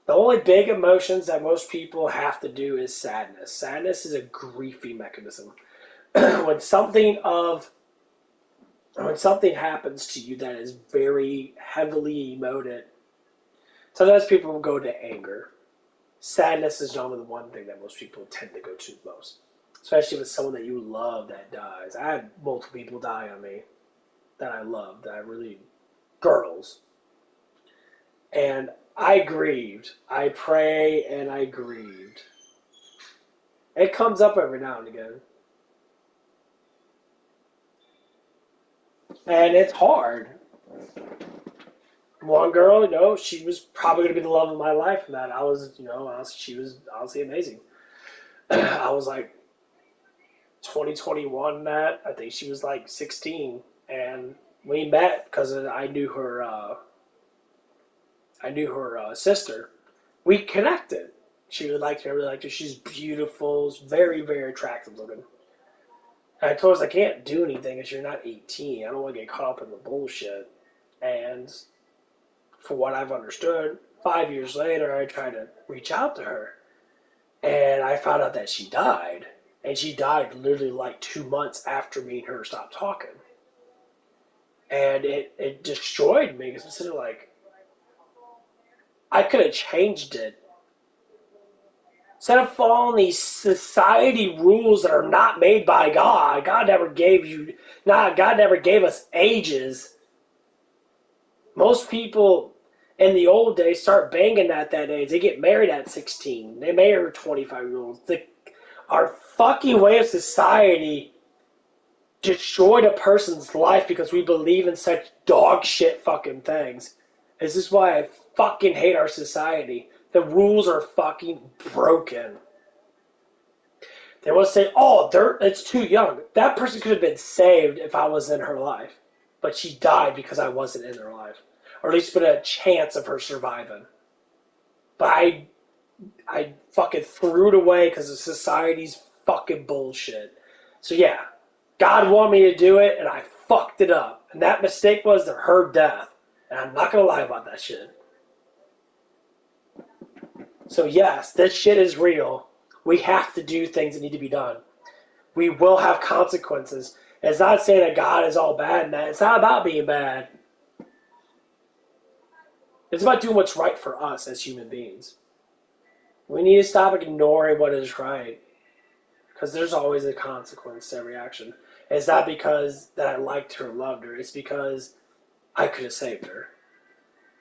only big emotions that most people have to do is sadness. Sadness is a griefing mechanism. When something happens to you that is very heavily emoted, sometimes people will go to anger. Sadness is normally the one thing that most people tend to go to most. Especially with someone that you love that dies. I had multiple people die on me that I loved, girls. And I grieved. I pray and I grieved. It comes up every now and again. And it's hard. One girl, she was probably going to be the love of my life. And that she was honestly amazing. I was 2021 that. I think she was 16. And we met because I knew her sister. We connected. She would like her, really liked her. She's beautiful, very, very attractive looking. I told her I can't do anything because you're not 18. I don't want to get caught up in the bullshit. And for what I've understood, 5 years later, I tried to reach out to her. And I found out that she died. And she died literally 2 months after me and her stopped talking. And it destroyed me because I'm sitting I could have changed it. Instead of following these society rules that are not made by God, God never gave us ages. Most people in the old days start banging at that age. They get married at 16. They marry 25-year-olds. Our fucking way of society destroyed a person's life because we believe in such dog shit fucking things. This is why I fucking hate our society. The rules are fucking broken. They want to say, oh, it's too young. That person could have been saved if I was in her life. But she died because I wasn't in her life. Or at least put a chance of her surviving. But I fucking threw it away because of society's fucking bullshit. So yeah, God wanted me to do it, and I fucked it up. And that mistake was her death. And I'm not going to lie about that shit. So yes, this shit is real. We have to do things that need to be done. We will have consequences. It's not saying that God is all bad and that. It's not about being bad. It's about doing what's right for us as human beings. We need to stop ignoring what is right. Because there's always a consequence to every action. It's not because that I liked her or loved her. It's because I could have saved her.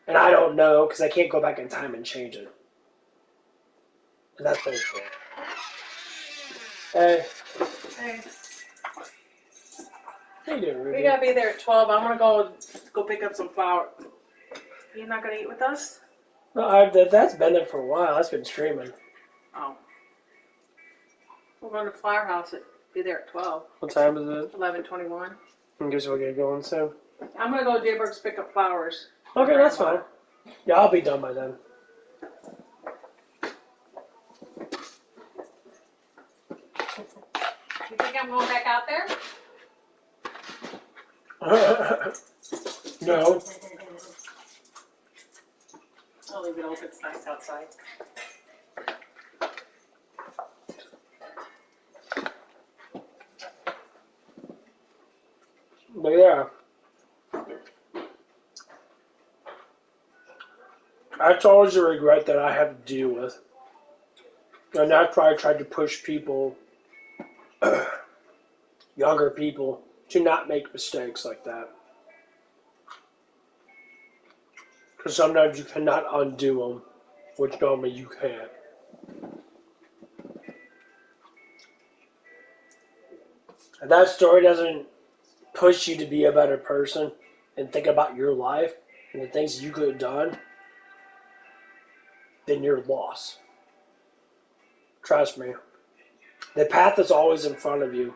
And I don't know because I can't go back in time and change it. And that's bullshit. Hey. Hey, How you doing, Ruby? we gotta be there at 12. I'm gonna go pick up some flour. You're not gonna eat with us? No, that's been there for a while. That's been streaming. Oh. We're going to Flower House. Be there at 12. What time is it? 11:21. I guess we'll get going soon. I'm gonna go to Dayberg's pick up flowers. Okay, that's fine. Yeah, I'll be done by then. You think I'm going back out there? No. I'll leave it open. It's nice outside. But yeah. That's always a regret that I have to deal with. And that's why I tried to push people, younger people, to not make mistakes like that. Because sometimes you cannot undo them, which normally you can't. If that story doesn't push you to be a better person and think about your life and the things you could have done, then you're lost. Trust me. The path is always in front of you.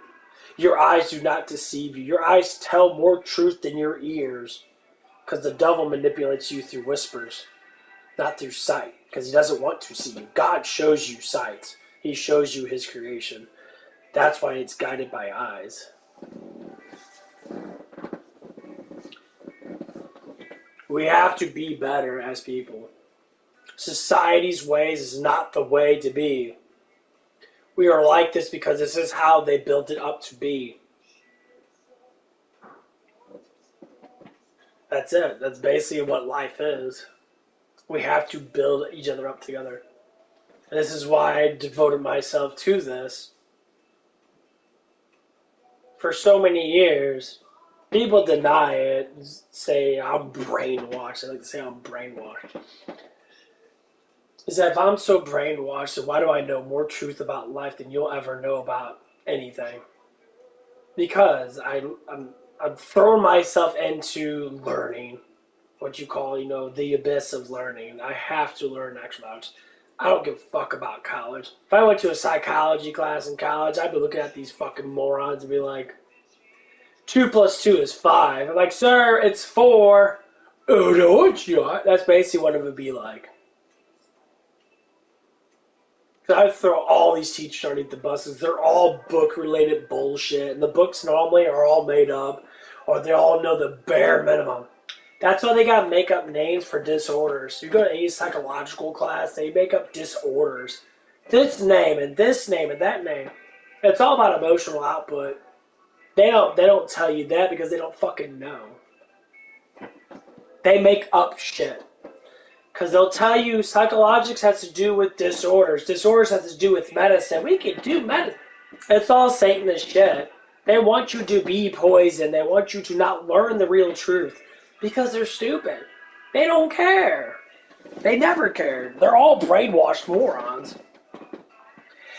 Your eyes do not deceive you. Your eyes tell more truth than your ears. Because the devil manipulates you through whispers, not through sight. Because he doesn't want to see you. God shows you sight. He shows you his creation. That's why it's guided by eyes. We have to be better as people. Society's ways is not the way to be. We are like this because this is how they built it up to be. That's it. That's basically what life is. We have to build each other up together. And this is why I devoted myself to this. For so many years, people deny it, say I'm brainwashed. I like to say I'm brainwashed. Is that if I'm so brainwashed, then why do I know more truth about life than you'll ever know about anything? Because I'm throwing myself into learning, what you call, the abyss of learning. I have to learn extra. I don't give a fuck about college. If I went to a psychology class in college, I'd be looking at these fucking morons and be like, 2 + 2 is 5. I'm like, sir, it's 4. Oh, no, it's not. That's basically what it would be like. I throw all these teachers underneath the buses. They're all book-related bullshit, and the books normally are all made up, or they all know the bare minimum. That's why they gotta make up names for disorders. You go to any psychological class, they make up disorders. This name and that name. It's all about emotional output. They don't tell you that because they don't fucking know. They make up shit. Because they'll tell you psychologics has to do with disorders. Disorders has to do with medicine. We can do medicine. It's all Satanist shit. They want you to be poisoned. They want you to not learn the real truth. Because they're stupid. They don't care. They never cared. They're all brainwashed morons.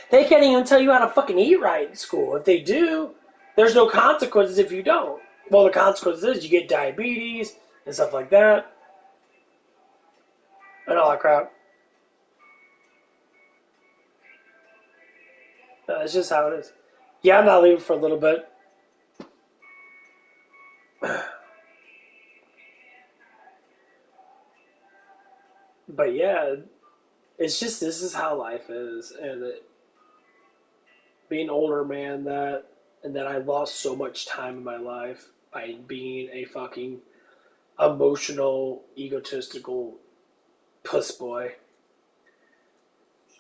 They can't even tell you how to fucking eat right in school. If they do, There's no consequences if you don't. Well, the consequence is you get diabetes and stuff like that. And all that crap. That's just how it is. Yeah, I'm not leaving for a little bit. But yeah, it's just this is how life is. And being an older man and that I lost so much time in my life by being a fucking emotional, egotistical puss boy.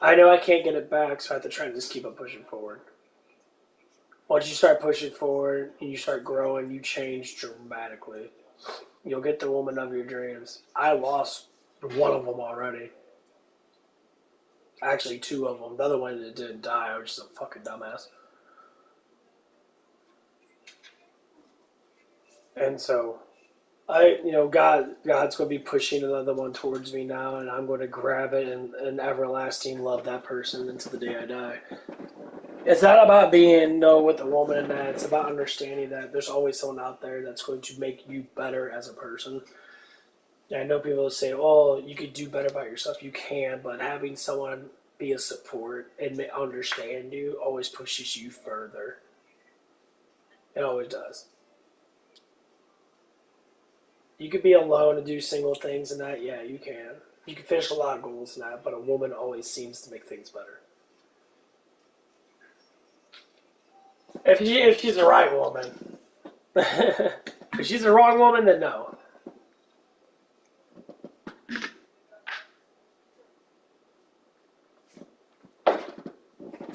I know I can't get it back, so I have to try and just keep on pushing forward. Once you start pushing forward and you start growing, you change dramatically. You'll get the woman of your dreams. I lost one of them already. Actually, two of them. The other one that didn't die. I was just a fucking dumbass. And so, God's going to be pushing another one towards me now, and I'm going to grab it and everlasting love that person until the day I die. It's not about being with a woman and that. It's about understanding that there's always someone out there that's going to make you better as a person. And I know people say, "Oh, you could do better by yourself." You can, but having someone be a support and understand you always pushes you further. It always does. You could be alone and do single things and that. Yeah, you can. You can finish a lot of goals and that, but a woman always seems to make things better. If she's the right woman. If she's the wrong woman, then no.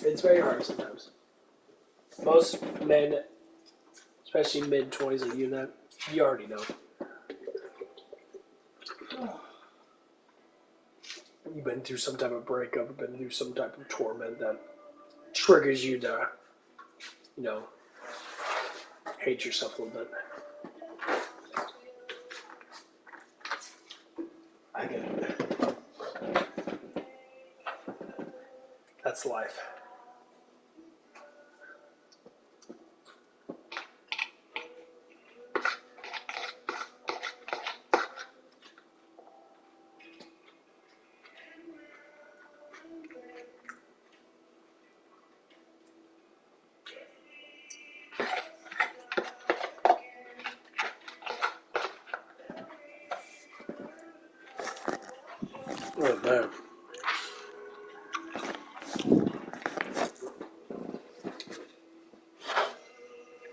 It's very hard sometimes. Most men, especially mid-20s like you, that you already know. You've been through some type of breakup, you've been through some type of torment that triggers you to, hate yourself a little bit. I get it. That's life. Oh, man.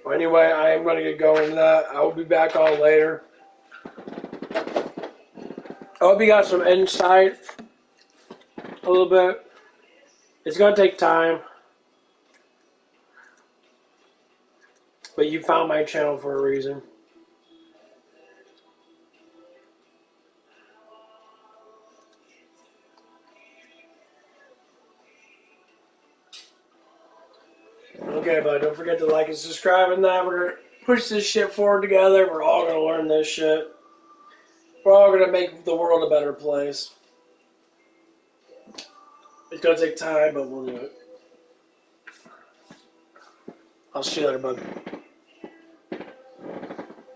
Well, anyway, I am going to get going to that. I will be back on later. I hope you got some insight a little bit. It's going to take time. But you found my channel for a reason. Okay, but don't forget to like and subscribe and that. We're going to push this shit forward together. We're all going to learn this shit. We're all going to make the world a better place. It's going to take time, but we'll do it. I'll see you later, bud.